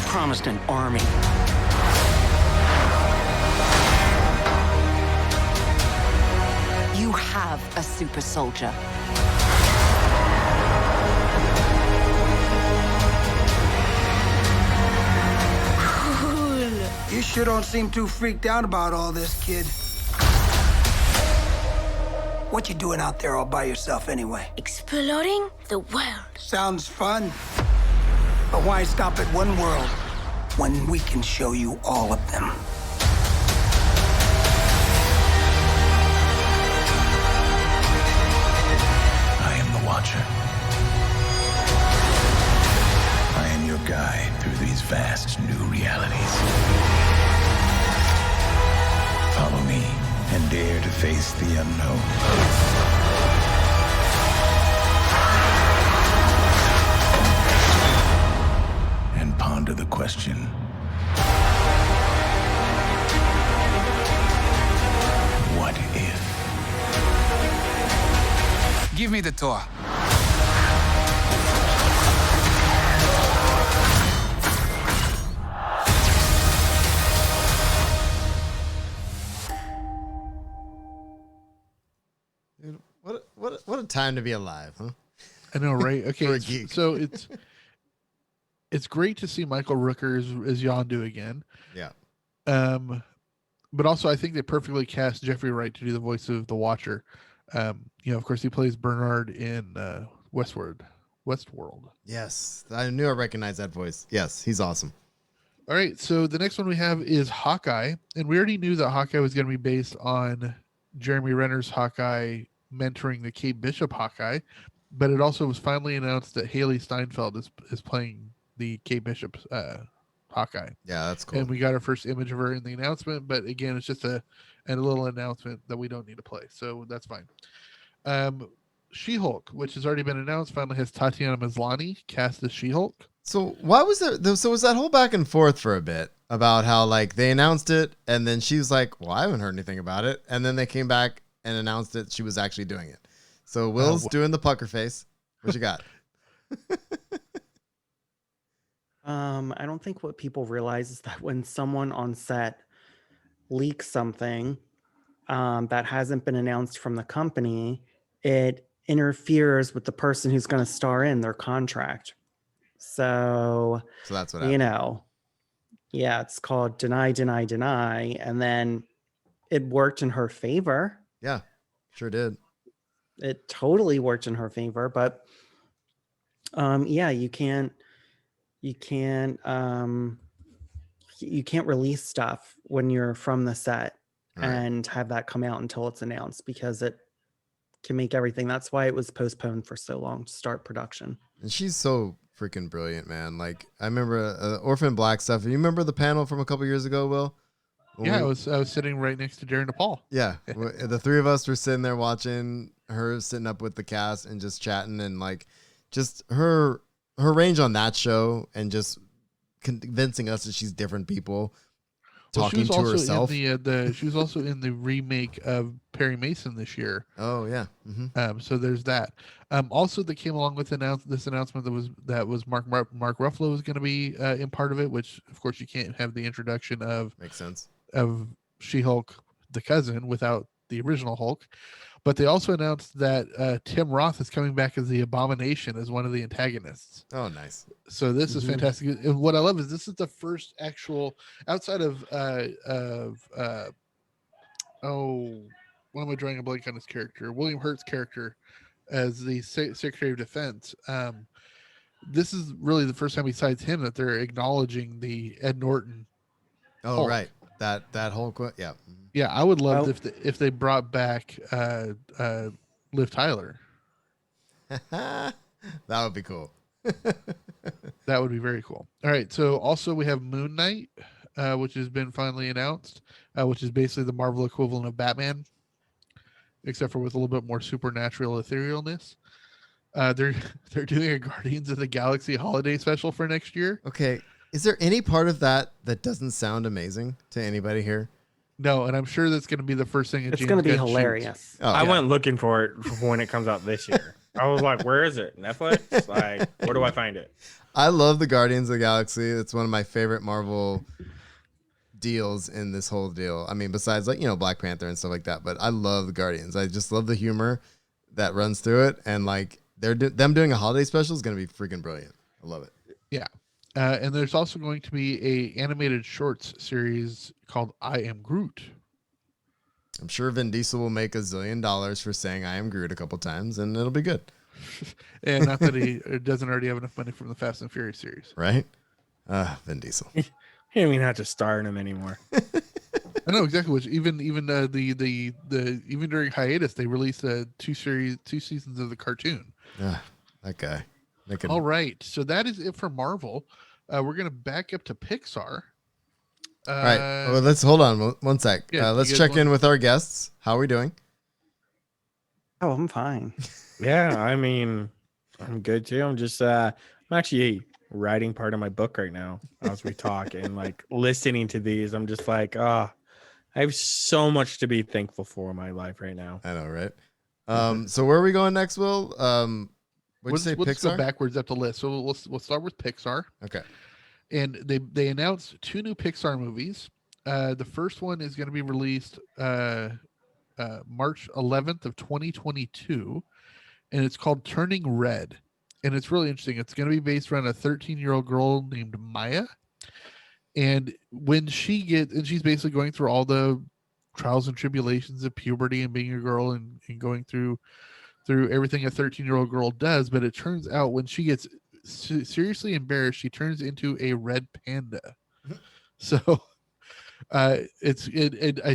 Promised an army. You have a super soldier. Cool. You sure don't seem too freaked out about all this, kid. What you doing out there all by yourself anyway? Exploring the world. Sounds fun. But why stop at one world when we can show you all of them? I am the Watcher. the unknown. And ponder the question, what if? Give me the tour. Dude, what a time to be alive, huh? I know, right? For Okay, a geek. so it's great to see Michael Rooker as Yondu again. Yeah. But also I think they perfectly cast Jeffrey Wright to do the voice of the Watcher. Of course he plays Bernard in Westworld. Yes, I knew I recognized that voice. Yes, he's awesome. All right, so the next one we have is Hawkeye, and we already knew that Hawkeye was going to be based on Jeremy Renner's Hawkeye mentoring the Kate Bishop Hawkeye, but it also was finally announced that Haley Steinfeld is playing the Kate Bishop Hawkeye. Yeah, that's cool. And we got our first image of her in the announcement, but again, it's just a little announcement that we don't need to play, so that's fine. She-Hulk, which has already been announced, finally has Tatiana Maslany cast as She-Hulk. So why was there? So was that whole back and forth for a bit about how like they announced it and then she was like, "Well, I haven't heard anything about it," and then they came back and announced that she was actually doing it. So Will's doing the pucker face. What you got? I don't think what people realize is that when someone on set leaks something that hasn't been announced from the company, it interferes with the person who's going to star in their contract. So that's what happened. Yeah, it's called deny, and then it worked in her favor. Yeah, sure did. It totally worked in her favor, but you can't release stuff when you're from the set and have that come out until it's announced, because it can make everything. That's why it was postponed for so long to start production. And she's so freaking brilliant, man. Like I remember Orphan Black stuff. You remember the panel from a couple years ago, Will? I was sitting right next to Darren DePaul. Yeah, the three of us were sitting there watching her, sitting up with the cast and just chatting, and like just her range on that show and just convincing us that she's different people. Talking to herself. She was also in the remake of Perry Mason this year. Oh yeah. Mm-hmm. So there's that. Also, that came along with this announcement that was Mark Ruffalo was going to be in part of it, which of course you can't have the introduction of makes sense of She-Hulk, the cousin, without the original Hulk. But they also announced that Tim Roth is coming back as the Abomination as one of the antagonists. Oh, nice. So this is fantastic. And what I love is this is the first actual, outside of what am I drawing a blank on his character? William Hurt's character as the Secretary of Defense. This is really the first time besides him that they're acknowledging the Ed Norton. Oh, Hulk. right. That whole yeah. Yeah, I would love if they brought back Liv Tyler. That would be cool. That would be very cool. All right, so also we have Moon Knight, which has been finally announced, which is basically the Marvel equivalent of Batman, except for with a little bit more supernatural etherealness. They're doing a Guardians of the Galaxy holiday special for next year. Okay, is there any part of that doesn't sound amazing to anybody here? No, and I'm sure that's going to be the first thing. It's going to be hilarious. Oh, I went looking for it when it comes out this year. I was like, where is it? Netflix? Like, where do I find it? I love the Guardians of the Galaxy. It's one of my favorite Marvel deals in this whole deal. I mean, besides Black Panther and stuff like that, but I love the Guardians. I just love the humor that runs through it, and like them doing a holiday special is going to be freaking brilliant. I love it. Yeah. And there's also going to be a animated shorts series called I Am Groot. I'm sure Vin Diesel will make $1 zillion for saying I am Groot a couple times, and it'll be good. And not that he doesn't already have enough money from the Fast and Furious series. Right? Vin Diesel. He don't even have to star in them anymore. I know exactly which. Even the even during hiatus, they released two seasons of the cartoon. That guy. All right, so that is it for Marvel. We're gonna back up to Pixar. All right. Well, let's hold on one sec. Yeah, Let's check in with our guests. How are we doing? Oh, I'm fine. Yeah, I mean, I'm good too. I'm just I'm actually writing part of my book right now as we talk, and like listening to these, I'm just like, I have so much to be thankful for in my life right now. I know, right? So where are we going next, Will? What'd you say, Let's Pixar? go backwards up the list. So we'll start with Pixar. Okay. And they announced 2 new Pixar movies. The first one is going to be released March 11th of 2022, and it's called Turning Red. And it's really interesting. It's going to be based around a 13-year-old girl named Maya. And when she's basically going through all the trials and tribulations of puberty and being a girl and going through everything a 13-year-old girl does. But it turns out when she gets seriously embarrassed, she turns into a red panda. So I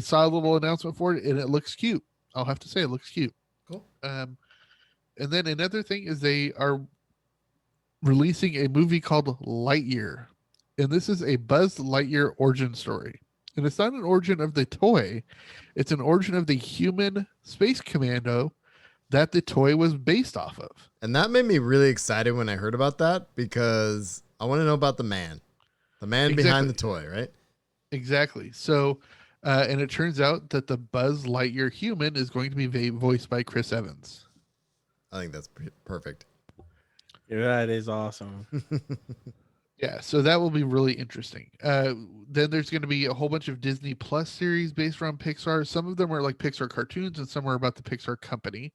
saw a little announcement for it, and it looks cute. I'll have to say it looks cute. Cool. And then another thing is they are releasing a movie called Lightyear, and this is a Buzz Lightyear origin story. And it's not an origin of the toy, it's an origin of the human space commando that the toy was based off of. And that made me really excited when I heard about that, because I want to know about the man behind the toy, right? Exactly. So, and it turns out that the Buzz Lightyear human is going to be voiced by Chris Evans. I think that's perfect. Yeah, that is awesome. Yeah, so that will be really interesting. Then there's going to be a whole bunch of Disney Plus series based around Pixar. Some of them are like Pixar cartoons, and some are about the Pixar company.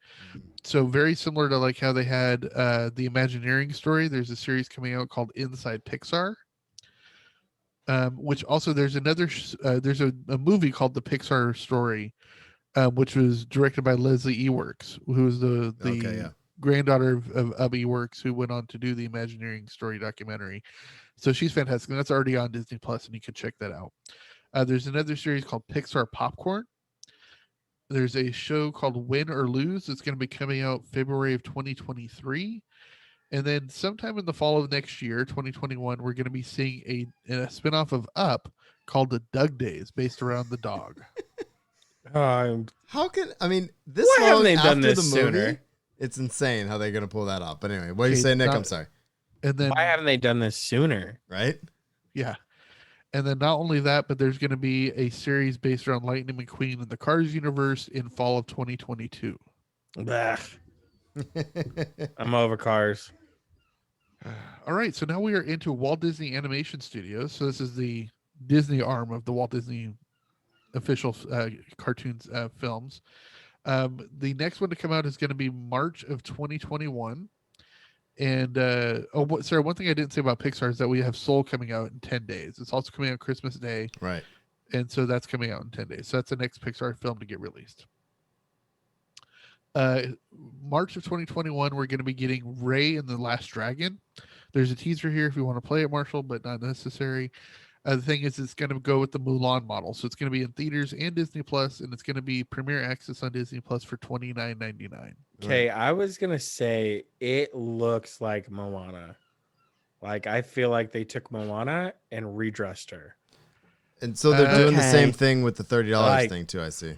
So very similar to like how they had the Imagineering story. There's a series coming out called Inside Pixar. Which also there's another there's a movie called The Pixar Story, which was directed by Leslie E. Works, who is the granddaughter of E. Works, who went on to do the Imagineering story documentary. So she's fantastic. And that's already on Disney Plus, and you can check that out. There's another series called Pixar Popcorn. There's a show called Win or Lose. It's going to be coming out February of 2023. And then sometime in the fall of next year, 2021, we're going to be seeing a spinoff of Up called The Doug Days, based around the dog. How can, I mean, this Why haven't they done this the movie, sooner? It's insane how they're going to pull that off. But anyway, what do you say, Nick? I'm sorry. And then why haven't they done this sooner? Right? Yeah. And then not only that, but there's going to be a series based around Lightning McQueen in the Cars universe in fall of 2022. Bah. I'm over Cars. All right, so now we are into Walt Disney Animation Studios. So this is the Disney arm of the Walt Disney official cartoons films. The next one to come out is going to be March of 2021. And sorry, one thing I didn't say about Pixar is that we have Soul coming out in 10 days. It's also coming out Christmas Day. Right. And so that's coming out in 10 days. So that's the next Pixar film to get released. March of 2021, we're going to be getting Ray and the Last Dragon. There's a teaser here if you want to play it, Marshall, but not necessary. The thing is, it's going to go with the Mulan model. So it's going to be in theaters and Disney Plus, and it's going to be premiere access on Disney Plus for $29.99. Okay, I was going to say it looks like Moana. Like, I feel like they took Moana and redressed her. And so they're doing the Okay. same thing with the $30 Like- thing too, I see.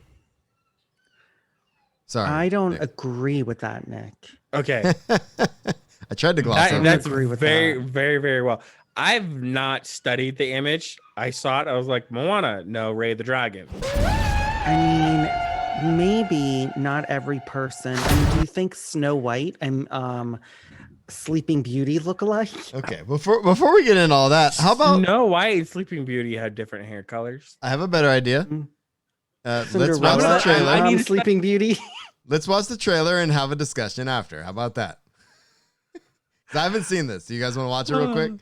Sorry. I don't Nick. agree with that, Nick. Okay. I tried to gloss over That's it. agree with very, that. very, very well. I've not studied the image. I saw it. I was like, Moana, no, Ray the Dragon. I mean, maybe not every person. I mean, do you think Snow White and Sleeping Beauty look alike? Okay, before we get into all that, how about Snow White and Sleeping Beauty had different hair colors? I have a better idea. Let's watch the Cinderella trailer. and Sleeping Beauty. Let's watch the trailer and have a discussion after. How about that? 'Cause I haven't seen this. Do you guys want to watch it real quick?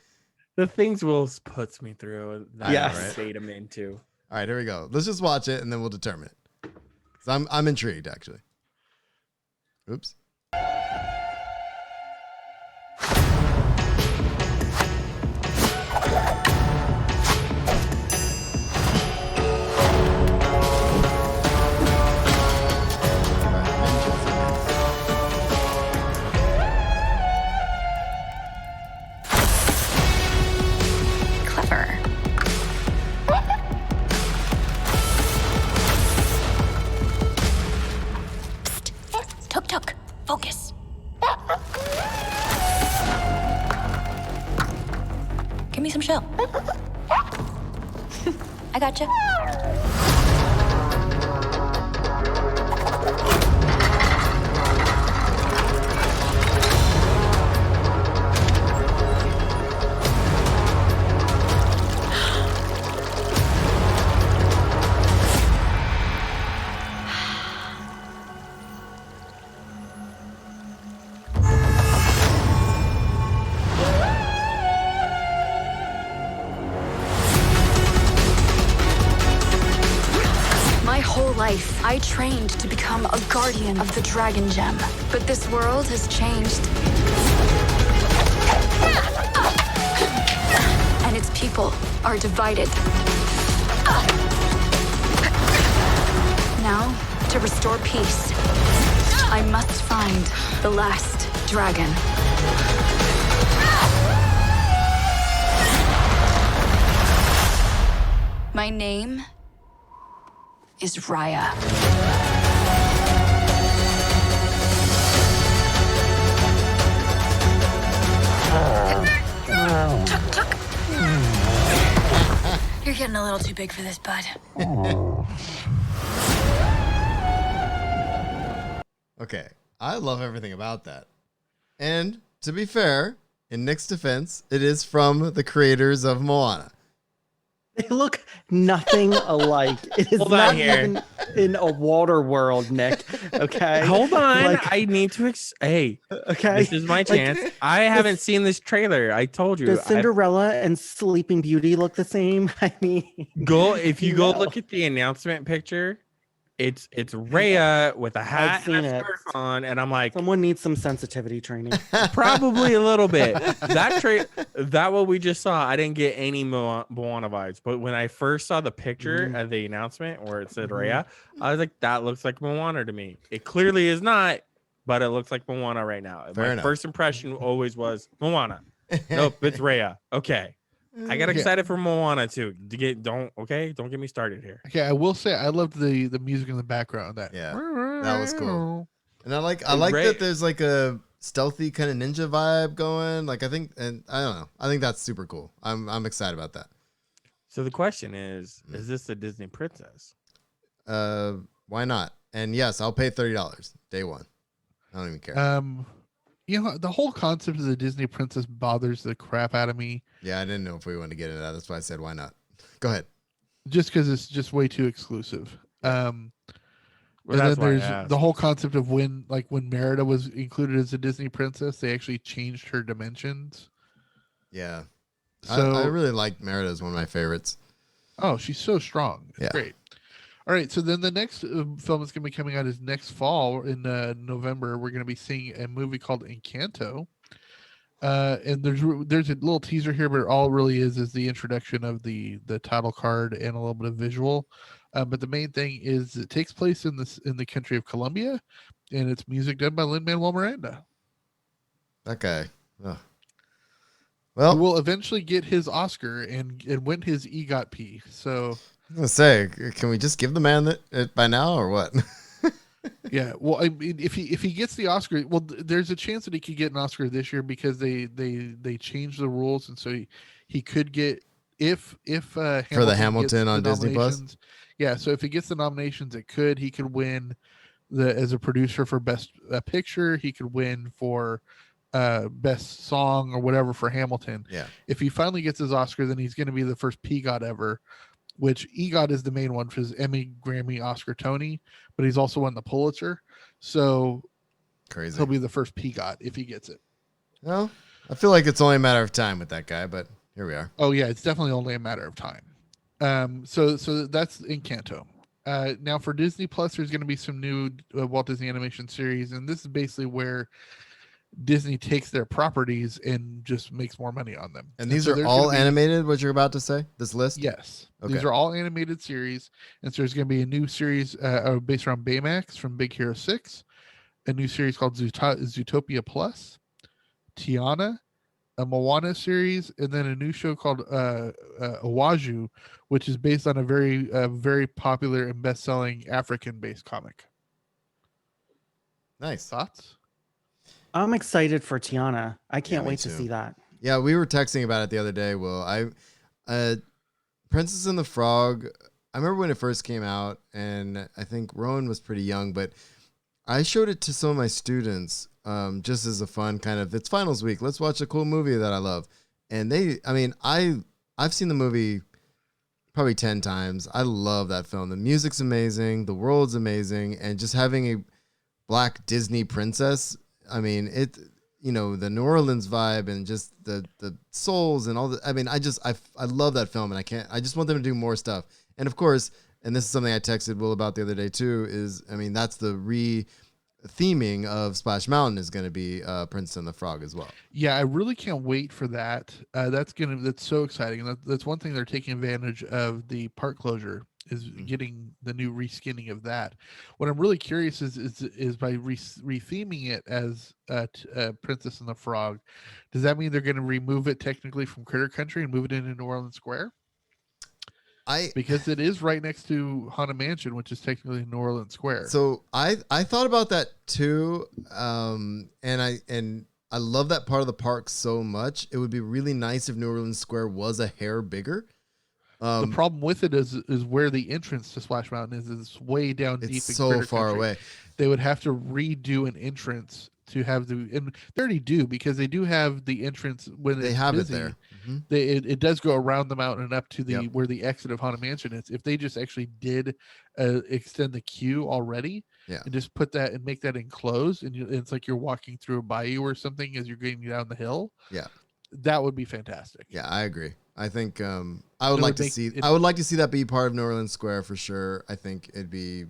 The things Will puts me through that Yes. I fade him into. All right, here we go. Let's just watch it and then we'll determine it. 'Cause I'm intrigued actually. Oops. Clever. Psst. Focus. Give me some shell. I gotcha. Life, I trained to become a guardian of the Dragon Gem. But this world has changed. And its people are divided. Now, to restore peace, I must find the last dragon. My name is Raya. You're getting a little too big for this, bud. Okay, I love everything about that. And to be fair, in Nick's defense, it is from the creators of Moana. They look nothing alike. It is Hold on not here. even in a water world, Nick. Okay. Hold on. Like, I need to. Hey. okay. This is my chance. I haven't seen this trailer. I told you. Does Cinderella and Sleeping Beauty look the same? I mean, If you go look at the announcement picture, it's Raya with a hat I've seen and a it. scarf on, and I'm like, someone needs some sensitivity training. probably a little bit. That what we just saw, I didn't get any Moana vibes. But when I first saw the picture of the announcement where it said Raya, I was like, that looks like Moana to me. It clearly is not, but it looks like Moana right now. Fair My enough. first impression always was Moana. Nope, it's Raya. Okay. I got excited for Moana too. Don't get me started here. Okay, I will say I loved the music in the background. That That was cool. And I like that there's like a stealthy kind of ninja vibe going. Like I think, and I don't know. I think that's super cool. I'm excited about that. So the question is this a Disney princess? Why not? And yes, I'll pay $30 day one. I don't even care. You know, the whole concept of the Disney princess bothers the crap out of me. Yeah, I didn't know if we wanted to get into that. That's why I said why not. Go ahead. Just because it's just way too exclusive. And that's then why I there's asked. the whole concept of when Merida was included as a Disney princess, they actually changed her dimensions. Yeah. So I really like Merida as one of my favorites. Oh, she's so strong. It's Yeah. great. All right, so then the next film that's going to be coming out is next fall in November. We're going to be seeing a movie called Encanto. And there's a little teaser here, but all it really is the introduction of the title card and a little bit of visual. But the main thing is it takes place in the country of Colombia, and it's music done by Lin-Manuel Miranda. That guy. Ugh. Well, will eventually get his Oscar and win his EGOT. So I'm gonna say, can we just give the man it by now or what? Yeah, well, I mean, if he gets the Oscar, well, there's a chance that he could get an Oscar this year because they changed the rules, and so he could get if For the Hamilton on Disney Plus? nominations. Yeah, so if he gets the nominations, he could win as a producer for best picture. He could win for best song or whatever for Hamilton. Yeah. If he finally gets his Oscar, then he's going to be the first PGOT ever, which EGOT is the main one for his Emmy, Grammy, Oscar, Tony, but he's also won the Pulitzer. So crazy. He'll be the first PGOT if he gets it. Well, I feel like it's only a matter of time with that guy, but here we are. Oh yeah, it's definitely only a matter of time. So that's Encanto. Now for Disney Plus, there's going to be some new Walt Disney Animation series, and this is basically where Disney takes their properties and just makes more money on them. And these so are there's all gonna be- animated, what you're about to say? This list? Yes. Okay. These are all animated series. And so there's going to be a new series based around Baymax from Big Hero 6, a new series called Zootopia Plus, Tiana, a Moana series, and then a new show called Awaju, which is based on a very popular and best-selling African-based comic. Nice. Thoughts? I'm excited for Tiana. I can't me wait to too. see that. Yeah, we were texting about it the other day. Will Princess and the Frog. I remember when it first came out, and I think Rowan was pretty young, but I showed it to some of my students just as a fun kind of. It's finals week. Let's watch a cool movie that I love, and I've seen the movie probably 10 times. I love that film. The music's amazing, the world's amazing, and just having a black Disney princess. I mean, the New Orleans vibe and just the souls and all the. I mean, I love that film, and I just want them to do more stuff. And of course, and this is something I texted Will about the other day too. That's the theming of Splash Mountain is going to be Princess and the Frog as well. Yeah, I really can't wait for that. That's so exciting, and that's one thing they're taking advantage of the park closure is getting the new reskinning of that. What I'm really curious is by retheming it as Princess and the Frog, does that mean they're going to remove it technically from Critter Country and move it into New Orleans Square? Because it is right next to Haunted Mansion, which is technically New Orleans Square. So I thought about that too, and I love that part of the park so much. It would be really nice if New Orleans Square was a hair bigger. The problem with it is where the entrance to Splash Mountain is. It's way down deep. It's in so Critter far Country. away. They would have to redo an entrance to have and they already do, because they do have the entrance when They it's have busy, it there. Mhm. It does go around the mountain and up to the where the exit of Haunted Mansion is. If they just actually did extend the queue already, and just put that and make that enclosed, and it's like you're walking through a bayou or something as you're getting down the hill. Yeah, that would be fantastic. Yeah, I agree. I think I would like to see that be part of New Orleans Square for sure. I think it'd be,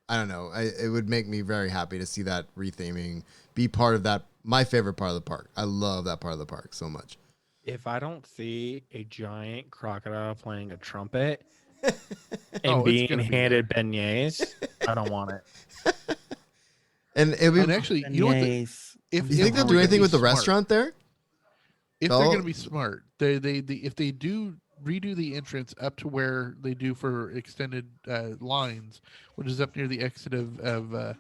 I don't know, it would make me very happy to see that retheming be part of that. My favorite part of the park. I love that part of the park so much. If I don't see a giant crocodile playing a trumpet Oh, and it's being gonna be handed beignets, I don't want it. And actually, you know what? You think they'll do anything with the restaurant there? If they're going to be smart, if they do redo the entrance up to where they do for extended lines, which is up near the exit of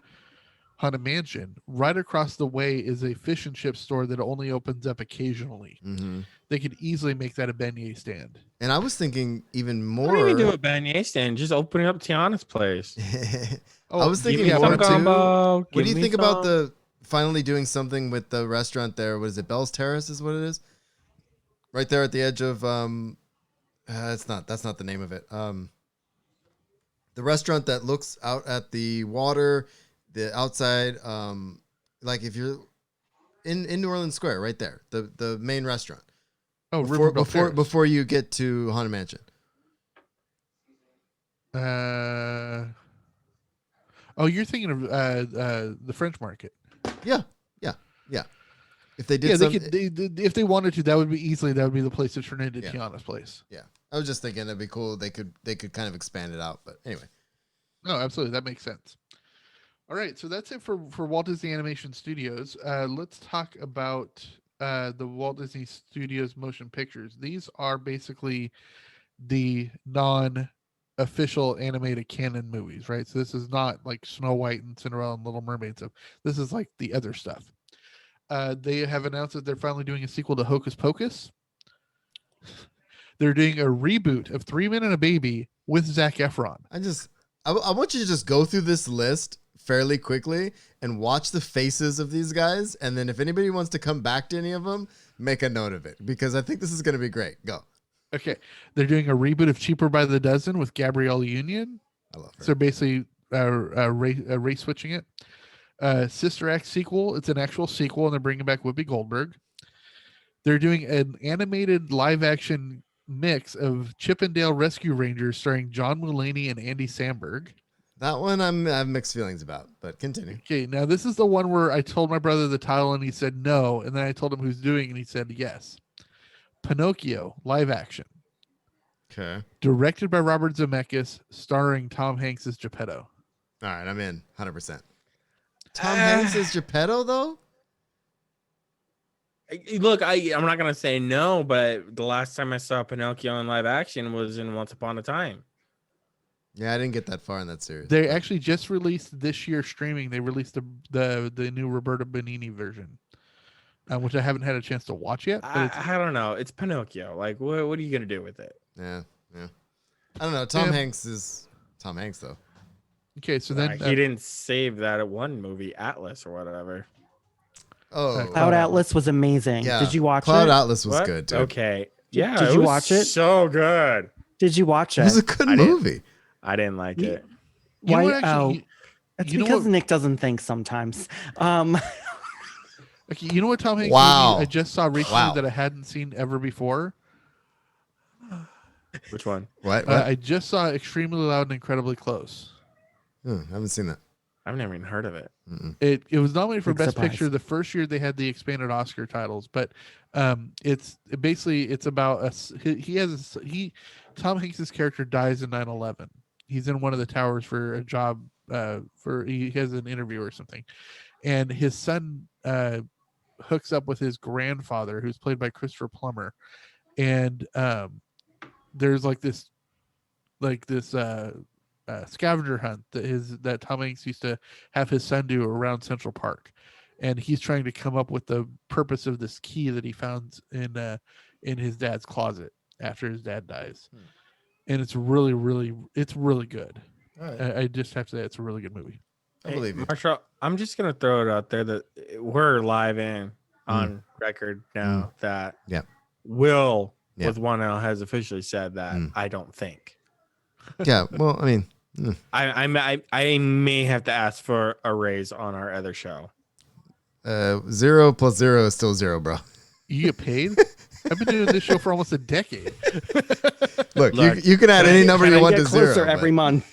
Haunted Mansion, right across the way is a fish and chip store that only opens up occasionally. Mm-hmm. They could easily make that a beignet stand. And I was thinking even more. What do you mean do a beignet stand? Just opening up Tiana's place. I was thinking give me more some combo, too. What do give you me think about some. the finally doing something with the restaurant there? What is it? Bell's Terrace is what it is. Right there at the edge of that's not the name of it. The restaurant that looks out at the water, the outside, like if you're in New Orleans Square, right there, the main restaurant. Oh, Riverbell Terrace. Before you get to Haunted Mansion. Oh, you're thinking of the French Market. Yeah. If they did, if they wanted to, that would be the place to turn into Tiana's place. Yeah, I was just thinking that'd be cool. They could kind of expand it out, but anyway. No, absolutely, that makes sense. All right, so that's it for Walt Disney Animation Studios. Let's talk about the Walt Disney Studios motion pictures. These are basically the non-official animated canon movies, right? So this is not like Snow White and Cinderella and Little Mermaid stuff. This is like the other stuff. They have announced that they're finally doing a sequel to Hocus Pocus. They're doing a reboot of 3 Men and a Baby with Zac Efron. I want you to just go through this list fairly quickly and watch the faces of these guys, and then if anybody wants to come back to any of them, make a note of it, because I think this is going to be great. Go. Okay, they're doing a reboot of Cheaper by the Dozen with Gabrielle Union. I love her. So basically, race switching it. Sister Act sequel. It's an actual sequel, and they're bringing back Whoopi Goldberg. They're doing an animated live-action mix of Chip and Dale Rescue Rangers starring John Mulaney and Andy Samberg. That one I have mixed feelings about, but continue. Okay, now this is the one where I told my brother the title and he said no, and then I told him who's doing and he said yes. Pinocchio, live action. Okay. Directed by Robert Zemeckis, starring Tom Hanks as Geppetto. All right, I'm in 100%. Tom Hanks as Geppetto, though? Look, I'm not going to say no, but the last time I saw Pinocchio in live action was in Once Upon a Time. Yeah, I didn't get that far in that series. They actually just released this year streaming. They released the new Roberto Benigni version, which I haven't had a chance to watch yet. But I don't know. It's Pinocchio. Like, what are you gonna do with it? Yeah. I don't know. Tom Hanks is Tom Hanks though. Okay, so then he didn't save that one movie, Atlas or whatever. Oh, Cloud Atlas was amazing. Yeah. Did you watch Cloud it? Atlas was good, dude. Okay. Yeah. Did you watch it? So good. Did you watch it? It was a good movie. I didn't like it. Why? You know what, actually, It's you know because what- Nick doesn't think sometimes. Okay, you know what Tom Hanks Wow. movie I just saw recently Wow. that I hadn't seen ever before? Which one? What? I just saw Extremely Loud and Incredibly Close. I haven't seen that. I've never even heard of it. It was nominated for Big Best surprise. Picture the first year they had the expanded Oscar titles, but it's about Tom Hanks's character dies in 9/11. He's in one of the towers for a job he has an interview or something, and his son hooks up with his grandfather, who's played by Christopher Plummer, and there's this scavenger hunt that Tom Hanks used to have his son do around Central Park, and he's trying to come up with the purpose of this key that he found in his dad's closet after his dad dies, and it's really good. All right. I just have to say it's a really good movie. I believe you. Marshall, I'm just gonna throw it out there that we're live in on record now that Yeah. Will Yeah. with one L has officially said that I don't think. Yeah. Well, I mean, I may have to ask for a raise on our other show. 0 plus 0 is still 0, bro. You get paid? I've been doing this show for almost a decade. Look, you can add any number you want to closer 0. every month.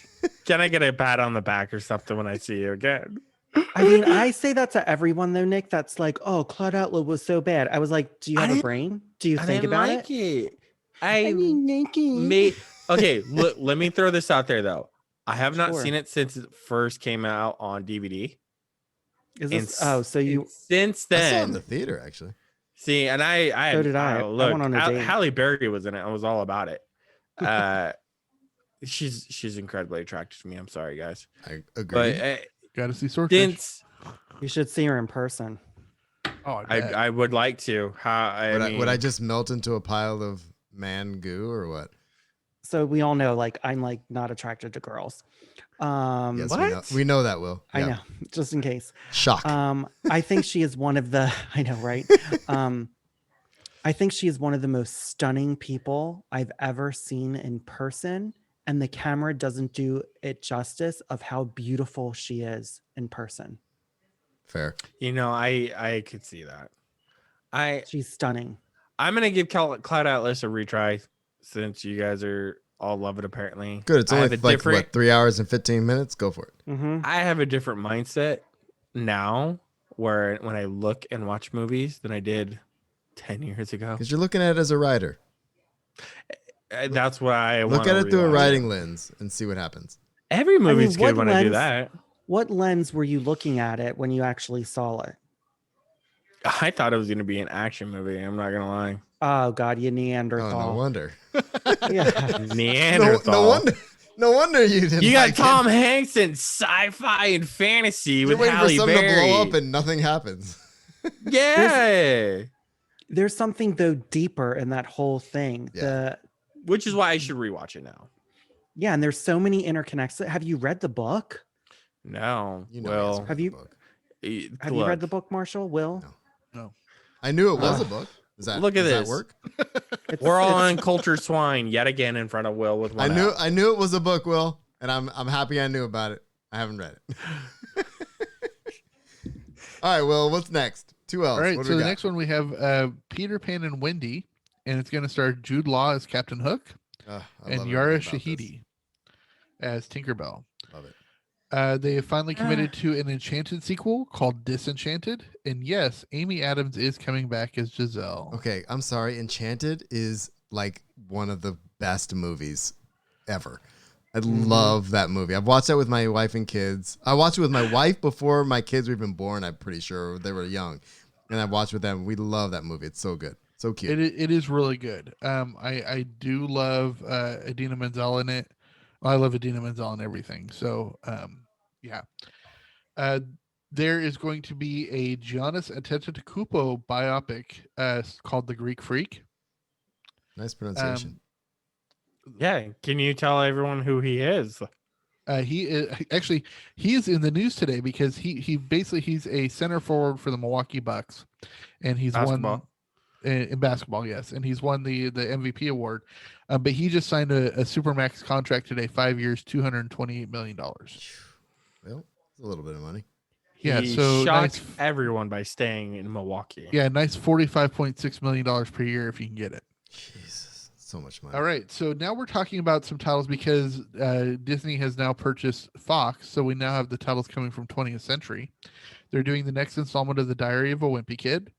Can I get a pat on the back or something when I see you again? I mean, I say that to everyone though, Nick. That's like, oh, Cloud Atlas was so bad. I was like, do you have a brain? Do you think about it? I mean, Nikki. Okay, let me throw this out there though. I have not Sure. seen it since it first came out on DVD. Is And this? Oh, so you? Since I saw it in then, the theater actually. see, and I So did I. I Look, went on a date. Halle Berry was in it. I was all about it. She's incredibly attractive to me. I'm sorry, guys. I agree. But Got to see Swordfish. since You should see her in person. Oh, I bet. I would like to. Would I just melt into a pile of man goo or what? So we all know, like, I'm like not attracted to girls. Yes, we know that, Will. I Yeah. know, just in case. Shock. I think she is one of the. I know, right? I think she is one of the most stunning people I've ever seen in person, and the camera doesn't do it justice of how beautiful she is in person. Fair. I could see that. She's stunning. I'm gonna give Cloud Atlas a retry since you guys are all love it apparently. Good. It's I only have a like different- what, 3 hours and 15 minutes? Go for it. Mm-hmm. I have a different mindset now where when I look and watch movies than I did 10 years ago. Because you're looking at it as a writer. That's why I Look wanna at it through a rewatch writing lens and see what happens. Every movie's what good when I do lens- that. What lens were you looking at it when you actually saw it? I thought it was going to be an action movie. I'm not going to lie. Oh God, you Neanderthal. Oh, no wonder. Yeah. Neanderthal. No wonder you didn't. You got like Tom it. Hanks in sci-fi and fantasy You're with waiting for Halle something Berry. to blow up and nothing happens. Yeah. There's something though deeper in that whole thing. Yeah. Which is why I should rewatch it now. Yeah, and there's so many interconnects. Have you read the book? No. You know Well, he Have you have you read the book, Marshall? Will? No. I knew it was a book. Does that Look at does that this. work? We're all on Culture Swine yet again in front of Will with one out. I knew it was a book, Will, and I'm happy I knew about it. I haven't read it. All right, Will, what's next? 2 L's. All right, What do so we the got? next one we have Peter Pan and Wendy, and it's going to star Jude Law as Captain Hook I and love Yara everything about Shahidi as Tinkerbell. Love it. They have finally committed to an Enchanted sequel called Disenchanted, and yes, Amy Adams is coming back as Giselle. Okay, I'm sorry. Enchanted is like one of the best movies ever. I love that movie. I've watched that with my wife and kids. I watched it with my wife before my kids were even born. I'm pretty sure they were young, and I watched with them. We love that movie. It's so good, so cute. It is really good. I do love Idina Menzel in it. I love Idina Menzel and everything. So, yeah. There is going to be a Giannis Antetokounmpo biopic called The Greek Freak. Nice pronunciation. Yeah. Can you tell everyone who he is? He is in the news today because he's a center forward for the Milwaukee Bucks, and he's won in basketball, yes, and he's won the MVP award. But he just signed a supermax contract today, 5 years, $228 million. Well, it's a little bit of money. Yeah, He so shocked nice, everyone by staying in Milwaukee. yeah, nice $45.6 million per year if you can get it. Jesus, so much money. All right, so now we're talking about some titles because Disney has now purchased Fox, so we now have the titles coming from 20th Century. They're doing the next installment of The Diary of a Wimpy Kid.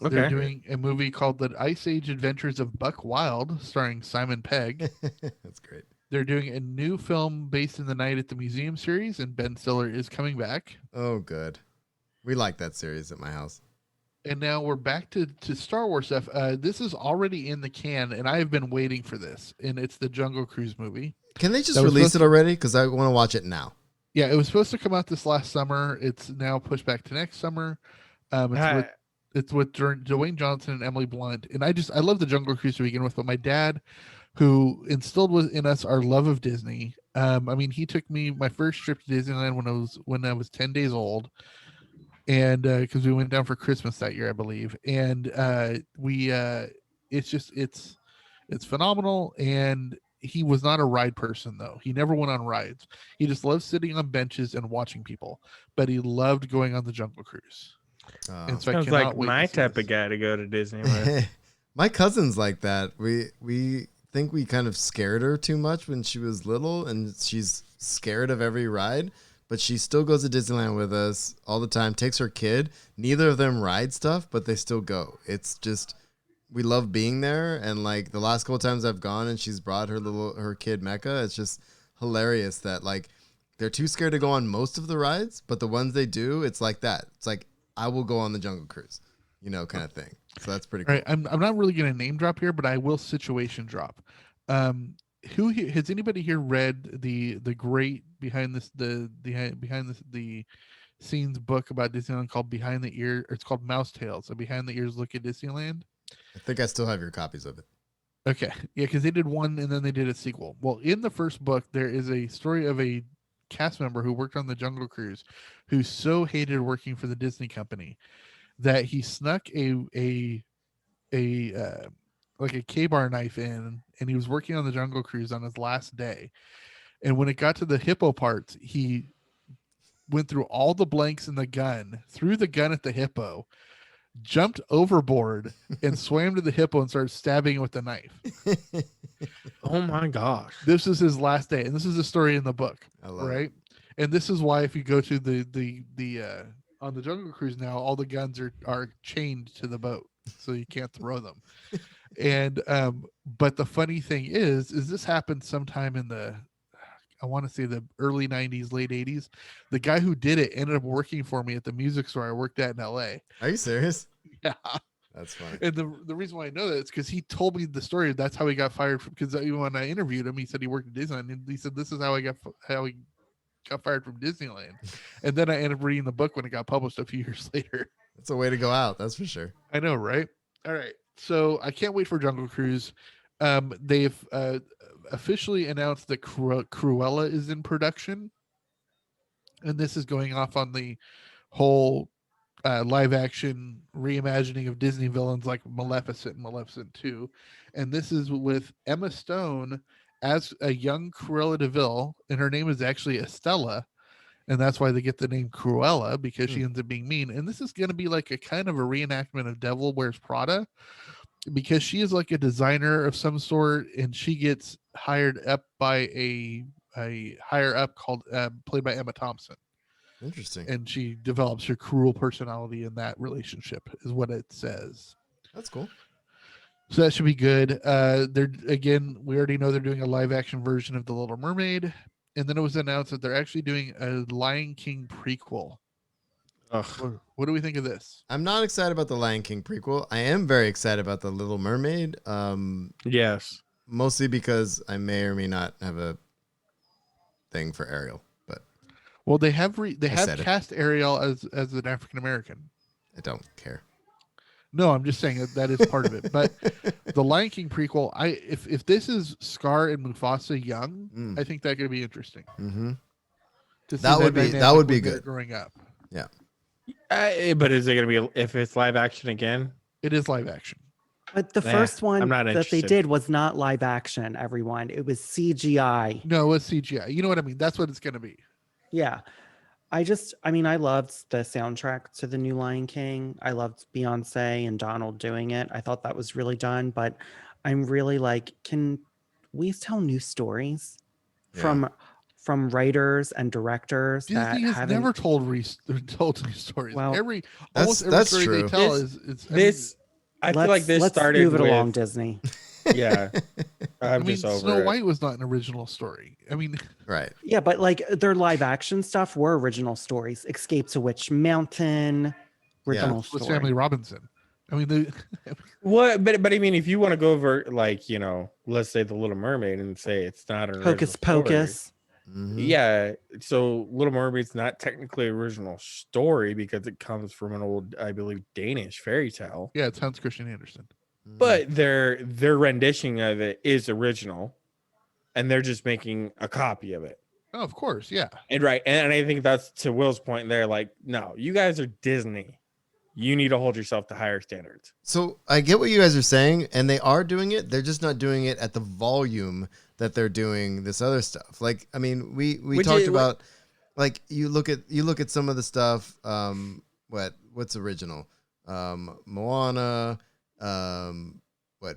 Okay. They're doing a movie called The Ice Age Adventures of Buck Wild, starring Simon Pegg. That's great. They're doing a new film based in the Night at the Museum series, and Ben Stiller is coming back. Oh, good. We like that series at my house. And now we're back to Star Wars stuff. This is already in the can, and I have been waiting for this, and it's the Jungle Cruise movie. Can they just release it already? Because I want to watch it now. Yeah, it was supposed to come out this last summer. It's now pushed back to next summer. It's with Dwayne Johnson and Emily Blunt, and I love the Jungle Cruise to begin with. But my dad, who instilled in us our love of Disney, I mean, he took me my first trip to Disneyland when I was 10 days old, and because we went down for Christmas that year, I believe, and it's phenomenal. And he was not a ride person, though. He never went on rides. He just loved sitting on benches and watching people, but he loved going on the Jungle Cruise. And so Sounds like my type of guy to go to Disney with. My cousin's like that. We think we kind of scared her too much when she was little, and she's scared of every ride, but she still goes to Disneyland with us all the time, takes her kid. Neither of them ride stuff, but they still go. It's just, we love being there. And like the last couple times I've gone and she's brought her kid Mecca, it's just hilarious that like they're too scared to go on most of the rides, but the ones they do, it's like that. It's like, I will go on the Jungle Cruise, kind of thing. So that's pretty cool. All right, I'm not really going to name drop here, but I will situation drop. Who has anybody here read the great behind the scenes book about Disneyland called Behind the Ear? Or it's called Mouse Tales, a behind the ears look at Disneyland. I think I still have your copies of it. Okay, yeah, because they did one and then they did a sequel. Well, in the first book, there is a story of a cast member who worked on the Jungle Cruise who so hated working for the Disney company that he snuck a K-bar knife in, and he was working on the Jungle Cruise on his last day. And when it got to the hippo parts, he went through all the blanks in the gun, threw the gun at the hippo, jumped overboard, and swam to the hippo and started stabbing it with the knife. Oh my gosh. This is his last day, and this is the story in the book, right? It. And this is why if you go to the on the Jungle Cruise now, all the guns are chained to the boat, so you can't throw them. And but the funny thing is this happened sometime in I want to say the early 90s, late 80s. The guy who did it ended up working for me at the music store I worked at in LA. Are you serious? Yeah. That's funny. And the reason why I know that is because he told me the story. That's how he got fired from, because when I interviewed him, he said he worked at Disneyland, and he said this is how he got fired from Disneyland. And then I ended up reading the book when it got published a few years later. That's a way to go out, that's for sure. I know, right? All right. So I can't wait for Jungle Cruise. They've officially announced that Cruella is in production. And this is going off on the whole live action reimagining of Disney villains like Maleficent and Maleficent 2. And this is with Emma Stone as a young Cruella de Vil, and her name is actually Estella. And that's why they get the name Cruella, because she ends up being mean. And this is going to be like a kind of a reenactment of Devil Wears Prada, because she is like a designer of some sort, and she gets hired up by a higher up called played by Emma Thompson. Interesting. And she develops her cruel personality in that relationship, is what it says. That's cool. So that should be good. We already know they're doing a live action version of The Little Mermaid. And then it was announced that they're actually doing a Lion King prequel. Ugh. What do we think of this? I'm not excited about the Lion King prequel. I am very excited about The Little Mermaid. Yes. mostly because I may or may not have a thing for Ariel. But well, they have said it. cast Ariel as an African American. I don't care. No, I'm just saying that is part of it. But the Lion King prequel, if this is Scar and Mufasa young, I think that could be interesting. Mm-hmm. To see That would be dynamic when they're good. growing up. Yeah. But is it going to be if it's live action again? It is live action. But the first one I'm not that they interested. did was not live action, everyone. It was CGI. No, it's CGI. You know what I mean? That's what it's going to be. Yeah. I loved the soundtrack to the new Lion King. I loved Beyonce and Donald doing it. I thought that was really done, but I'm really like, can we tell new stories from writers and directors Disney that has haven't never told new stories. Well, almost every story true. they tell I feel like this let's started move it with, along, Disney. Yeah. I mean, just over Snow it. White was not an original story. I mean, right. Yeah, but like their live action stuff were original stories. Escape to Witch Mountain, original with story. Family Robinson. I mean, What? But I mean, if you want to go over like let's say The Little Mermaid and say it's not an original Hocus story. Pocus. Mm-hmm. Yeah, so Little Mermaid's not technically original story because it comes from an old, I believe, Danish fairy tale. yeah, it's Hans Christian Andersen. But their rendition of it is original, and they're just making a copy of it. Oh, of course, yeah. And right, and I think that's to Will's point there. Like, no, you guys are Disney. You need to hold yourself to higher standards. So I get what you guys are saying, and they are doing it. They're just not doing it at the volume that they're doing this other stuff. Like, I mean, we talked about, like, you look at some of the stuff. What's original? Moana.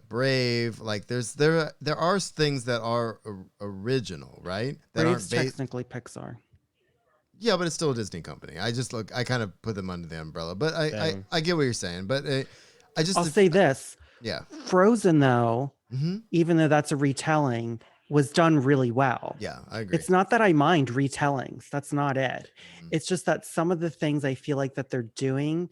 Brave. Like, there are things that are original, right? That Brave's aren't technically Pixar. Yeah, but it's still a Disney company. I kind of put them under the umbrella, but I get what you're saying. But I'll say this. Yeah. Frozen, though, even though that's a retelling, was done really well. Yeah, I agree. It's not that I mind retellings. That's not it. It's just that some of the things I feel like that they're doing,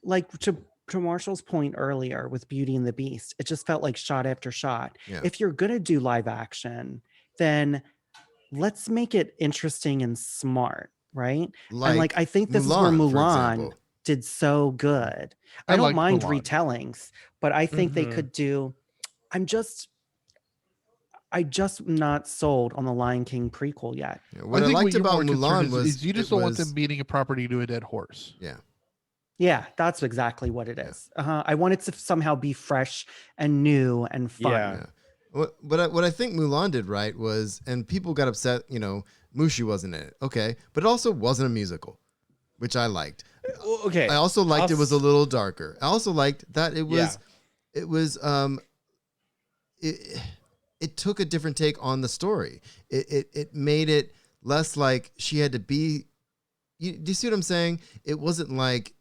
like to Marshall's point earlier with Beauty and the Beast, it just felt like shot after shot. Yeah. If you're going to do live action, then let's make it interesting and smart, right? Like I think this is Mulan, where for Mulan example. did so good. I I don't like mind Mulan. retellings, but I think they could do. I just not sold on the Lion King prequel yet. Yeah, what I think liked you're about more Mulan concerned was is you just it don't want was- them beating a property to a dead horse. Yeah. Yeah, that's exactly what it is. I want it to somehow be fresh and new and fun. Yeah. What I think Mulan did right was, and people got upset, Mushu wasn't in it. Okay. But it also wasn't a musical, which I liked. Okay. I also liked it was a little darker. I also liked that it was, it took a different take on the story. It made it less like she had to be, do you see what I'm saying? It wasn't like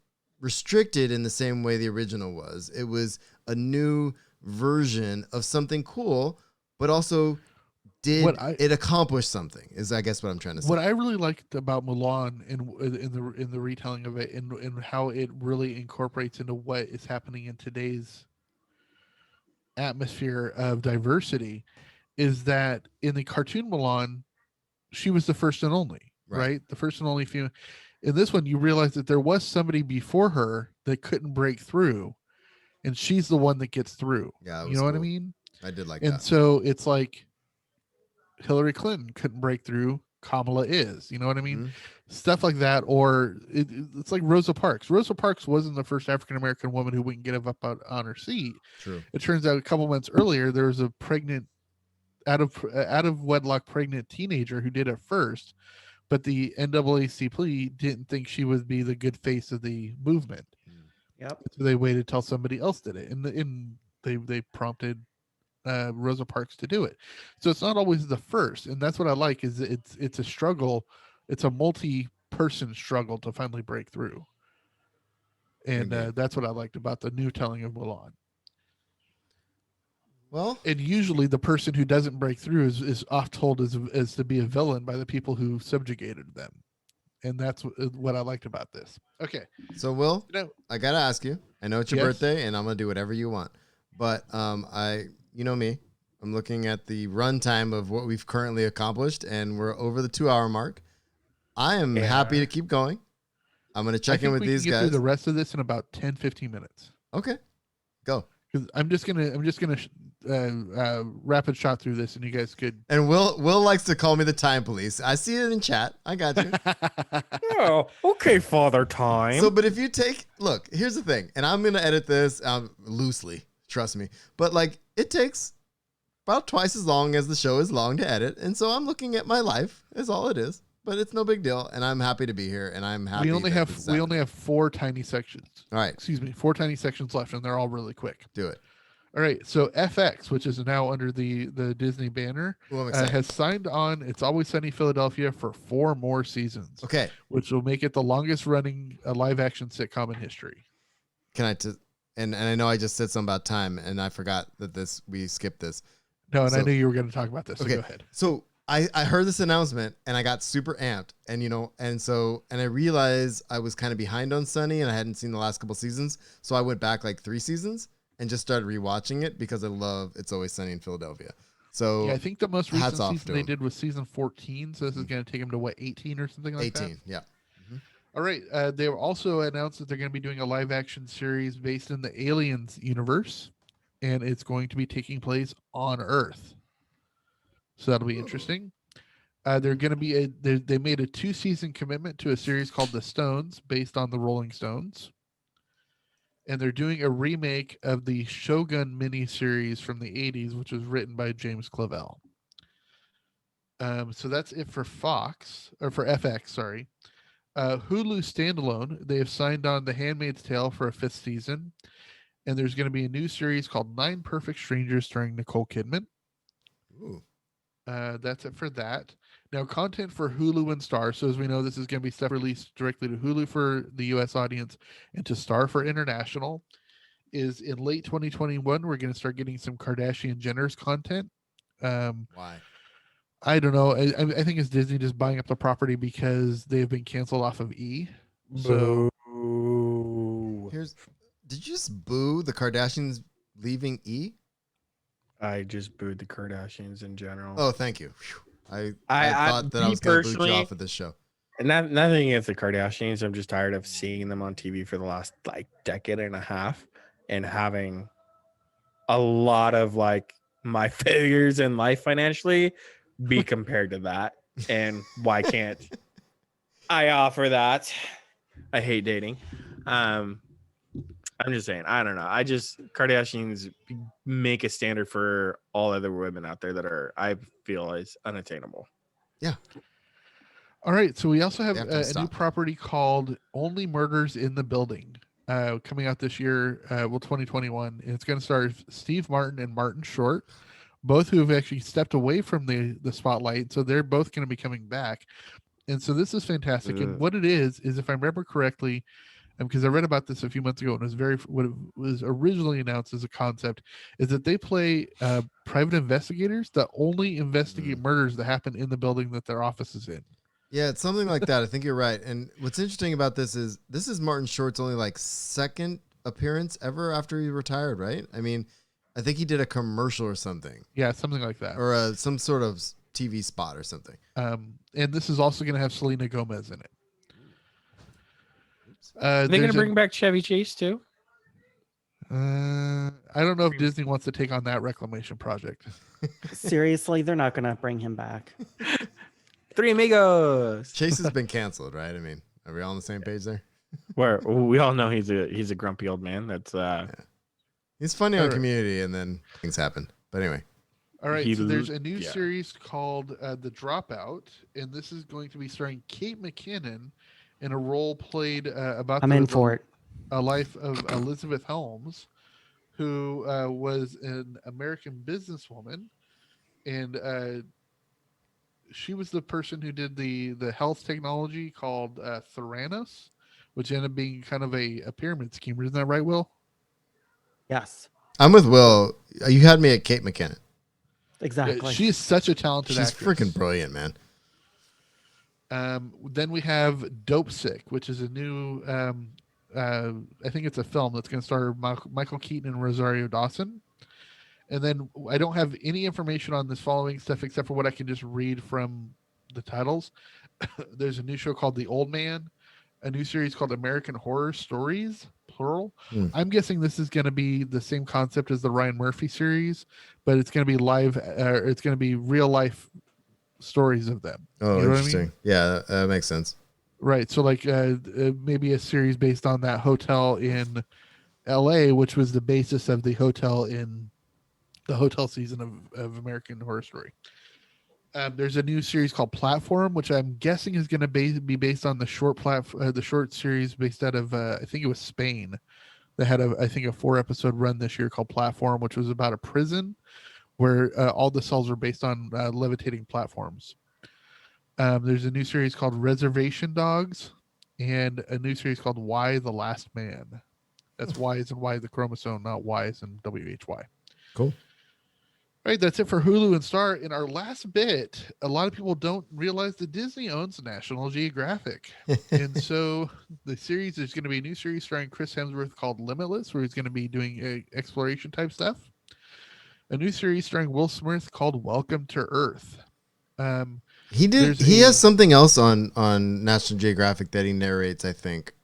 restricted in the same way the original was. It was a new version of something cool, but also it accomplish something is I guess what I'm trying to say. What I really liked about Mulan in the retelling of it and how it really incorporates into what is happening in today's atmosphere of diversity is that in the cartoon Mulan, she was the first and only, right? The first and only female. In this one, you realize that there was somebody before her that couldn't break through, and she's the one that gets through. Yeah, you know what I mean? I did like and that. So it's like Hillary Clinton couldn't break through, Kamala is. You know what I mean? Stuff like that. Or it's like Rosa Parks. Rosa Parks wasn't the first African American woman who wouldn't get up on her seat. True. It turns out a couple months earlier there was a pregnant, out of wedlock pregnant teenager who did it first, but the NAACP didn't think she would be the good face of the movement. Yep. So they waited till somebody else did it, and they prompted Rosa Parks to do it. So it's not always the first, and that's what I like. Is it's a struggle. It's a multi-person struggle to finally break through, and that's what I liked about the new telling of Mulan. Well, and usually the person who doesn't break through is oft told as to be a villain by the people who subjugated them, and that's what I liked about this. Okay, so Will, I gotta ask you. I know it's your Yes? birthday, and I'm gonna do whatever you want, but you know me, I'm looking at the runtime of what we've currently accomplished, and we're over the 2-hour mark. I am happy to keep going. I'm going to check in with these get guys. through the rest of this in about 10, 15 minutes. Okay, go. Because I'm just gonna rapid shot through this, and you guys could. And Will likes to call me the time police. I see it in chat. I got you. Oh, okay, Father Time. So, but if you look, here's the thing, and I'm gonna edit this loosely. Trust me. But like, it takes about twice as long as the show is long to edit, and so I'm looking at my life. Is all it is. But it's no big deal, and I'm happy to be here, and I'm happy. We only have 4 tiny sections. All right. Excuse me, 4 tiny sections left, and they're all really quick. Do it. All right. So FX, which is now under the Disney banner, has signed on It's Always Sunny Philadelphia for 4 more seasons. Okay. Which will make it the longest running live action sitcom in history. And I know I just said something about time, and I forgot that we skipped this. No, and I knew you were going to talk about this. So okay. Go ahead. So I heard this announcement and I got super amped, and I realized I was kind of behind on Sunny and I hadn't seen the last couple seasons. So I went back like 3 seasons and just started rewatching it because I love It's Always Sunny in Philadelphia. So yeah, I think the most recent season they them. did was season 14. So this is going to take them to what, 18 or something like 18, that? yeah. All right. They also announced that they're going to be doing a live action series based in the Aliens universe, and it's going to be taking place on Earth. So that'll be interesting. They're going to be they made a 2-season commitment to a series called The Stones, based on the Rolling Stones, and they're doing a remake of the Shogun miniseries from the 80s, which was written by James Clavell. So that's it for Fox or for FX. Sorry, Hulu standalone. They have signed on The Handmaid's Tale for a 5th season, and there's going to be a new series called 9 Perfect Strangers starring Nicole Kidman. Ooh. That's it for that. Now, content for Hulu and Star. So as we know, this is going to be stuff released directly to Hulu for the U.S. audience and to Star for international. Is in late 2021, we're going to start getting some Kardashian Jenner's content. Why? I don't know. I think it's Disney just buying up the property because they've been canceled off of E. So did you just boo the Kardashians leaving E? I just booed the Kardashians in general. Oh, thank you. I thought that I was going to boot you off of this show. And nothing against the Kardashians. I'm just tired of seeing them on TV for the last decade and a half and having a lot of my failures in life financially be compared to that. And why can't I offer that? I hate dating. I'm just saying, I don't know. Kardashians make a standard for all other women out there that I feel is unattainable. Yeah. All right. So we also have a new property called Only Murders in the Building coming out this year, 2021. And it's going to star Steve Martin and Martin Short, both who have actually stepped away from the spotlight. So they're both going to be coming back. And so this is fantastic. And what it is if I remember correctly, because I read about this a few months ago, and what it was originally announced as a concept is that they play private investigators that only investigate murders that happen in the building that their office is in. Yeah, it's something like that. I think you're right. And what's interesting about this is Martin Short's only 2nd appearance ever after he retired, right? I mean, I think he did a commercial or something. Yeah, something like that. Or some sort of TV spot or something. And this is also going to have Selena Gomez in it. Are they going to bring back Chevy Chase too? I don't know if Disney wants to take on that reclamation project. Seriously, they're not going to bring him back. Three Amigos. Chase has been canceled, right? I mean, are we all on the same page there? Where we all know he's a grumpy old man. That's He's funny on Community, and then things happen. But anyway. All right, so there's a new series called The Dropout, and this is going to be starring Kate McKinnon in a role played about a life of Elizabeth Holmes, who was an American businesswoman, and she was the person who did the health technology called Theranos, which ended up being kind of a pyramid scheme. Isn't that right, Will? Yes. I'm with Will. You had me at Kate McKinnon. Exactly. Yeah, she is such a talented actress. She's freaking brilliant, man. Then we have Dope Sick, which is a new, I think it's a film that's going to star Michael Keaton and Rosario Dawson. And then I don't have any information on this following stuff except for what I can just read from the titles. There's a new show called The Old Man, a new series called American Horror Stories, plural. I'm guessing this is going to be the same concept as the Ryan Murphy series, but it's going to be live. It's going to be real life stories of them. Oh, you know interesting. What I mean? Yeah, that makes sense. Right. So like maybe a series based on that hotel in LA, which was the basis of the hotel in the hotel season of American Horror Story. There's a new series called Platform, which I'm guessing is going to be based on the short series based out of I think it was Spain. They had a 4-episode run this year called Platform, which was about a prison where all the cells are based on levitating platforms. There's a new series called Reservation Dogs, and a new series called Y the Last Man. That's Y as in Y the chromosome, not Y as in WHY. Cool. All right, that's it for Hulu and Star. In our last bit, a lot of people don't realize that Disney owns National Geographic. And so the series, there's going to be a new series starring Chris Hemsworth called Limitless, where he's going to be doing exploration type stuff. A new series starring Will Smith called Welcome to Earth. He has something else on National Geographic that he narrates, I think.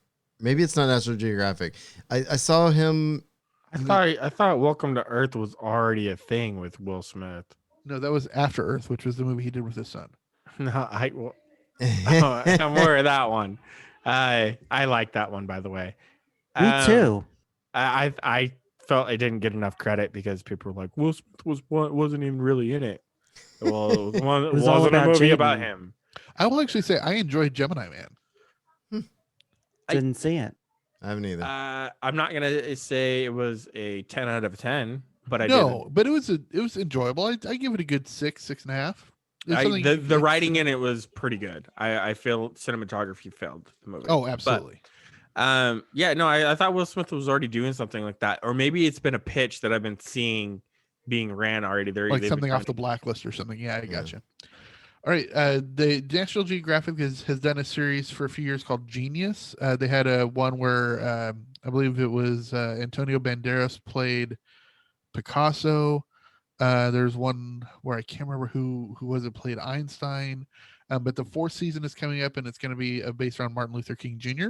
Maybe it's not National Geographic. I saw him. I thought Welcome to Earth was already a thing with Will Smith. No, that was After Earth, which was the movie he did with his son. No, I'm aware of that one. I like that one, by the way. Me too. I felt I didn't get enough credit because people were like, Will Smith wasn't even really in it. Well, it wasn't all a about movie Jaden. about him. I will actually say I enjoyed Gemini Man. Didn't see it. I haven't either. I'm not gonna say it was a 10 out of 10, but I but it was enjoyable. I give it a good 6.5. The writing in it was pretty good. I feel cinematography failed the movie. Oh, absolutely. But, I thought Will Smith was already doing something like that, or maybe it's been a pitch that I've been seeing being ran already. Like something off the blacklist or something. Yeah, I gotcha. All right. The National Geographic has done a series for a few years called Genius. They had a one where I believe it was Antonio Banderas played Picasso. There's one where I can't remember who was it played Einstein. But the 4th season is coming up, and it's going to be based on Martin Luther King Jr.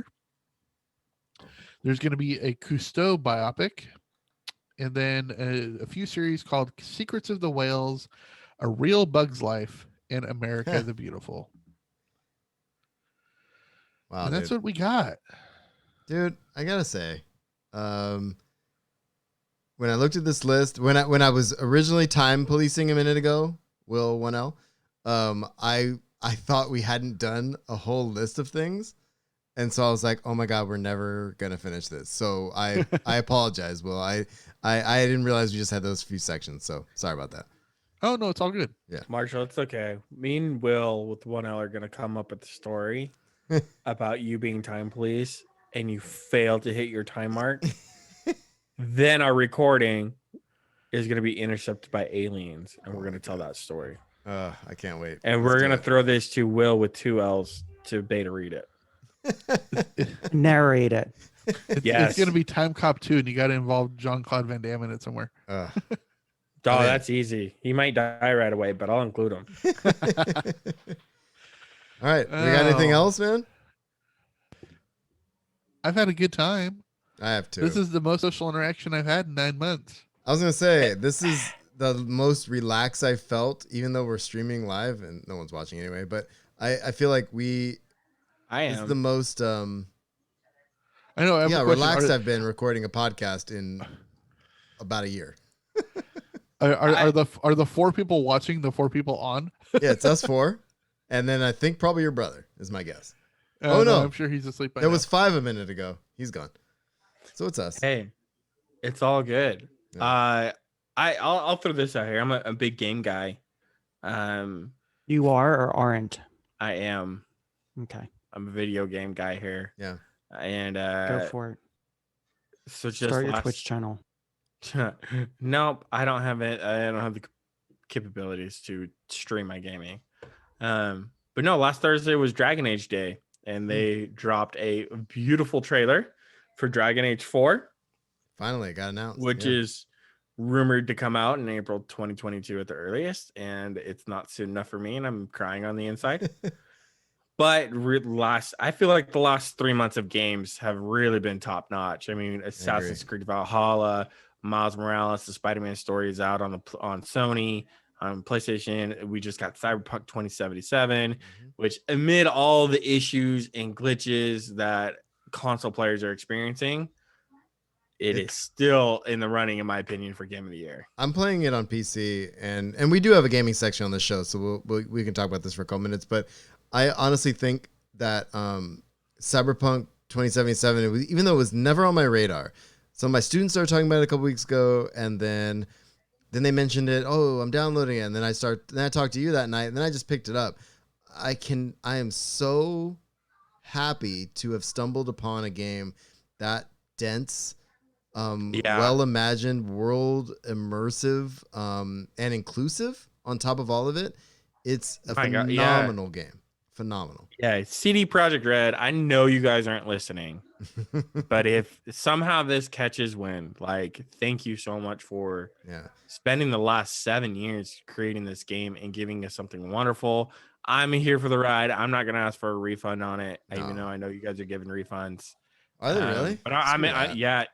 There's going to be a Cousteau biopic, and then a few series called Secrets of the Whales, A Real Bug's Life, and America the Beautiful. Wow, and that's what we got. Dude, I gotta say, when I looked at this list, when I was originally time policing a minute ago, Will 1L, I thought we hadn't done a whole list of things. And so I was like, oh my God, we're never gonna finish this. So I apologize, Will. I didn't realize we just had those few sections. So sorry about that. Oh no, it's all good. Yeah, Marshall, it's okay. Me and Will with 1L are gonna come up with the story about you being time police and you fail to hit your time mark. Then our recording is gonna be intercepted by aliens, and we're gonna tell that story. I can't wait. And we're gonna throw this to Will with 2 L's to beta read it. Narrate it. Yes. It's going to be Time Cop 2, and you got to involve Jean-Claude Van Damme in it somewhere. That's easy. He might die right away, but I'll include him. All right. You got anything else, man? I've had a good time. I have too. This is the most social interaction I've had in 9 months. I was going to say, this is the most relaxed I've felt, even though we're streaming live and no one's watching anyway. But I feel like it's the most I know. relaxed I've been recording a podcast in about a year. Are the 4 people watching the 4 people on? Yeah, it's us 4, and then I think probably your brother is my guess. No, I'm sure he's asleep by now. There was 5 a minute ago. He's gone. So it's us. Hey, it's all good. Yeah. I'll throw this out here. I'm a big game guy. You are or aren't? I am. Okay. I'm a video game guy here. Yeah. And go for it. So just start your Twitch channel. Nope, I don't have it. I don't have the capabilities to stream my gaming. But no, last Thursday was Dragon Age Day, and they dropped a beautiful trailer for Dragon Age 4. Finally, it got announced. Which is rumored to come out in April 2022 at the earliest, and it's not soon enough for me, and I'm crying on the inside. But I feel like the last 3 months of games have really been top notch. I mean, Assassin's Creed Valhalla, Miles Morales, the Spider-Man story is out on Sony, on PlayStation. We just got Cyberpunk 2077, which amid all the issues and glitches that console players are experiencing, it is still in the running, in my opinion, for Game of the Year. I'm playing it on PC, and we do have a gaming section on the show, so we can talk about this for a couple minutes. But I honestly think that Cyberpunk 2077, even though it was never on my radar, some of my students started talking about it a couple weeks ago, and then they mentioned it. Oh, I'm downloading it, and then I talked to you that night, and then I just picked it up. I am so happy to have stumbled upon a game that dense, well imagined, world immersive, and inclusive on top of all of it. It's a phenomenal game. Phenomenal. Yeah, CD Projekt Red, I know you guys aren't listening, but if somehow this catches wind, like, thank you so much for spending the last 7 years creating this game and giving us something wonderful. I'm here for the ride. I'm not going to ask for a refund on it, even though I know you guys are giving refunds. Are they really? But yeah,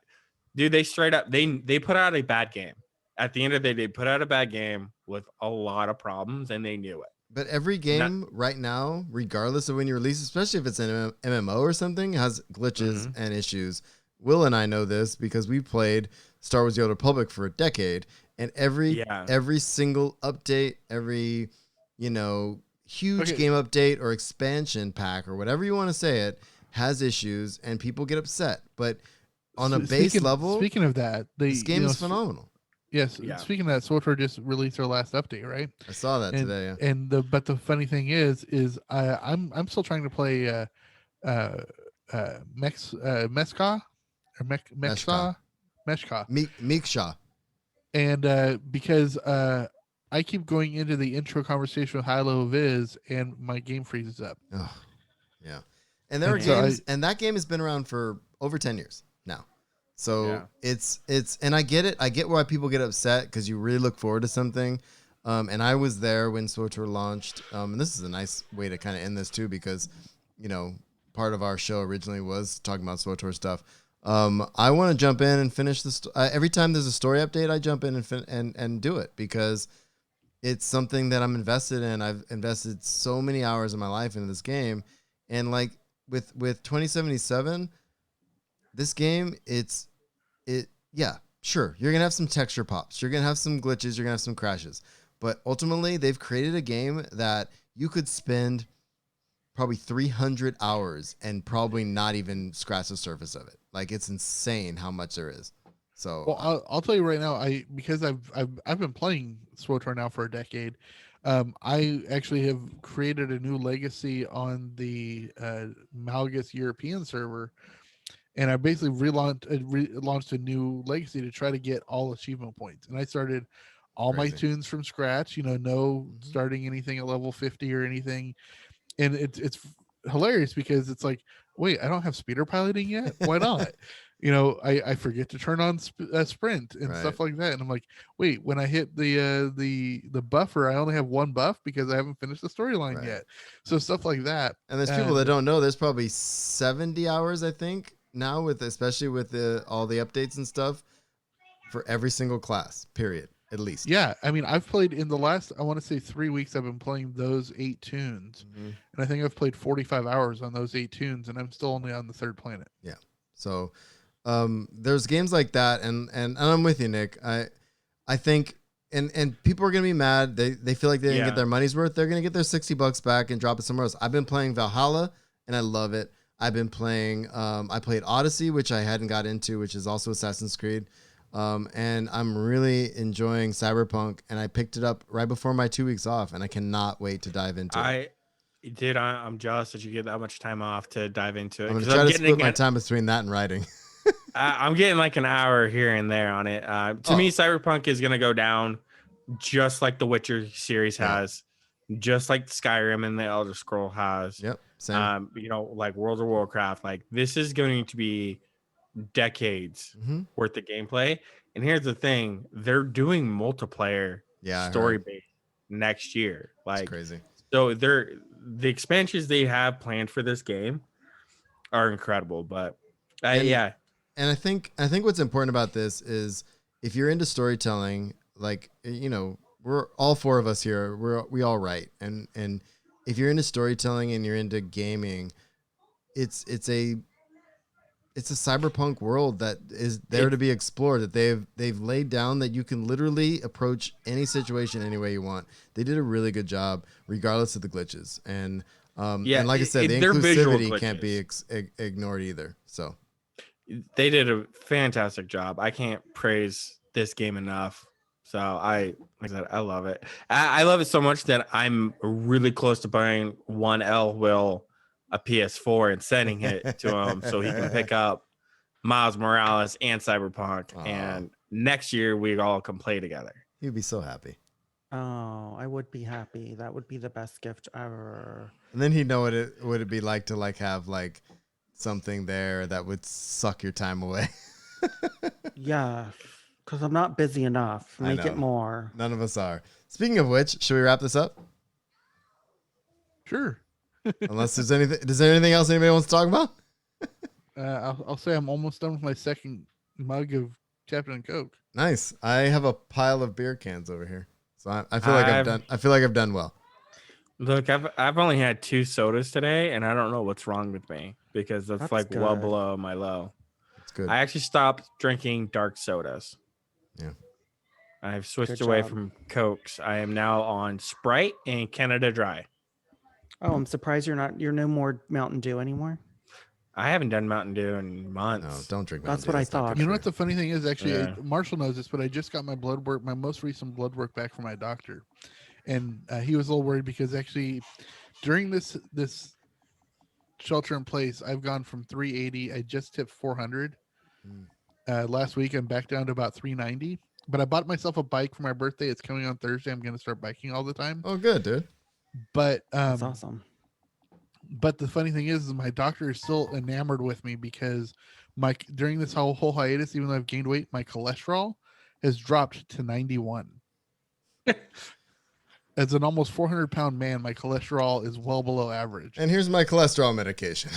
dude, they straight up, they put out a bad game. At the end of the day, they put out a bad game with a lot of problems, and they knew it. But every game right now, regardless of when you release, especially if it's an MMO or something, has glitches and issues. Will and I know this because we played Star Wars: The Old Republic for a decade, and every single update, every huge game update or expansion pack or whatever you want to say it, has issues, and people get upset. But on a base level, speaking of that, this game is phenomenal. Yes. Yeah. Speaking of that, SWTOR just released their last update, right? I saw that today. Yeah. And but the funny thing is I'm still trying to play Meshka. And because I keep going into the intro conversation with Hilo Viz, and my game freezes up. Oh, yeah. And there are games, and that game has been around for over 10 years now. So it's and I get it. I get why people get upset because you really look forward to something. And I was there when SWTOR launched. And this is a nice way to kind of end this too, because part of our show originally was talking about SWTOR stuff. I want to jump in and finish this. Every time there's a story update, I jump in and do it because it's something that I'm invested in. I've invested so many hours of my life into this game, and like with 2077. This game, sure, you're going to have some texture pops. You're going to have some glitches. You're going to have some crashes. But ultimately, they've created a game that you could spend probably 300 hours and probably not even scratch the surface of it. Like, it's insane how much there is. So, well, I'll tell you right now, because I've been playing SWTOR now for a decade. I actually have created a new legacy on the Malgus European server. And I basically launched a new legacy to try to get all achievement points. And I started all my tunes from scratch, no starting anything at level 50 or anything. And it's hilarious because it's like, wait, I don't have speeder piloting yet? Why not? I forget to turn on sprint and stuff like that. And I'm like, wait, when I hit the buffer, I only have one buff because I haven't finished the storyline yet. So stuff like that. And there's people that don't know, there's probably 70 hours, I think, now especially with all the updates and stuff for every single class, period, at least. Yeah, I mean, I've played in the last, I want to say 3 weeks, I've been playing those 8 tunes, and I think I've played 45 hours on those 8 tunes, and I'm still only on the 3rd planet. Yeah, so there's games like that, and I'm with you, Nick. I think, and people are gonna be mad. They feel like they didn't get their money's worth. They're gonna get their $60 back and drop it somewhere else. I've been playing Valhalla, and I love it. I've been playing, I played Odyssey, which I hadn't got into, which is also Assassin's Creed. And I'm really enjoying Cyberpunk, and I picked it up right before my 2 weeks off, and I cannot wait to dive into it. I'm jealous that you get that much time off to dive into it. I'm going to try to split my time between that and writing. I'm getting like an hour here and there on it. To me, Cyberpunk is going to go down just like the Witcher series has. Just like Skyrim and the Elder Scroll has. Yep. Same. Like World of Warcraft. Like, this is going to be decades Mhm. worth of gameplay. And here's the thing, they're doing multiplayer Yeah, I story heard. based next year. It's Like, crazy. so the expansions they have planned for this game are incredible. But And- yeah, And I think what's important about this is if you're into storytelling, like, you know, we're all four of us here, we all write, and if you're into storytelling and you're into gaming, it's a cyberpunk world that is there to be explored, that they've laid down that you can literally approach any situation any way you want. They did a really good job regardless of the glitches, and and like I said, the they're visual inclusivity can't glitches. be ignored either. So they did a fantastic job. I can't praise this game enough. So like I said, I love it. I love it so much that I'm really close to buying Will a PS4 and sending it to him so he can pick up Miles Morales and Cyberpunk. And next year we all can play together. You'd be so happy. Oh, I would be happy. That would be the best gift ever. And then he'd know what it would be like to like have like something there that would suck your time away. Yeah, because I'm not busy enough. I Make it know. more. None of us are. Speaking of which, should we wrap this up? Sure. Unless there's anything, is there anything else anybody wants to talk about? I'll say I'm almost done with my second mug of Captain Coke. Nice. I have a pile of beer cans over here, so I feel like I've done. I feel like I've done well. Look, I've only had 2 sodas today, and I don't know what's wrong with me because that's like well good. below my low. It's good. I actually stopped drinking dark sodas. Yeah. I've switched Good away job. from Cokes. I am now on Sprite and Canada Dry. Oh, I'm surprised you're no more Mountain Dew anymore. I haven't done Mountain Dew in months. No, don't drink. That's Mountain what Dew. I It's not thought. good You know for what the funny thing is? Actually, Yeah. Marshall knows this, but I just got my blood work, my most recent blood work back from my doctor, and he was a little worried because actually, during this shelter in place, I've gone from 380. I just tipped 400. Last week, I'm back down to about 390. But I bought myself a bike for my birthday. It's coming on Thursday. I'm going to start biking all the time. Oh, good, dude. But That's awesome. But the funny thing is my doctor is still enamored with me because during this whole hiatus, even though I've gained weight, my cholesterol has dropped to 91. As an almost 400-pound man, my cholesterol is well below average. And here's my cholesterol medication.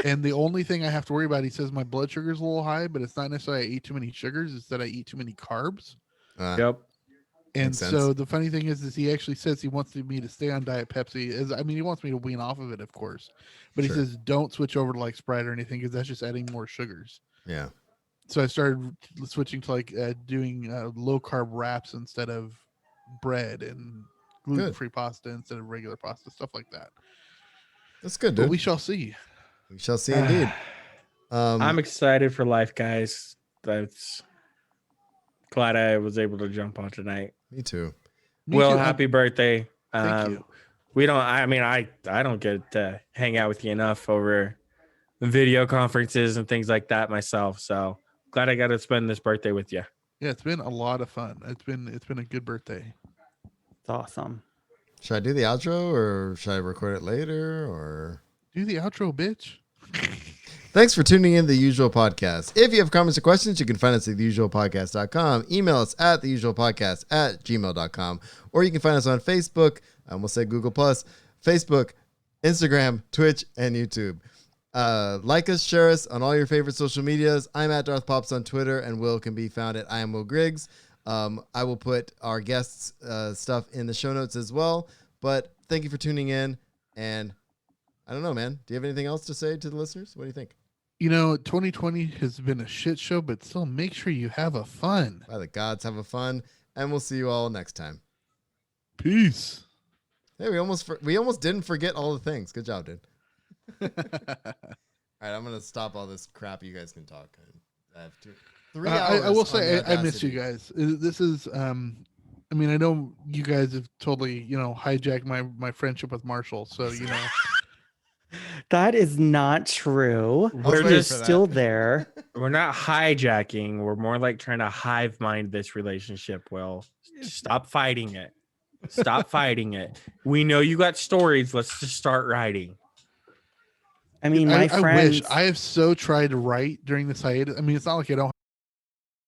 And the only thing I have to worry about, he says my blood sugar is a little high, but it's not necessarily I eat too many sugars. It's that I eat too many carbs. Yep. And Makes sense. so the funny thing is he actually says he wants me to stay on Diet Pepsi. He wants me to wean off of it, of course. But Sure. he says don't switch over to like Sprite or anything because that's just adding more sugars. Yeah. So I started switching to like doing low carb wraps instead of bread and gluten-free pasta instead of regular pasta, stuff like that. That's good, But dude. we shall see. We shall see indeed. I'm excited for life, guys. That's glad I was able to jump on tonight. Me too. Well, happy birthday. Thank you. We don't, I don't get to hang out with you enough over video conferences and things like that myself. So glad I got to spend this birthday with you. Yeah, it's been a lot of fun. It's been a good birthday. It's awesome. Should I do the outro or should I record it later or Do the outro, bitch. Thanks for tuning in to The Usual Podcast. If you have comments or questions, you can find us at theusualpodcast.com. Email us at theusualpodcast@gmail.com. Or you can find us on Facebook. I almost said Google+. Facebook, Instagram, Twitch, and YouTube. Like us, share us on all your favorite social medias. I'm at Darth Pops on Twitter, and Will can be found at I am Will Griggs. I will put our guests' stuff in the show notes as well. But thank you for tuning in, and I don't know, man. Do you have anything else to say to the listeners? What do you think? 2020 has been a shit show, but still make sure you have a fun. By the gods, have a fun, and we'll see you all next time. Peace. Hey, we almost didn't forget all the things. Good job, dude. All right, I'm gonna stop all this crap. You guys can talk. I have 3 hours. I will on say the I miss you Audacity. guys. This is I know you guys have totally hijacked my friendship with Marshall. So That is not true. We're We're just still there. We're not hijacking. We're more like trying to hive mind this relationship. Will, stop fighting it. Stop fighting it. We know you got stories. Let's just start writing. I mean, my I wish friends. I have so tried to write during this hiatus. I mean, it's not like I don't